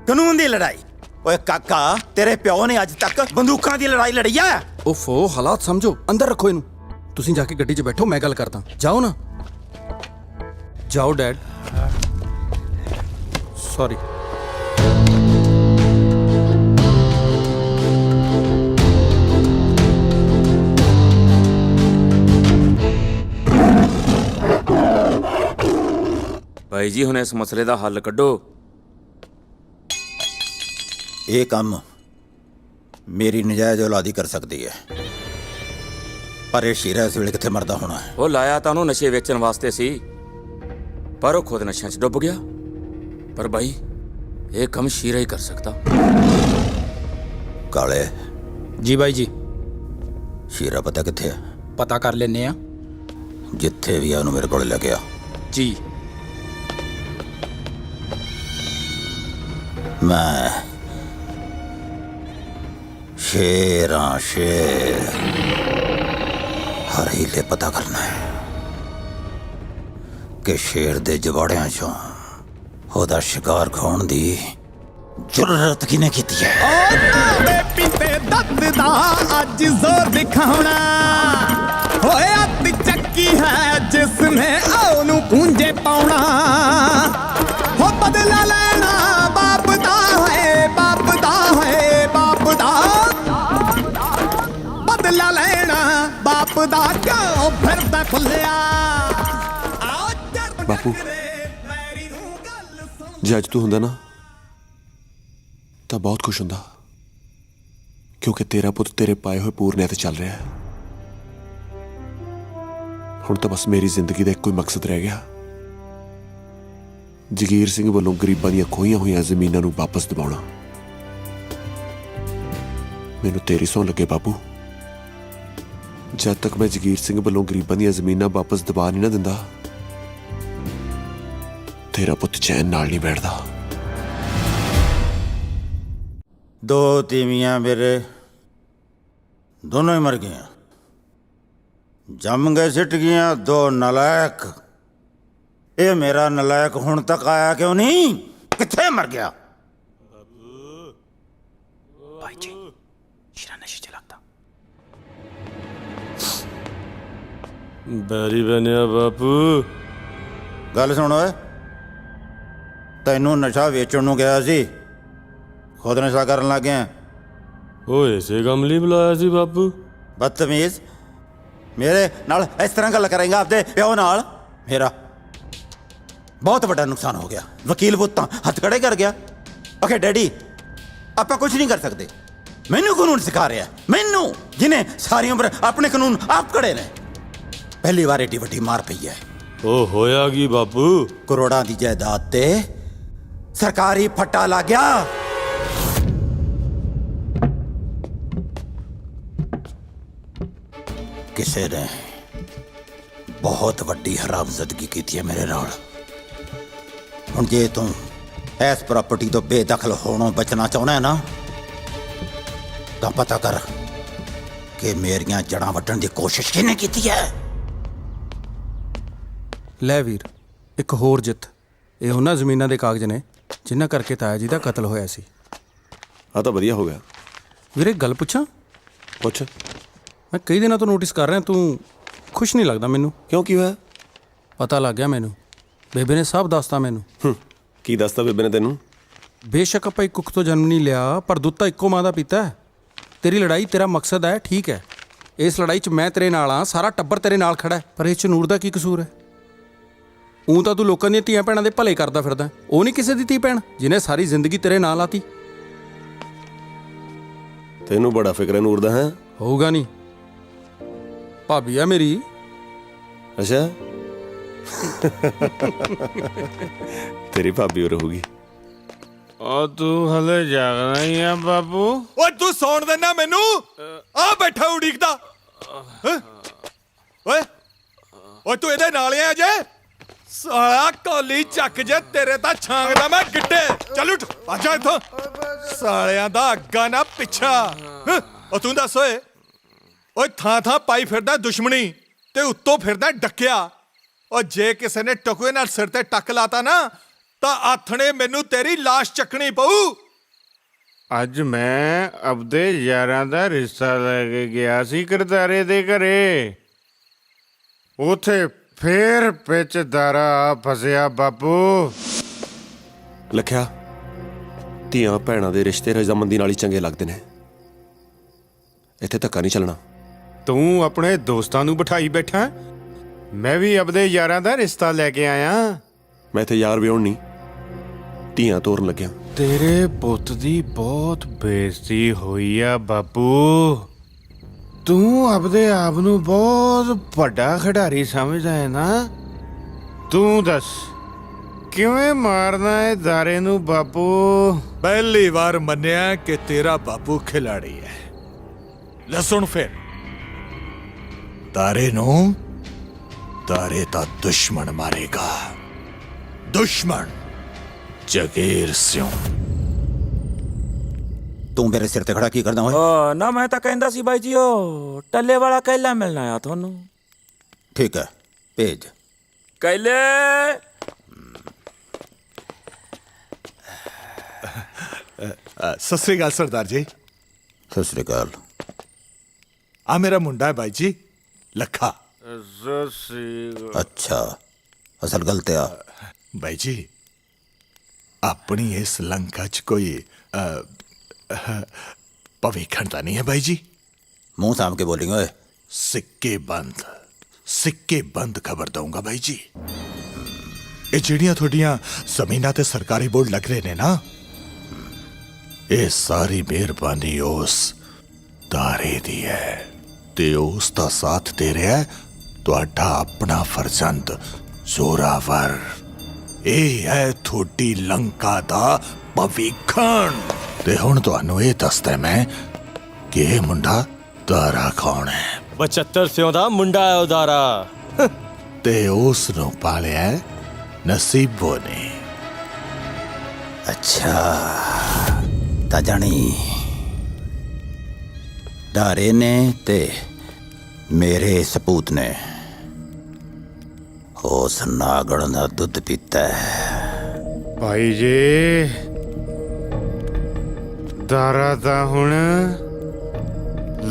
ਕਾਨੂੰਨ ਦੀ ਲੜਾਈ? ਓਏ ਕਾਕਾ, ਤੇਰੇ ਪਿਓ ਨੇ ਅੱਜ ਤੱਕ ਬੰਦੂਕਾਂ ਦੀ ਲੜਾਈ ਲੜੀ ਆ। ਓਫੋ, ਹਾਲਾਤ ਸਮਝੋ। ਅੰਦਰ ਰੱਖੋ ਇਹਨੂੰ। ਤੁਸੀਂ ਜਾ ਕੇ ਗੱਡੀ 'ਚ ਬੈਠੋ, ਮੈਂ ਗੱਲ ਕਰਦਾ। ਜਾਓ ਨਾ, ਜਾਓ ਡੈਡ। ਸੌਰੀ। ਬਾਈ ਜੀ ਹੁਣ ਇਸ ਮਸਲੇ ਦਾ ਹੱਲ ਕੱਢੋ। ਇਹ ਕੰਮ ਮੇਰੀ ਨਜਾਇਜ਼ ਔਲਾਦੀ ਕਰ ਸਕਦੀ ਹੈ, ਪਰ ਇਹ ਸ਼ੀਰਾ ਇਸ ਵੇਲੇ ਕਿੱਥੇ ਮਰਦਾ ਹੋਣਾ ਹੈ। ਉਹ ਲਾਇਆ ਤਾਂ ਉਹਨੂੰ ਨਸ਼ੇ ਵੇਚਣ ਵਾਸਤੇ ਸੀ, ਪਰ ਉਹ ਖੁਦ ਨਸ਼ਿਆਂ 'ਚ ਡੁੱਬ ਗਿਆ। ਪਰ ਬਾਈ ਇਹ ਕੰਮ ਸ਼ੀਰਾ ਹੀ ਕਰ ਸਕਦਾ। ਕਾਲੇ ਜੀ ਬਾਈ ਜੀ, ਸ਼ੀਰਾ ਪਤਾ ਕਿੱਥੇ ਹੈ? ਪਤਾ ਕਰ ਲੈਨੇ ਆ ਜਿੱਥੇ ਵੀ ਆ ਉਹਨੂੰ ਮੇਰੇ ਕੋਲ ਲੈ ਕੇ ਆ। ਜੀ। ਮੈਂ ਸ਼ੇਰਾਂ ਸ਼ੇਰ ਹਰ ਹੀਲੇ ਪਤਾ ਕਰਨਾ ਹੈ ਕਿ ਸ਼ੇਰ ਦੇ ਜਵਾੜਿਆਂ ਚੋਂ ਉਹਦਾ ਸ਼ਿਕਾਰ ਖਾਣ ਦੀ ਜ਼ਰੂਰਤ ਕਿਹਨੇ ਕੀਤੀ ਹੈ। ਪੀਤੇ ਦੱਤ ਦਾ ਅੱਜ ਜ਼ੋਰ ਦਿਖਾਉਣਾ ਹੋਇਆ ਤੀ ਚੱਕੀ ਹੈ ਜਿਸ ਨੇ ਉਹਨੂੰ ਪੂੰਝੇ ਪਾਉਣਾ। ਹੋ ਬਦਲਾ ਲੈਣਾ ਬਾਪ ਦਾ ਹੈ, ਬਾਪ ਦਾ ਹੈ, ਬਾਪ ਦਾ ਬਦਲਾ ਲੈਣਾ ਬਾਪ ਦਾ ਕਿਉਂ ਫਿਰਦਾ ਖੁੱਲਿਆ। ਬਾਪੂ ਜੇ ਅੱਜ ਤੂੰ ਹੁੰਦਾ ਨਾ ਤਾਂ ਬਹੁਤ ਖੁਸ਼ ਹੁੰਦਾ, ਕਿਉਂਕਿ ਤੇਰਾ ਪੁੱਤ ਤੇਰੇ ਪਾਏ ਹੋਏ ਪੂਰਨਿਆਂ ਤੇ ਚੱਲ ਰਿਹਾ ਹੈ। ਹੁਣ ਤਾਂ ਬਸ ਮੇਰੀ ਜ਼ਿੰਦਗੀ ਦਾ ਇੱਕੋ ਹੀ ਮਕਸਦ ਰਹਿ ਗਿਆ, ਜਗੀਰ ਸਿੰਘ ਵੱਲੋਂ ਗਰੀਬਾਂ ਦੀਆਂ ਖੋਹੀਆਂ ਹੋਈਆਂ ਜ਼ਮੀਨਾਂ ਨੂੰ ਵਾਪਸ ਦਿਵਾਉਣਾ। ਮੈਨੂੰ ਤੇਰੀ ਸਹੁੰ ਲੱਗੇ ਬਾਪੂ, ਜਦ ਤੱਕ ਮੈਂ ਜਗੀਰ ਸਿੰਘ ਵੱਲੋਂ ਗਰੀਬਾਂ ਦੀਆਂ ਜ਼ਮੀਨਾਂ ਵਾਪਸ ਦਿਵਾ ਨਹੀਂ ਨਾ ਦਿੰਦਾ, ਤੇਰਾ ਪੁੱਤ ਚੈਨ ਨਾਲ ਨਹੀਂ ਬੈਠਦਾ। ਦੋ ਤੀਵੀਆਂ ਮੇਰੇ ਦੋਨੋਂ ਹੀ ਮਰ ਗਈਆਂ, ਜੰਮ ਗਏ ਸਿੱਟ ਗਈਆਂ ਦੋ ਨਲਾਇਕ। ਇਹ ਮੇਰਾ ਨਲਾਇਕ ਹੁਣ ਤੱਕ ਆਇਆ ਕਿਉਂ ਨਹੀਂ? ਕਿੱਥੇ ਮਰ ਗਿਆ? ਭਾਈ ਜੀ ਸ਼ੀਰਾ ਨਸ਼ੇ 'ਚ ਲੱਗਦਾ। ਬੈਰੀ ਬਣਿਆ ਬਾਪੂ। ਗੱਲ ਸੁਣ ਓਏ, ਤੈਨੂੰ ਨਸ਼ਾ ਵੇਚਣ ਨੂੰ ਗਿਆ ਸੀ, ਖੁਦ ਨਸ਼ਾ ਕਰਨ ਲੱਗ ਗਿਆ। ਉਹ ਇਸੇ ਕੰਮ ਲਈ ਬੁਲਾਇਆ ਸੀ ਬਾਪੂ। ਬਦਤਮੀਜ਼, ਮੇਰੇ ਨਾਲ ਇਸ ਤਰ੍ਹਾਂ ਗੱਲ ਕਰੇਂਗਾ ਆਪਦੇ ਪਿਓ ਨਾਲ? ਮੇਰਾ ਬਹੁਤ ਵੱਡਾ ਨੁਕਸਾਨ ਹੋ ਗਿਆ। ਵਕੀਲ ਪੁੱਤ ਤਾਂ ਹੱਥ ਖੜੇ ਕਰ ਗਿਆ। ਓਕੇ ਡੈਡੀ, ਆਪਾਂ ਕੁਝ ਨਹੀਂ ਕਰ ਸਕਦੇ। ਮੈਨੂੰ ਕਾਨੂੰਨ ਸਿਖਾ ਰਿਹਾ, ਮੈਨੂੰ ਜਿਹਨੇ ਸਾਰੀ ਉਮਰ ਆਪਣੇ ਕਾਨੂੰਨ ਆਪ ਘੜੇ ਨੇ। ਪਹਿਲੀ ਵਾਰ ਏਡੀ ਵੱਡੀ ਮਾਰ ਪਈ ਹੈ। ਉਹ ਹੋਇਆ ਕੀ ਬਾਪੂ? ਕਰੋੜਾਂ ਦੀ ਜਾਇਦਾਦ ਤੇ ਸਰਕਾਰੀ ਫੱਟਾ ਲੱਗ ਗਿਆ। ਕਿਸੇ ਨੇ ਬਹੁਤ ਵੱਡੀ ਹਰਾਮਜ਼ਦਗੀ ਕੀਤੀ ਹੈ ਮੇਰੇ ਨਾਲ। ਹੁਣ ਜੇ ਤੂੰ ਇਸ ਪ੍ਰਾਪਰਟੀ ਤੋਂ ਬੇਦਖਲ ਹੋਣੋਂ ਬਚਣਾ ਚਾਹੁੰਦਾ ਹੈ ਨਾ, ਤਾਂ ਪਤਾ ਕਰ ਕਿ ਮੇਰੀਆਂ ਜੜ੍ਹਾਂ ਵੱਢਣ ਦੀ ਕੋਸ਼ਿਸ਼ ਕਿਹਨੇ ਕੀਤੀ ਹੈ। ਲੈ ਵੀਰ, ਇੱਕ ਹੋਰ ਜਿੱਤ। ਇਹ ਉਹਨਾਂ ਜ਼ਮੀਨਾਂ ਦੇ ਕਾਗਜ਼ ਨੇ ਜਿਨ੍ਹਾਂ ਕਰਕੇ ਤਾਇਆ ਜੀ ਦਾ ਕਤਲ ਹੋਇਆ ਸੀ। ਆ ਤਾਂ ਵਧੀਆ ਹੋ ਗਿਆ। ਵੀਰੇ ਇੱਕ ਗੱਲ ਪੁੱਛਾਂ? ਪੁੱਛ। ਮੈਂ ਕਈ ਦਿਨਾਂ ਤੋਂ ਨੋਟਿਸ ਕਰ ਰਿਹਾ ਤੂੰ ਖੁਸ਼ ਨਹੀਂ ਲੱਗਦਾ ਮੈਨੂੰ। ਕਿਉਂ, ਕੀ ਹੋਇਆ? ਪਤਾ ਲੱਗ ਗਿਆ ਮੈਨੂੰ, ਬੇਬੇ ਨੇ ਸਭ ਦੱਸਤਾ ਮੈਨੂੰ। ਕੀ ਦੱਸਤਾ ਬੇਬੇ ਨੇ ਤੈਨੂੰ? ਬੇਸ਼ੱਕ ਆਪਾਂ ਇੱਕ ਕੁੱਖ ਤੋਂ ਜਨਮ ਨਹੀਂ ਲਿਆ, ਪਰ ਦੁੱਧ ਤਾਂ ਇੱਕੋ ਮਾਂ ਦਾ ਪੀਤਾ ਹੈ। ਤੇਰੀ ਲੜਾਈ ਤੇਰਾ ਮਕਸਦ ਹੈ, ਠੀਕ ਹੈ। ਇਸ ਲੜਾਈ 'ਚ ਮੈਂ ਤੇਰੇ ਨਾਲ ਹਾਂ, ਸਾਰਾ ਟੱਬਰ ਤੇਰੇ ਨਾਲ ਖੜਾ ਹੈ, ਪਰ ਇਸ 'ਚ ਨੂਰ ਦਾ ਕੀ ਕਸੂਰ ਹੈ? ਊਂ ਤਾਂ ਤੂੰ ਲੋਕਾਂ ਦੀਆਂ ਧੀਆਂ ਭੈਣਾਂ ਦੇ ਭਲੇ ਕਰਦਾ ਫਿਰਦਾ, ਉਹ ਨਹੀਂ ਕਿਸੇ ਦੀ ਧੀ ਭੈਣ ਜਿਹਨੇ ਸਾਰੀ ਜ਼ਿੰਦਗੀ ਤੇਰੇ ਨਾਲ ਆਤੀ। ਤੈਨੂੰ ਬੜਾ ਫਿਕਰ ਹੈ ਨੂਰ ਦਾ, ਹੈ? ਹੋਊਗਾ ਨਹੀਂ, ਭਾਬੀ ਆ ਮੇਰੀ। ਅੱਛਾ ਤੇਰੀ ਭਾਬੀ ਹੋ ਰਹੂਗੀ। ਉਹ ਤੂੰ ਹਲੇ ਜਾਗਣਾ ਹੀ ਆ ਬਾਪੂ? ਓਏ ਤੂੰ ਸੌਣ ਦੇਣਾ ਮੈਨੂੰ? ਆ ਬੈਠਾ ਉਡੀਕਦਾ। ਓਏ ਓਏ ਤੂੰ ਇਹਦੇ ਨਾਲ ਆ ਜੇ? ਸਾਲਾ ਕੋਲੀ ਚੱਕ ਜੇ, ਤੇਰੇ ਤਾਂ ਛਾਂਗਦਾ ਮੈਂ ਗਿੱਟੇ। ਚੱਲ ਉੱਠ, ਆਜਾ ਇੱਥੋਂ। ਸਾਲਿਆਂ ਦਾ ਅੱਗਾ ਨਾ ਪਿੱਛਾ। ਉਹ ਤੂੰ ਦੱਸ ਓਏ, ਓਏ ਥਾਂ ਥਾਂ ਪਾਈ ਫਿਰਦਾ ਦੁਸ਼ਮਣੀ ਤੇ ਉੱਤੋਂ ਫਿਰਦਾ ਡੱਕਿਆ। ਉਹ ਜੇ ਕਿਸੇ ਨੇ ਟਕੂਏ ਨਾਲ ਸਿਰ ਤੇ ਟੱਕ ਲਾਤਾ ਨਾ, ਤਾਂ ਆਥਣੇ ਮੈਨੂੰ ਤੇਰੀ ਲਾਸ਼ ਚੱਕਣੀ ਪਊ। ਅੱਜ ਮੈਂ ਆਪਦੇ ਯਾਰਾਂ ਦਾ ਰਿਸ਼ਤਾ ਲੈ ਕੇ ਗਿਆ ਸੀ ਕਰਤਾਰੇ ਦੇ ਘਰੇ। ਉਥੇ ਫੇਰ ਵਿੱਚ ਦਾਰਾ ਫਸਿਆ ਬਾਪੂ। ਲਖਿਆ, ਧੀਆਂ ਭੈਣਾਂ ਦੇ ਰਿਸ਼ਤੇ ਰਜ਼ਾਮੰਦੀ ਨਾਲ ਹੀ ਚੰਗੇ ਲੱਗਦੇ ਨੇ। ਇੱਥੇ ਧੱਕਾ ਨਹੀਂ ਚੱਲਣਾ। ਤੂੰ ਆਪਣੇ ਦੋਸਤਾਂ ਨੂੰ ਬਿਠਾਈ ਬੈਠਾ, ਮੈਂ ਵੀ ਆਪਦੇ ਯਾਰਾਂ ਦਾ ਰਿਸ਼ਤਾ ਲੈ ਕੇ ਆਇਆ। ਮੈਂ ਇੱਥੇ ਯਾਰ ਵਿਆਹੁਣ ਨਹੀਂ, ਧੀਆਂ ਤੋਰਨ ਲੱਗਿਆ। ਤੇਰੇ ਪੁੱਤ ਦੀ ਬਹੁਤ ਬੇਇੱਜ਼ਤੀ ਹੋਈ ਆ ਬਾਪੂ। ਤੂੰ ਆਪਦੇ ਆਪ ਨੂੰ ਬਹੁਤ ਵੱਡਾ ਖਿਡਾਰੀ ਸਮਝਦਾ ਹੈ ਨਾ? ਤੂੰ ਦੱਸ ਕਿਵੇਂ ਮਾਰਨਾ ਹੈ ਦਾਰੇ ਨੂੰ ਬਾਪੂ? ਪਹਿਲੀ ਵਾਰ ਮੰਨਿਆ ਕਿ ਤੇਰਾ ਬਾਪੂ ਖਿਲਾੜੀ ਹੈ। ਲੈ ਸੁਣ ਫਿਰ, ਤਾਰੇ ਨੂੰ ਤਾਰੇ ਦਾ ਦੁਸ਼ਮਣ ਮਾਰੇਗਾ। ਦੁਸ਼ਮਣ ਜਗੀਰ ਸਿੰਘ। ਤੂੰ ਮੇਰੇ ਸਿਰ ਤੇ ਖੜਾ ਕੀ ਕਰਦਾ ਓਏ? ਨਾ ਮੈਂ ਤਾਂ ਕਹਿੰਦਾ ਸੀ ਬਾਈ ਜੀ ਉਹ ਟੱਲੇ ਵਾਲਾ ਕੈਲਾ ਮਿਲਣਾ ਆ ਤੁਹਾਨੂੰ। ਠੀਕ ਹੈ, ਭੇਜ। ਕੈਲੇ ਸਤਿ ਸ੍ਰੀ ਅਕਾਲ ਸਰਦਾਰ ਜੀ। ਸਤਿ ਸ੍ਰੀ ਅਕਾਲ। ਆ ਮੇਰਾ ਮੁੰਡਾ ਹੈ ਬਾਈ ਜੀ, ਲੱਖਾ। ਅੱਛਾ, ਅਸਲ ਗੱਲ ਤੇ ਆ ਬਾਈ ਜੀ, ਆਪਣੀ ਇਸ ਲੰਕਾ 'ਚ ਕੋਈ ਭਵਿੱਖਣ ਤਾਂ ਨਹੀਂ ਹੈ ਬਾਈ ਜੀ? ਮੂੰਹ ਸਾਂਭ ਕੇ ਬੋਲਿੰਗ ਓਏ। ਸਿੱਕੇ ਬੰਦ ਖਬਰ ਦਊਂਗਾ ਬਾਈ ਜੀ। ਇਹ ਜਿਹੜੀਆਂ ਤੁਹਾਡੀਆਂ ਜ਼ਮੀਨਾਂ ਤੇ ਸਰਕਾਰੀ ਬੋਰਡ ਲੱਗ ਰਹੇ ਨੇ ਨਾ, ਇਹ ਸਾਰੀ ਮਿਹਰਬਾਨੀ ਉਸ ਤਾਰੇ ਦੀ ਹੈ ਤੇ ਉਸ ਦਾ ਸਾਥ ਦੇ ਰਿਹਾ ਤੁਹਾਡਾ ਆਪਣਾ ਫਰਜ਼ੰਦ ਜ਼ੋਰਾਵਰ। ਇਹ ਹੈ ਤੁਹਾਡੀ ਲੰਕਾ ਦਾ ਭਵਿੱਖਣ। ਤੇ ਹੁਣ ਤੁਹਾਨੂੰ ਇਹ ਦੱਸਦਾ ਮੈਂ ਕਿ ਇਹ ਮੁੰਡਾ ਤਾਰਾ ਕੌਣ ਹੈ। 75 ਸਿਉਂ ਦਾ ਮੁੰਡਾ ਹੈ ਉਦਾਰਾ। ਤੇ ਉਸ ਨੂੰ ਪਾਲਿਆ ਨਸੀਬੋ ਨੇ। ਅੱਛਾ ਤਾਂ ਜਾਣੀ ਦਾਰੇ ਨੇ ਤੇ ਮੇਰੇ ਸਪੂਤ ਨੇ ਉਸ ਨਾਗਣ ਦਾ ਦੁੱਧ ਪੀਤਾ ਹੈ। ਭਾਈ ਜੀ, ਦਾਰਾ ਤਾਂ ਹੁਣ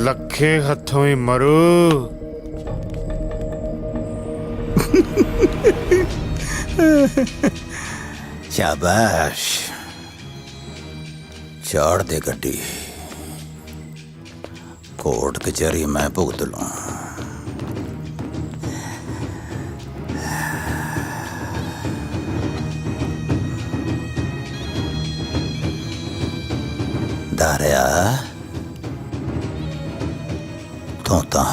ਲੱਖੇ ਹੱਥੋਂ ਹੀ ਮਰੂ। ਸ਼ਾਬਾਸ਼, ਚਾੜ ਦੇ ਗੱਡੀ, ਕੋਰਟ ਕਚਹਿਰੀ ਮੈਂ ਭੁਗਤ ਲੂੰ। ਦਾਰਿਆ, ਤੂੰ ਤਾਂ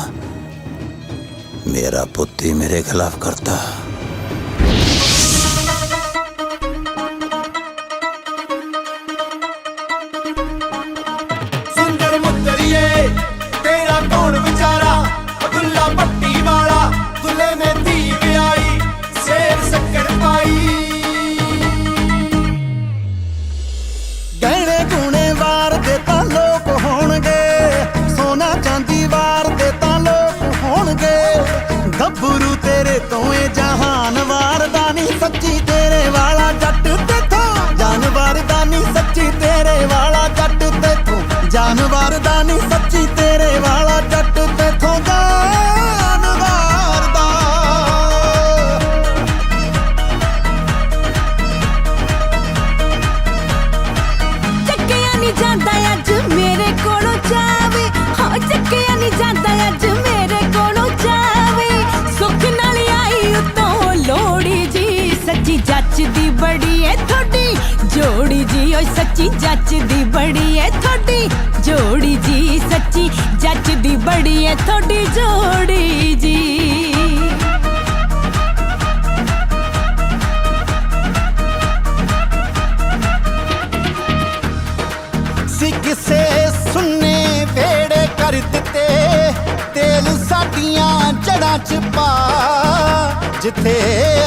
ਮੇਰਾ ਪੁੱਤ ਹੀ ਮੇਰੇ ਖਿਲਾਫ ਕਰਤਾ। ਸੁੰਦਰ ਮੁੱਤਰੀਏ ਤੇਰਾ ਕੌਣ ਵਿਚਾਰਾ, ਦੁੱਲਾ ਪੱਟੀ ਵਾਲਾ ਦੁੱਲੇ ਨੇ ਧੀ ਵਿਆਹੀ, ਸੇਰ ਸ਼ੱਕਰ ਪਾਈ। ਗਹਿਣੇ ਗੁਣੇ ਵਾਰ ਦੇ ਤਾਂ ਲੋਕ ਹੋਣਗੇ, ਸੋਨਾ ਚਾਂਦੀ ਵਾਰ ਦੇ ਤਾਂ ਲੋਕ ਹੋਣਗੇ। ਗੱਭਰੂ ਤੇਰੇ ਤੋਂ ਇਹ ਜਹਾਨ ਵਾਰਦਾ ਨਹੀਂ, ਸੱਚੀ ਤੇਰੇ ਵਾਲਾ ਜੱਟ ਤੇਥੋਂ ਜਾਨਵਰ ਦਾ ਨਹੀਂ, ਸੱਚੀ ਤੇਰੇ ਵਾਲਾ ਜੱਟ ਤੇਥੋਂ ਜਾਨਵਰ ਦਾ ਨਹੀਂ, ਸੱਚੀ ਤੇਰੇ ਵਾਲਾ ਜੱਟ ਤੇਥੋਂ ਜਾਨਵਰ ਦਾ। ਚੱਕਿਆ ਨਹੀਂ ਜਾਂਦਾ ਅੱਜ ਮੇਰੇ ਕੋਲੋਂ ਜਾਵੇ, ਹਾਂ ਚੱਕਿਆ ਨਹੀਂ ਜਾਂਦਾ ਅੱਜ ਮੇਰੇ ਕੋਲੋਂ ਜਾਵੇ। ਸੁੱਖ ਨਾਲ ਆਈ ਉਤੋਂ ਲੋੜੀ ਜੀ, ਸੱਚੀ ਜੱਚਦੀ ਬੜੀ ਏ ਤੁਹਾਡੀ ਜੋੜੀ ਜੀ। ਓਏ ਸੱਚੀ ਜੱਚਦੀ ਬੜੀ ਏ ਤੁਹਾਡੀ ਜੋੜੀ ਜੀ, ਸੱਚੀ ਜੱਚਦੀ ਬੜੀ ਏ ਤੁਹਾਡੀ ਜੋੜੀ ਜੀ। ਸੀ ਕਿਸੇ ਸੁੰਨੇ ਵੇੜੇ ਕਰ ਦਿੱਤੇ, ਤੇਲ ਸਾਡੀਆਂ ਜੜਾਂ ਚ ਪਾ। ਜਿੱਥੇ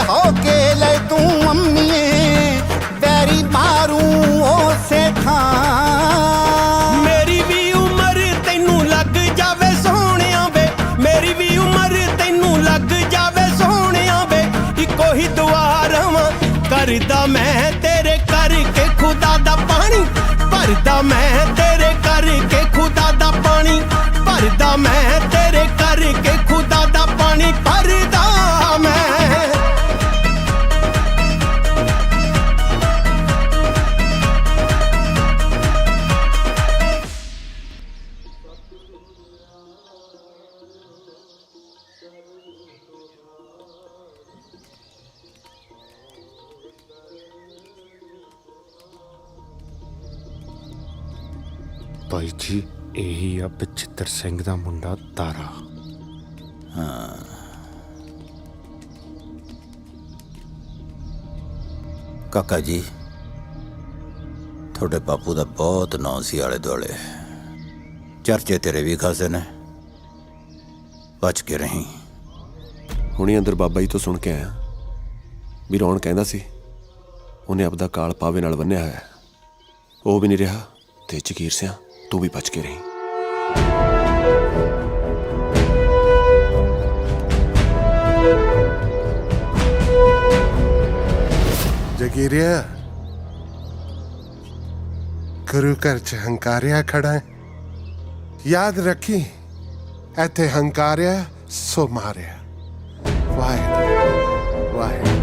ਹੋ ਕੇ ਲੈ ਤੂੰ ਅੰਮੀਏ, ਵੈਰੀ ਮਾਰੂ ਉਸੇ ਥਾਂ। ਮੇਰੀ ਵੀ ਉਮਰ ਤੈਨੂੰ ਲੱਗ ਜਾਵੇ ਸੋਹਣਿਆ ਵੇ, ਮੇਰੀ ਵੀ ਉਮਰ ਤੈਨੂੰ ਲੱਗ ਜਾਵੇ ਸੋਹਣਿਆ ਵੇ। ਇੱਕੋ ਹੀ ਦੁਆ ਰਵਾਂ ਕਰਦਾ ਮੈਂ ਤੇਰੇ ਕਰਕੇ ਖੁਦਾ ਦਾ ਪਾਣੀ ਭਰਦਾ, ਮੈਂ ਤੇਰੇ ਕਰਕੇ ਖੁਦਾ ਦਾ ਪਾਣੀ ਭਰਦਾ, ਮੈਂ ਤੇਰੇ ਕਰਕੇ ਖੁਦਾ ਦਾ ਪਾਣੀ ਭਰਦਾ ਮੈਂ। ਭਾਈ ਜੀ ਇਹੀ ਆ ਬਚਿੱਤਰ ਸਿੰਘ ਦਾ ਮੁੰਡਾ ਤਾਰਾ। ਕਾਕਾ ਜੀ ਤੁਹਾਡੇ ਬਾਪੂ ਦਾ ਬਹੁਤ ਨਾਂ ਸੀ ਆਲੇ ਦੁਆਲੇ, ਚਰਚੇ ਤੇਰੇ ਵੀ ਖਾਸੇ ਨੇ, ਬਚ ਕੇ ਰਹੀਂ। ਹੁਣੀ ਅੰਦਰ ਬਾਬਾ ਜੀ ਤੋਂ ਸੁਣ ਕੇ ਆਇਆ ਵੀ ਰੌਣ ਕਹਿੰਦਾ ਸੀ ਉਹਨੇ ਆਪਦਾ ਕਾਲ ਪਾਵੇ ਨਾਲ ਬੰਨਿਆ ਹੋਇਆ, ਉਹ ਵੀ ਨਹੀਂ ਰਿਹਾ। ਤੇ ਜਗੀਰ ਸਿਆਂ ਤੂੰ ਵੀ ਬਚ ਕੇ ਰਹੀ। ਜਗੀਰਿਆ ਗੁਰੂ ਘਰ ਚ ਹੰਕਾਰਿਆ ਖੜਾ ਹੈ, ਯਾਦ ਰੱਖੀ ਇੱਥੇ ਹੰਕਾਰਿਆ ਸੋ ਮਾਰਿਆ। ਵਾਹਿਗੁਰੂ ਵਾਹਿਗੁਰੂ।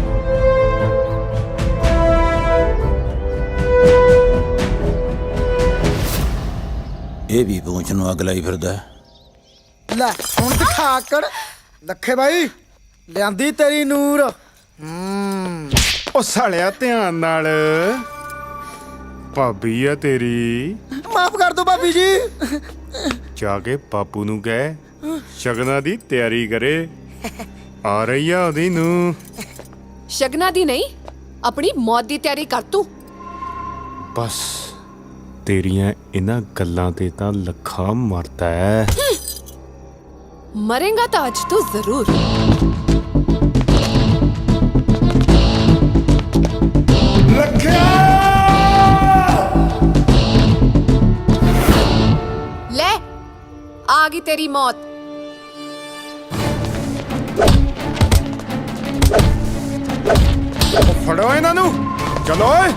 ਇਹ ਵੀ ਪੂੰਛ ਨੂੰ ਅੱਗ ਲਾਈ ਫਿਰਦਾ। ਲੈ ਹੁਣ ਦਿਖਾ ਆਕੜ ਲੱਖੇ ਬਾਈ, ਲਿਆਂਦੀ ਤੇਰੀ ਨੂਰ। ਉਹ ਸਾਲਿਆ ਧਿਆਨ ਨਾਲ, ਭਾਬੀ ਆ ਤੇਰੀ। ਮਾਫ ਕਰ ਦੋ ਭਾਬੀ ਜੀ। ਜਾ ਕੇ ਬਾਪੂ ਨੂੰ ਕਹਿ ਸ਼ਗਨਾਂ ਦੀ ਤਿਆਰੀ ਕਰੇ, ਆ ਰਹੀ ਆ ਉਹਦੀ ਨੂੰ। ਸ਼ਗਨਾਂ ਦੀ ਨਹੀਂ, ਆਪਣੀ ਮੌਤ ਦੀ ਤਿਆਰੀ ਕਰ ਤੂੰ। ਬਸ ਤੇਰੀਆਂ ਇਹਨਾਂ ਗੱਲਾਂ ਤੇ ਤਾਂ ਲੱਖਾ ਮਰਦਾ ਹੈ। मरेगा तो आज तो जरूर। ले आ गई तेरी मौत। फड़ो इन्हां नू, चलो ओए।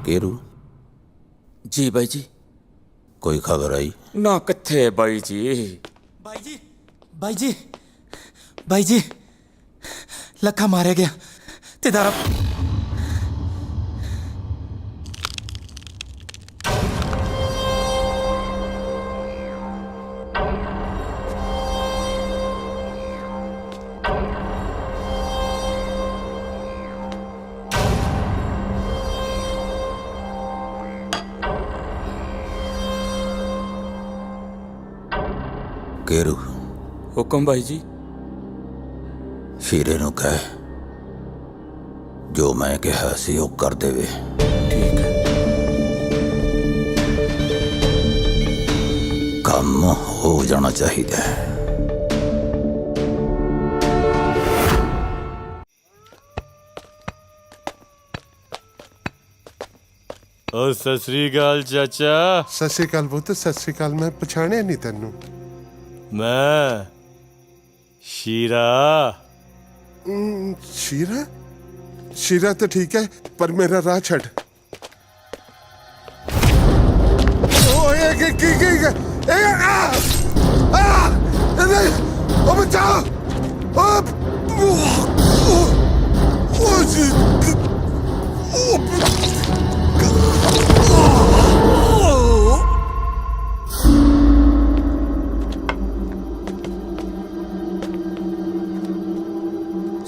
केरू जी बाई जी। कोई खबर आई? ना किथे बाई जी। ਬਾਈ ਜੀ ਬਾਈ ਜੀ ਬਾਈ ਜੀ, ਲੱਖਾ ਮਾਰਿਆ ਗਿਆ ਤੇ ਦਾਰਾ। केरू हुक्म भाई जी। शीरे ਨੂੰ ਕਹਿ ਜੋ ਮੈਂ ਕਿਹਾ ਸੀ ਉਹ ਕਰ ਦੇਵੇ। ठीक है। ਕੰਮ ਹੋ ਜਾਣਾ ਚਾਹੀਦਾ ਹੈ। ਓ ਸਤਿ ਸ੍ਰੀ ਅਕਾਲ ਚਾਚਾ। ਸਤਿ ਸ੍ਰੀ ਅਕਾਲ ਪੁੱਤ, ਸਤਿ ਸ੍ਰੀ ਅਕਾਲ। ਮੈਂ ਪਛਾਣਿਆ ਨਹੀਂ ਤੈਨੂੰ। ਮੈਂ ਸ਼ੀਰਾ। ਸ਼ੀਰਾ? ਸ਼ੀਰਾ ਤਾਂ ਠੀਕ ਹੈ, ਪਰ ਮੇਰਾ ਰਾਹ ਛੱਡ। ਓਏ ਕੀ ਇਹ ਉਹ ਬਚਾਓ।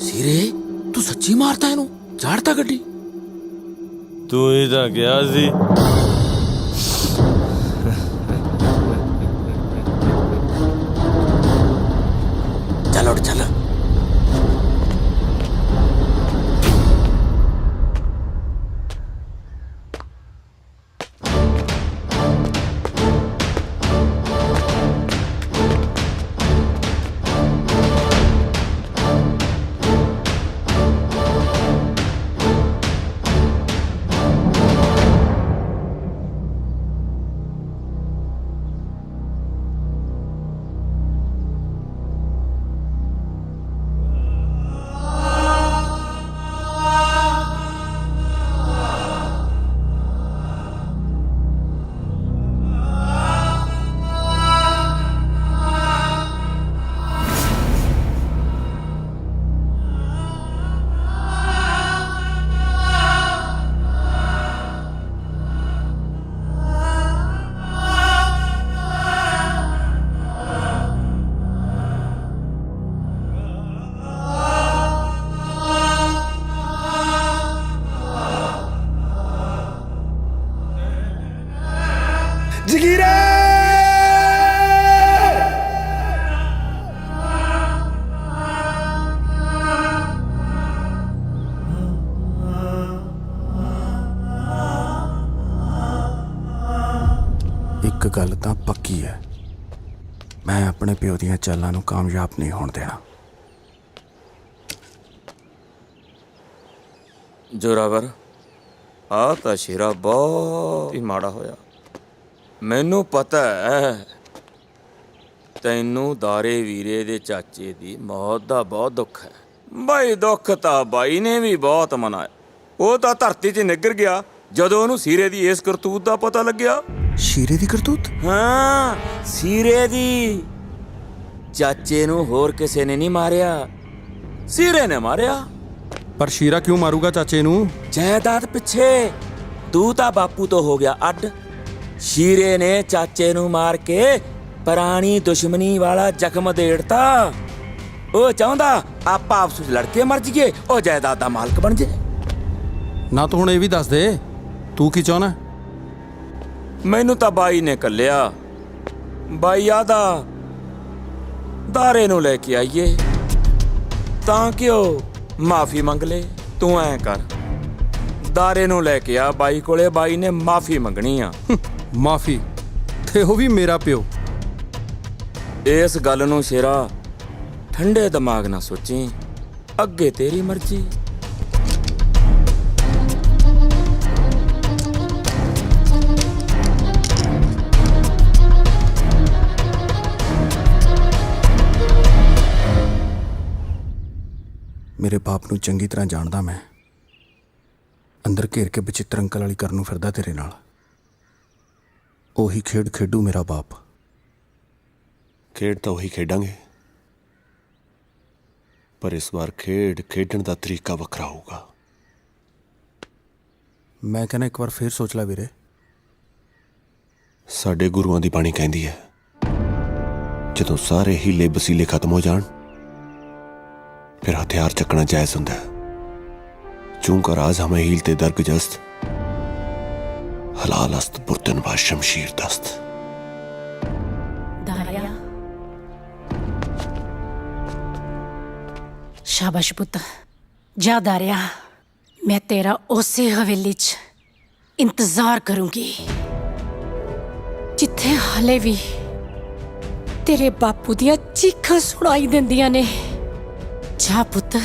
सीरे तू सच्ची मारता है नू? ਚਾੜਤਾ ਗੱਡੀ? ਤੂੰ ਹੀ ਤਾਂ ਗਿਆ ਸੀ। ਚੱਲ ਉੱਠ ਚੱਲ। ਜਗੀਰੇ ਇੱਕ ਗੱਲ ਤਾਂ ਪੱਕੀ ਹੈ, ਮੈਂ ਆਪਣੇ ਪਿਓ ਦੀਆਂ ਚਾਲਾਂ ਨੂੰ ਕਾਮਯਾਬ ਨਹੀਂ ਹੋਣ ਦੇਣਾ। ਜੋਰਾਵਰ, ਆ ਤਾਂ ਸ਼ੇਰਾ ਬਹੁਤ ਹੀ ਮਾੜਾ ਹੋਇਆ। ਮੈਨੂੰ ਪਤਾ ਹੈ ਤੈਨੂੰ ਦਾਰੇ ਵੀਰੇ ਦੇ ਚਾਚੇ ਦੀ ਮੌਤ ਦਾ ਬਹੁਤ ਦੁੱਖ ਹੈ। ਬਾਈ ਦੁੱਖ ਤਾਂ ਬਾਈ ਨੇ ਵੀ ਬਹੁਤ ਮਨਾਇਆ। ਉਹ ਤਾਂ ਧਰਤੀ 'ਚ ਨਿੱਗਰ ਗਿਆ ਜਦੋਂ ਉਹਨੂੰ ਸੀਰੇ ਦੀ ਇਸ ਕਰਤੂਤ ਦਾ ਪਤਾ ਲੱਗਿਆ। ਸ਼ੀਰੇ ਦੀ ਕਰਤੂਤ? ਹਾਂ, ਸੀਰੇ ਦੀ। ਚਾਚੇ ਨੂੰ ਹੋਰ ਕਿਸੇ ਨੇ ਨਹੀਂ ਮਾਰਿਆ, ਸੀਰੇ ਨੇ ਮਾਰਿਆ। ਪਰ ਸ਼ੀਰਾ ਕਿਉਂ ਮਾਰੂਗਾ ਚਾਚੇ ਨੂੰ? ਜਾਇਦਾਦ ਪਿੱਛੇ। ਤੂੰ ਤਾਂ ਬਾਪੂ ਤੋਂ ਹੋ ਗਿਆ ਅੱਡ। ਸ਼ੀਰੇ ਨੇ ਚਾਚੇ ਨੂੰ ਮਾਰ ਕੇ ਪੁਰਾਣੀ ਦੁਸ਼ਮਣੀ ਵਾਲਾ ਜ਼ਖਮ ਦੇੜਤਾ। ਉਹ ਚਾਹੁੰਦਾ ਆਪਾਂ ਆਪਸ ਵਿੱਚ ਲੜ ਕੇ ਮਰ ਜਾਈਏ, ਉਹ ਜਾਇਦਾਦ ਦਾ ਮਾਲਕ ਬਣ ਜੇ। ਨਾ ਤੂੰ ਹੁਣ ਇਹ ਵੀ ਦੱਸ ਦੇ, ਤੂੰ ਕੀ ਚਾਹੁੰਦਾ? ਮੈਨੂੰ ਤਾਂ ਬਾਈ ਨੇ ਕੱਲਿਆ। ਬਾਈ ਆਦਾ ਦਾਰੇ ਨੂੰ ਲੈ ਕੇ ਆਈਏ ਤਾਂ ਕਿ ਉਹ ਮਾਫੀ ਮੰਗ ਲੈ। ਤੂੰ ਐਂ ਕਰ, ਦਾਰੇ ਨੂੰ ਲੈ ਕੇ ਆ ਬਾਈ ਕੋਲੇ, ਬਾਈ ਨੇ ਮਾਫੀ ਮੰਗਣੀ ਆ। ਮਾਫੀ? ਤੇ ਉਹ ਵੀ ਮੇਰਾ ਪਿਓ। ਇਸ ਗੱਲ ਨੂੰ ਸ਼ੇਰਾ ਠੰਡੇ ਦਿਮਾਗ ਨਾਲ ਸੋਚੀ, ਅੱਗੇ ਤੇਰੀ ਮਰਜ਼ੀ। ਮੇਰੇ ਬਾਪ ਨੂੰ ਚੰਗੀ ਤਰ੍ਹਾਂ ਜਾਣਦਾ ਮੈਂ। ਅੰਦਰ ਘੇਰ ਕੇ ਬਚਿੱਤਰ ਅੰਕਲ ਵਾਲੀ ਕਰਨ ਨੂੰ ਫਿਰਦਾ ਤੇਰੇ ਨਾਲ। ਉਹੀ ਖੇਡ ਖੇਡੂ ਮੇਰਾ ਬਾਪ। ਖੇਡ ਤਾਂ ਉਹੀ ਖੇਡਾਂਗੇ, ਪਰ ਇਸ ਵਾਰ ਖੇਡ ਖੇਡਣ ਦਾ ਤਰੀਕਾ ਵੱਖਰਾ ਹੋਊਗਾ। ਮੈਂ ਕਹਿੰਦਾ ਇੱਕ ਵਾਰ ਫੇਰ ਸੋਚ ਲੈ ਵੀਰੇ। ਸਾਡੇ ਗੁਰੂਆਂ ਦੀ ਬਾਣੀ ਕਹਿੰਦੀ ਹੈ, ਜਦੋਂ ਸਾਰੇ ਹੀਲੇ ਵਸੀਲੇ ਖਤਮ ਹੋ ਜਾਣ ਫਿਰ ਹਥਿਆਰ ਚੱਕਣਾ ਜਾਇਜ਼ ਹੁੰਦਾ ਹੈ। चूंकि राज हमें हीलते दरगजस्त हलाल अस्त बुर्तन व शमशीर दस्त। दारिया शाबाश पुत्त, जा दारिया, मैं तेरा उसे हवेली च इंतजार करूंगी जिथे हाले भी तेरे बापू दियां चीखां सुनाई देंदियां ने। जा पुत्त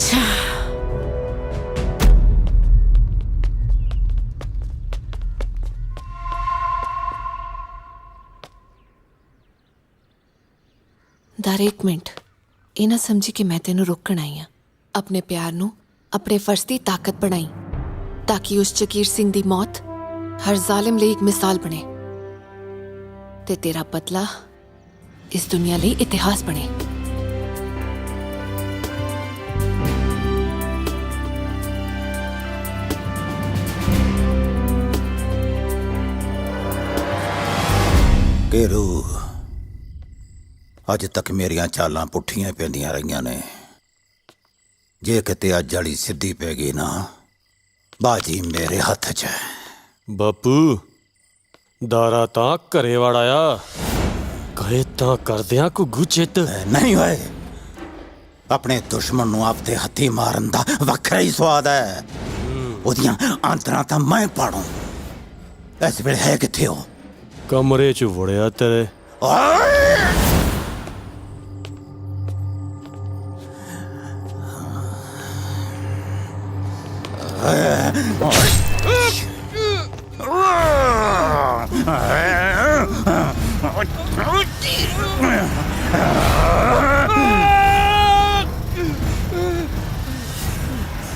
जा। ਦਾਰੇ ਇੱਕ ਮਿੰਟ, ਇਹ ਨਾ ਸਮਝੀ ਕਿ ਮੈਂ ਤੈਨੂੰ ਰੋਕਣ ਆਈ ਹਾਂ। ਆਪਣੇ ਪਿਆਰ ਨੂੰ ਆਪਣੇ ਫਰਜ਼ ਦੀ ਤਾਕਤ ਬਣਾਈ ਤਾਂ ਕਿ ਉਸ ਜਗੀਰ ਸਿੰਘ ਦੀ ਮੌਤ ਹਰ ਜ਼ਾਲਿਮ ਲਈ ਇੱਕ ਮਿਸਾਲ ਬਣੇ ਤੇ ਤੇਰਾ ਬਦਲਾ ਇਸ ਦੁਨੀਆ ਲਈ ਇਤਿਹਾਸ ਬਣੇ। केरू, अज तक मेरिया चालां पुठियां पैंदियां रहियां ने, ਜੇ ਕਿਤੇ ਅੱਜ ਵਾਲੀ ਸਿੱਧੀ ਪੈ ਗਈ ਨਾ, ਬਾਜੀ ਮੇਰੇ ਹੱਥ 'ਚ ਹੈ। ਬਾਪੂ ਦਾਰਾ ਤਾਂ ਘਰੇ ਵੜ ਆਇਆ, ਕਹੇ ਤਾਂ ਕਰਦਿਆਂ ਘੁੱਗੂ ਚਿੱਤ ਨਹੀਂ ਹੋਏ, ਆਪਣੇ ਦੁਸ਼ਮਣ ਨੂੰ ਆਪਦੇ ਹੱਥੀ ਮਾਰਨ ਦਾ ਵੱਖਰਾ ਹੀ ਸਵਾਦ ਹੈ। ਉਹਦੀਆਂ ਆਂਤਰਾਂ ਤਾਂ ਮੈਂ ਪਾੜੂ। ਇਸ ਵੇਲੇ ਹੈ ਕਿੱਥੇ ਹੋ? ਕਮਰੇ 'ਚ ਵੜਿਆ ਤੇਰੇ।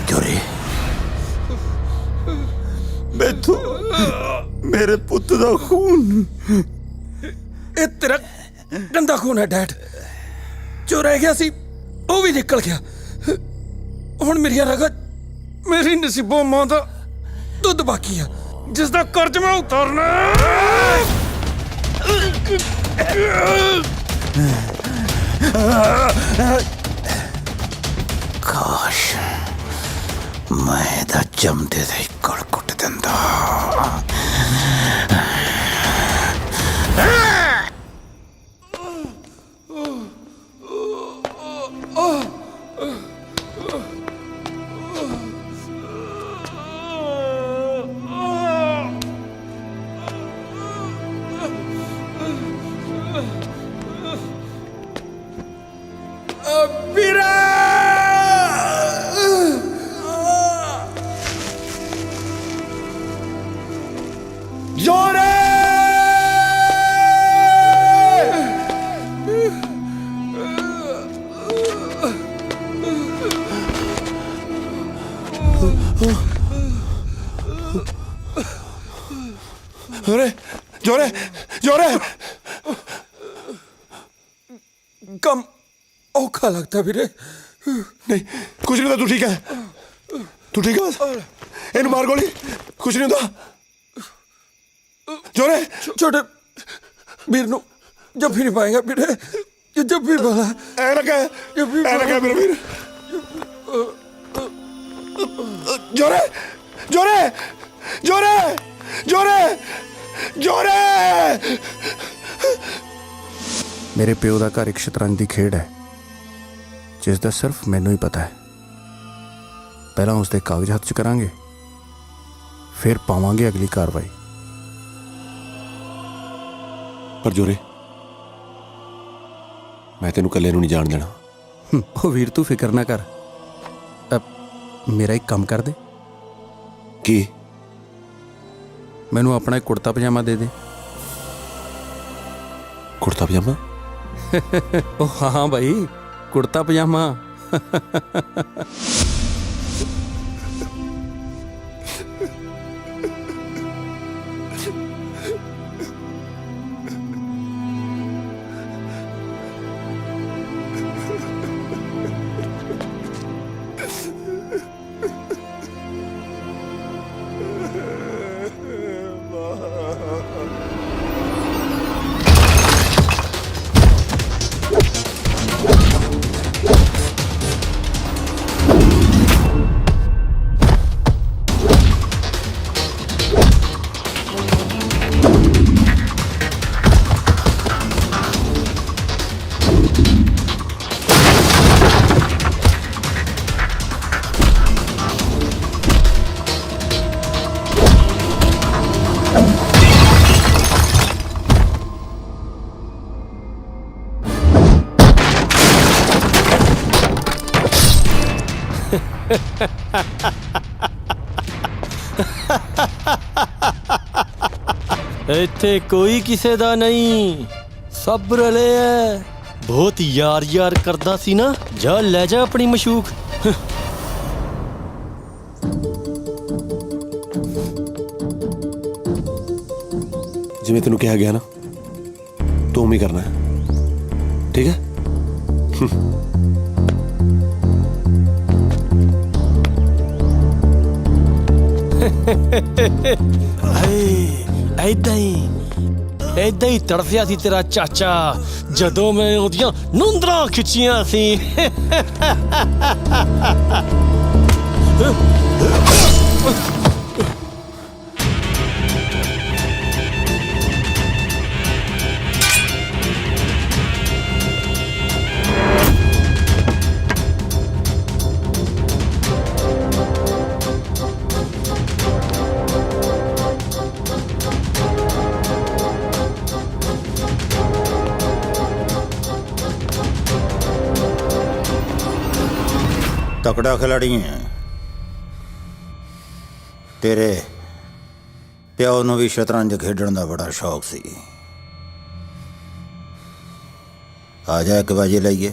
ਚੋਰੀ ਮੈਥੋਂ ਮੇਰੇ ਪੁੱਤ ਦਾ ਖੂਨ, ਇਹ ਤੇਰਾ ਗੰਦਾ ਖੂਨ ਹੈ ਡੈਡ। ਜੋ ਰਹਿ ਗਿਆ ਸੀ ਉਹ ਵੀ ਨਿਕਲ ਗਿਆ। ਹੁਣ ਮੇਰੀਆਂ ਰਗਾਂ, ਮੇਰੀ ਨਸੀਬੋਂ ਮਾਂ ਦਾ ਦੁੱਧ ਬਾਕੀ ਆ, ਜਿਸ ਦਾ ਕਰਜ਼ ਮੈਂ ਉਤਾਰਨਾ। ਕਾਸ਼ ਮੈਂ ਇਹਦਾ ਜੰਮਦੇ ਦਾ ਹੀ ਗਲ ਕੁੱਟ ਦਿੰਦਾ। ਜੋਰੇ ਜੋਰੇ ਜੋਰੇ, ਕੰਮ ਔਖਾ ਲੱਗਦਾ ਵੀਰੇ। ਨਹੀਂ ਕੁਛ ਨਹੀਂ ਹੁੰਦਾ, ਤੂੰ ਠੀਕ ਹੈ? ਤੂੰ ਠੀਕ ਹੈ? ਇਹਨੂੰ ਮਾਰ ਗੋਲੀ, ਕੁਛ ਨਹੀਂ ਹੁੰਦਾ। ਜੋਰੇ ਛੋਟੇ ਵੀਰ ਨੂੰ ਜੱਫੀ ਨਹੀਂ ਪਾਏਗਾ ਵੀਰੇ, ਇਹ ਜੱਫੀ ਵਾਲਾ ਐ ਨਾ ਕਹਿ, ਐ ਨਾ ਕਹਿ ਮੇਰਾ ਵੀਰ। ਜੋਰੇ ਜੋਰੇ ਜੋਰੇ ਜੋਰੇ ਜੋਰੇ। ਮੇਰੇ ਪਿਓ ਦਾ ਘਰ ਇੱਕ ਸ਼ਤਰੰਜ ਦੀ ਖੇਡ ਹੈ, ਜਿਸ ਦਾ ਸਿਰਫ ਮੈਨੂੰ ਹੀ ਪਤਾ ਹੈ। ਪਹਿਲਾਂ ਉਸ ਦੇ ਕਾਗਜ਼ ਹੱਥ 'ਚ ਕਰਾਂਗੇ, ਫਿਰ ਪਾਵਾਂਗੇ ਅਗਲੀ ਕਾਰਵਾਈ। ਪਰ ਜੋਰੇ, ਮੈਂ ਤੈਨੂੰ ਇਕੱਲੇ ਨੂੰ ਨਹੀਂ ਜਾਣ ਦੇਣਾ। ਉਹ ਵੀਰ ਤੂੰ ਫਿਕਰ ਨਾ ਕਰ, ਮੇਰਾ ਇੱਕ ਕੰਮ ਕਰ ਦੇ। ਕੀ? ਮੈਨੂੰ ਆਪਣਾ ਇੱਕ ਕੁੜਤਾ ਪਜਾਮਾ ਦੇ ਦੇ। ਕੁੜਤਾ ਪਜਾਮਾ? ਉਹ ਹਾਂ ਭਾਈ, ਕੁੜਤਾ ਪਜਾਮਾ। ਇੱਥੇ ਕੋਈ ਕਿਸੇ ਦਾ ਨਹੀਂ, ਸਭ ਰਲੇ ਐ। ਬਹੁਤ ਯਾਰ ਯਾਰ ਕਰਦਾ ਸੀ ਨਾ, ਜਾ ਲੈ ਜਾ ਆਪਣੀ ਮਸ਼ੂਕ। ਜਿਵੇਂ ਤੈਨੂੰ ਕਿਹਾ ਗਿਆ ਨਾ, ਤੂੰ ਉਵੇਂ ਹੀ ਕਰਨਾ ਹੈ, ਠੀਕ ਹੈ? ਏਦਾਂ ਹੀ ਏਦਾਂ ਹੀ ਤੜਫਿਆ ਸੀ ਤੇਰਾ ਚਾਚਾ ਜਦੋਂ ਮੈਂ ਉਹਦੀਆਂ ਨੂੰਦਰਾਂ ਖਿੱਚੀਆਂ ਸੀ। तकड़ा खिलाड़ी है तेरे प्यो ਨੂੰ ਵੀ ਸ਼ਤਰੰਜ ਖੇਡਣ ਦਾ ਬੜਾ ਸ਼ੌਕ ਸੀ। ਆ ਜਾ ਇੱਕ ਬਾਜੀ ਲਈਏ।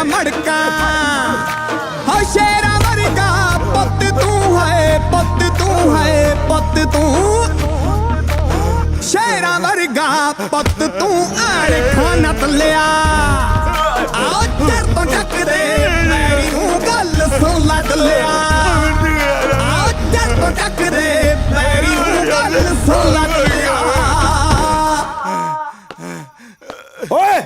ਮੜਕਾਂ ਹੋ ਸ਼ੇਰਾਂ ਵਰਗਾ ਪੁੱਤ ਤੂੰ ਹੈ ਪੁੱਤ ਤੂੰ ਹੈ ਪੁੱਤ ਤੂੰ ਸ਼ੇਰਾਂ ਵਰਗਾ ਪੁੱਤ ਤੂੰ ਆੜ ਖਾਨਾ ਤਲਿਆ ਆਓ ਤੇਰ ਤੋਂ ਟੱਕਦੇ ਮੇਰੀ ਨੂੰ ਗੱਲ ਸੁਣ ਲੱਗ ਲਿਆ ਆਓ ਤੇਰ ਤੋਂ ਟੱਕਦੇ ਮੇਰੀ ਨੂੰ ਗੱਲ ਸੁਣ ਲੱਗ ਲਿਆ। ਓਏ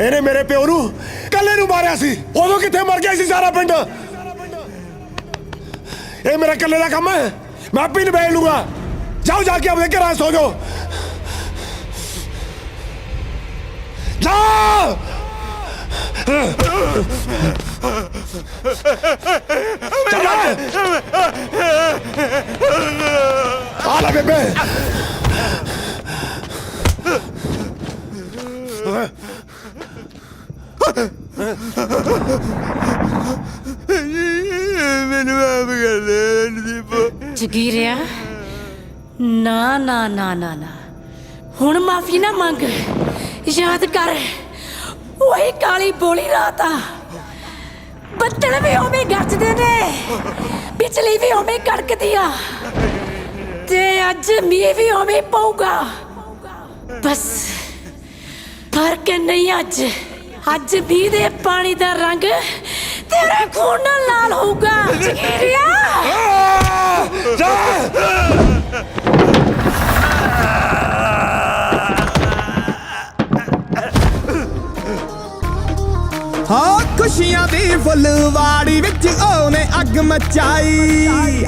ਇਹਨੇ ਮੇਰੇ ਪਿਓ ਨੂੰ ਕੱਲੇ ਨੂੰ ਮਾਰਿਆ ਸੀ। ਉਦੋਂ ਕਿੱਥੇ ਮਰ ਗਿਆ ਸੀ ਸਾਰਾ ਪਿੰਡ। ਇਹ ਮੇਰਾ ਕੱਲੇ ਦਾ ਕੰਮ ਹੈ, ਮੈਂ ਆਪੇ ਨਿਬੇੜ ਲੂੰਗਾ। ਜਾਓ ਜਾ ਕੇ ਆਪਣੇ ਘਰਾਂ ਸੋ ਜਾਓ। ਜਾ ਆ ਲੈ ਬੇਬੇ। ਮੈਨੂੰ ਆਪ ਕਰ ਦੇ ਜਗੀਰਿਆ ਨਾ ਨਾ ਨਾ ਨਾ ਨਾ ਹੁਣ ਮਾਫੀ ਨਾ ਮੰਗ। ਯਾਦ ਕਰ ਉਹੀ ਕਾਲੀ ਬੋਲੀ ਰਾਤ ਆ। ਬੱਦਲ ਵੀ ਉਵੇਂ ਗਰਜਦੇ ਨੇ, ਬਿਜਲੀ ਵੀ ਉਵੇਂ ਕੜਕਦੀ ਆ ਤੇ ਅੱਜ ਮੀਂਹ ਵੀ ਉਵੇਂ ਪਊਗਾ। ਬਸ ਫਰਕ ਨਹੀਂ ਅੱਜ ਅੱਜ ਮੀਂਹ ਦੇ ਪਾਣੀ ਦਾ ਰੰਗ ਤੇਰੇ ਖੂਨ ਨਾਲ ਲਾਲ ਹੋਊਗਾ। ਜਗੀਰਿਆ ਹਾਂ ਖੁਸ਼ੀਆਂ ਦੀ ਫੁੱਲਵਾੜੀ ਵਿੱਚ ਉਹਨੇ ਅੱਗ ਮਚਾਈ।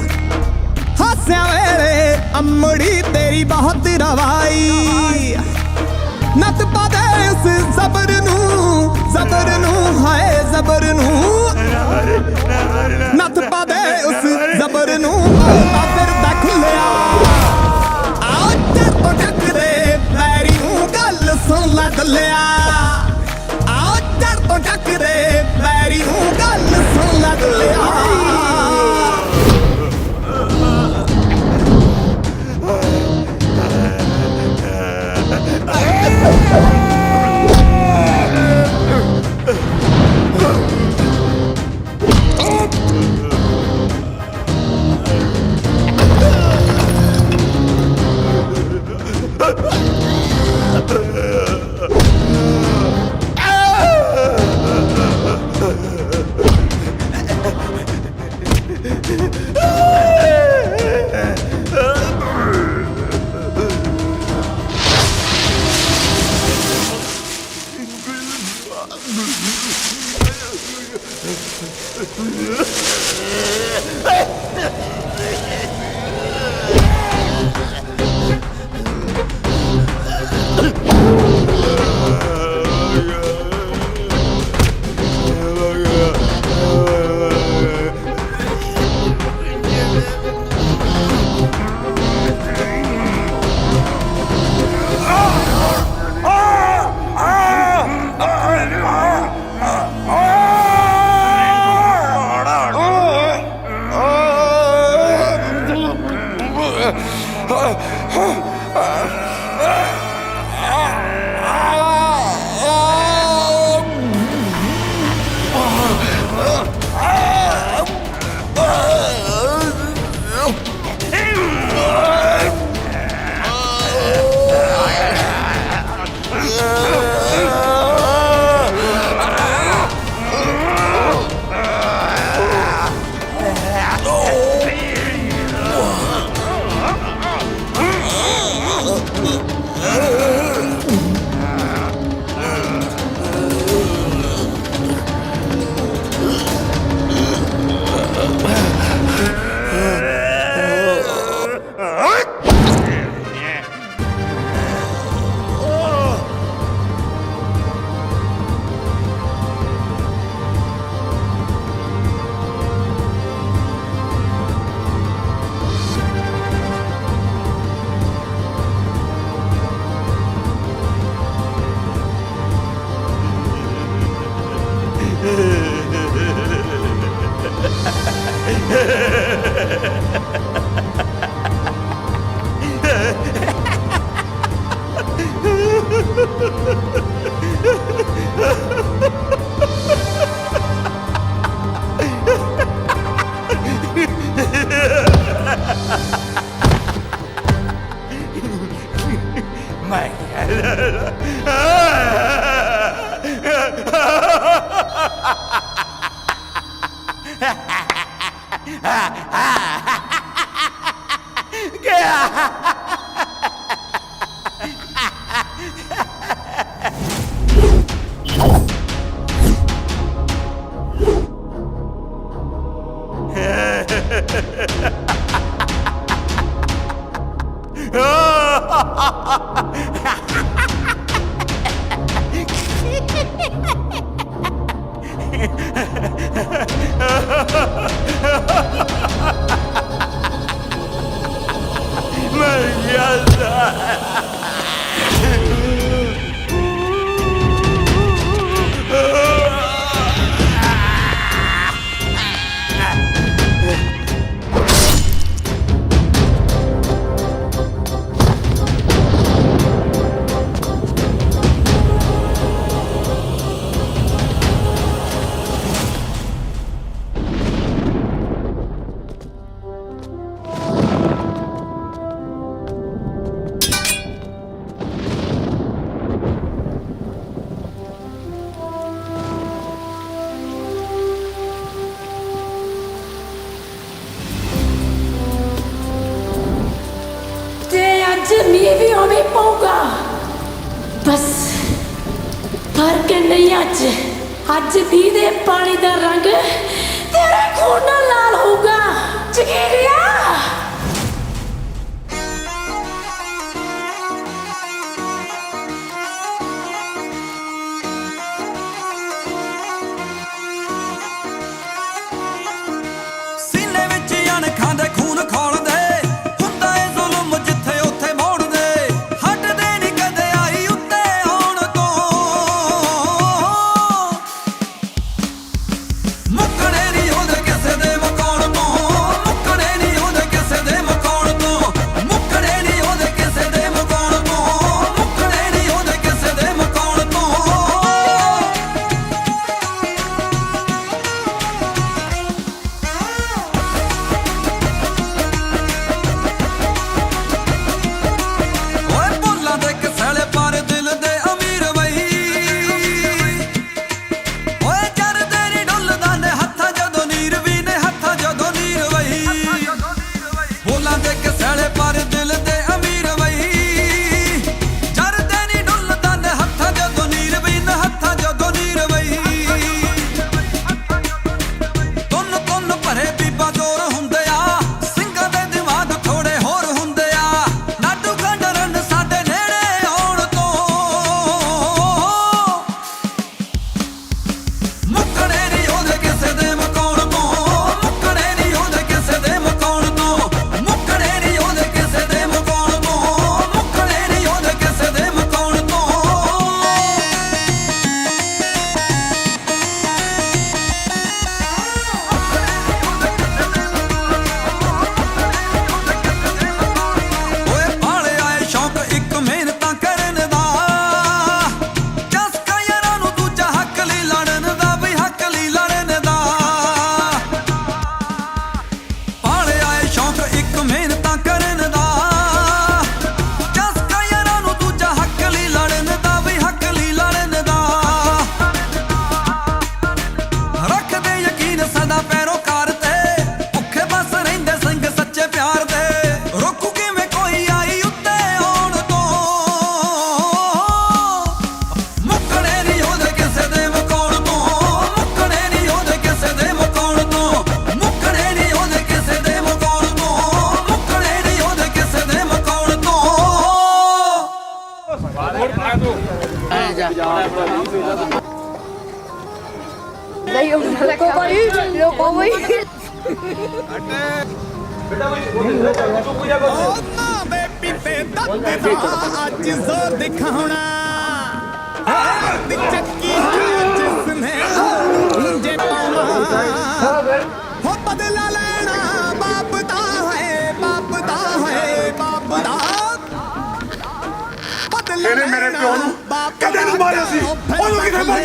ਹਾਸਿਆਂ ਵੇਲੇ ਅੰਮੜੀ ਤੇਰੀ ਬਹੁਤ ਰਵਾਈ। ਨੱਤ ਪਾ ਦੇ ਉਸ ਜ਼ਬਰ ਨੂੰ ਹਾਏ ਜ਼ਬਰ ਨੂੰ ਨੱਤ ਪਾ ਦੇ ਉਸ ਜ਼ਬਰ ਨੂੰ ਤਾਂ ਫਿਰ ਦੇਖ ਲਿਆ। ਆਓ ਤੇਰੇ ਤੋਂ ਟੱਕਦੇ ਮੇਰੀ ਨੂੰ ਗੱਲ ਸੁਣ ਲੈ ਦਲਿਆ। ਆਓ ਤੇਰੇ ਤੋਂ ਟੱਕਦੇ ਮੇਰੀ ਨੂੰ ਗੱਲ ਸੁਣ ਲੈ ਦਲਿਆ। ਅੱਜ ਮੀਂਹ ਵੀ ਉਵੇਂ ਪਊਗਾ ਬਸ ਫਰਕ ਨਹੀਂ ਅੱਜ ਮੀਂਹ ਦੇ ਪਾਣੀ ਦਾ ਰੰਗ ਤੇਰੇ ਖੂਨ ਨਾਲ ਲਾਲ ਹੋਊਗਾ ਚਕੀਰਿਆ ਸੀਨੇ ਵਿੱਚ ਅਣਖਾਂ ਦੇ ਖੂਨ ਖੋਲਦੇ ਅੱਜ ਜ਼ੋਰ ਦਿਖਾਉਣਾ ਚੱਕੀ ਜਿਸਨੇ ਨੂੰ ਕਦੇ ਨੂੰ ਮਾਰਿਆ ਸੀ ਉਹਨੂੰ ਕਿਥੇ ਮਰ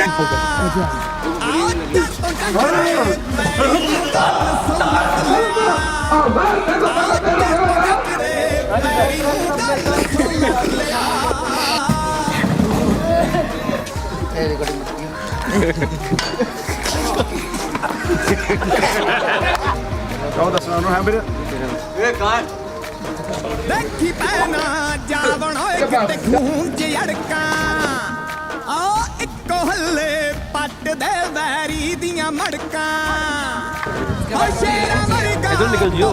ਕਹੋ ਦੱਸਣਾ ਉਹਨੂੰ ਹੈ ਵੀਰੇ ਇਹ ਕਾਂ ਦੇਖੀ ਪੈਣਾ ਜਾਵਣ ਹੋਏ ਕਿਤੇ ਖੂਨ ਚ ਅੜਕਾਂ ਆ ਇੱਕੋ ਹੱਲੇ ਪੱਟ ਦੇ ਵੈਰੀ ਦੀਆਂ ਮੜਕਾਂ ਓ ਸ਼ੇਰਾਂ ਵਰਗਾ ਇਧਰ ਨਿਕਲ ਜਿਓ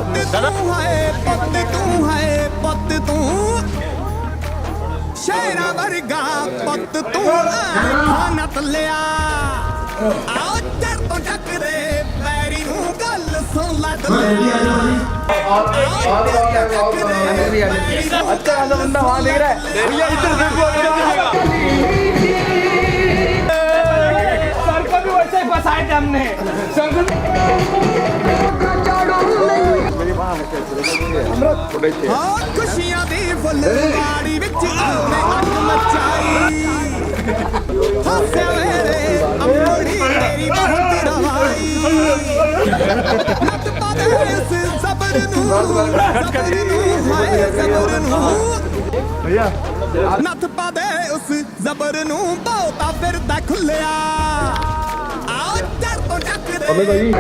ਤੂੰ ਹੈ ਪੁੱਤ ਤੂੰ ਸ਼ੇਰਾਂ ਵਰਗਾ ਪੁੱਤ ਤੂੰ ਖਾਨਾ ਤਲਿਆ ਆਓ ਚਰ ਤੋਂ ਟੱਕਰੇ ਵੈਰੀ ਨੂੰ ਗੱਲ ਸੁਣ ਲੈ अच्छा वाला बंदा वहां देख रहा है भैया इधर देखो सर को भी वैसे ही फंसाए थे हमने ਖੁਸ਼ੀਆਂ ਦੀ ਫੁੱਲਵਾੜੀ ਵਿੱਚ ਉਹਨੇ ਅੱਗ ਮਚਾਈ ਹਾਸਿਆ ਵੇਲੇ ਅੰਬੜੀ ਤੇਰੀ ਬਹੁਤ ਰਵਾਈ ਨੱਤ ਪਾਦੇ ਇਸ ਜ਼ਬਰ ਨੂੰ ਹਾਏ ਜ਼ਬਰ ਨੂੰ ਭਈਆ ਨੱਤ ਪਾਦੇ ਉਸ ਜ਼ਬਰ ਨੂੰ ਬਹੁਤਾ ਫਿਰਦਾ ਖੁੱਲਿਆ ਆਓ ਚੜ ਤੋਂ ਟੱਕਦੇ ਅਬੇ ਭਾਈ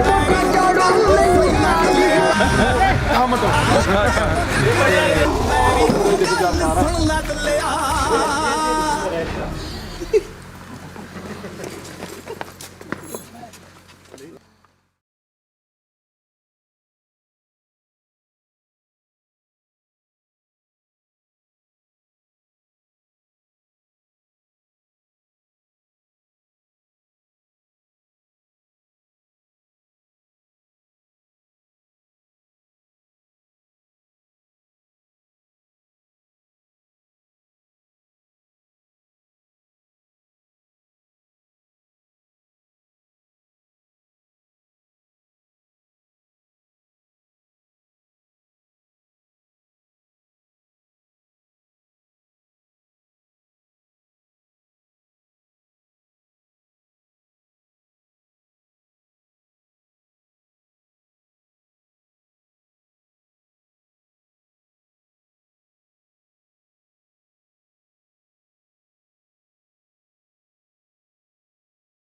ਸੁਣ ਲੱਗ ਲਿਆ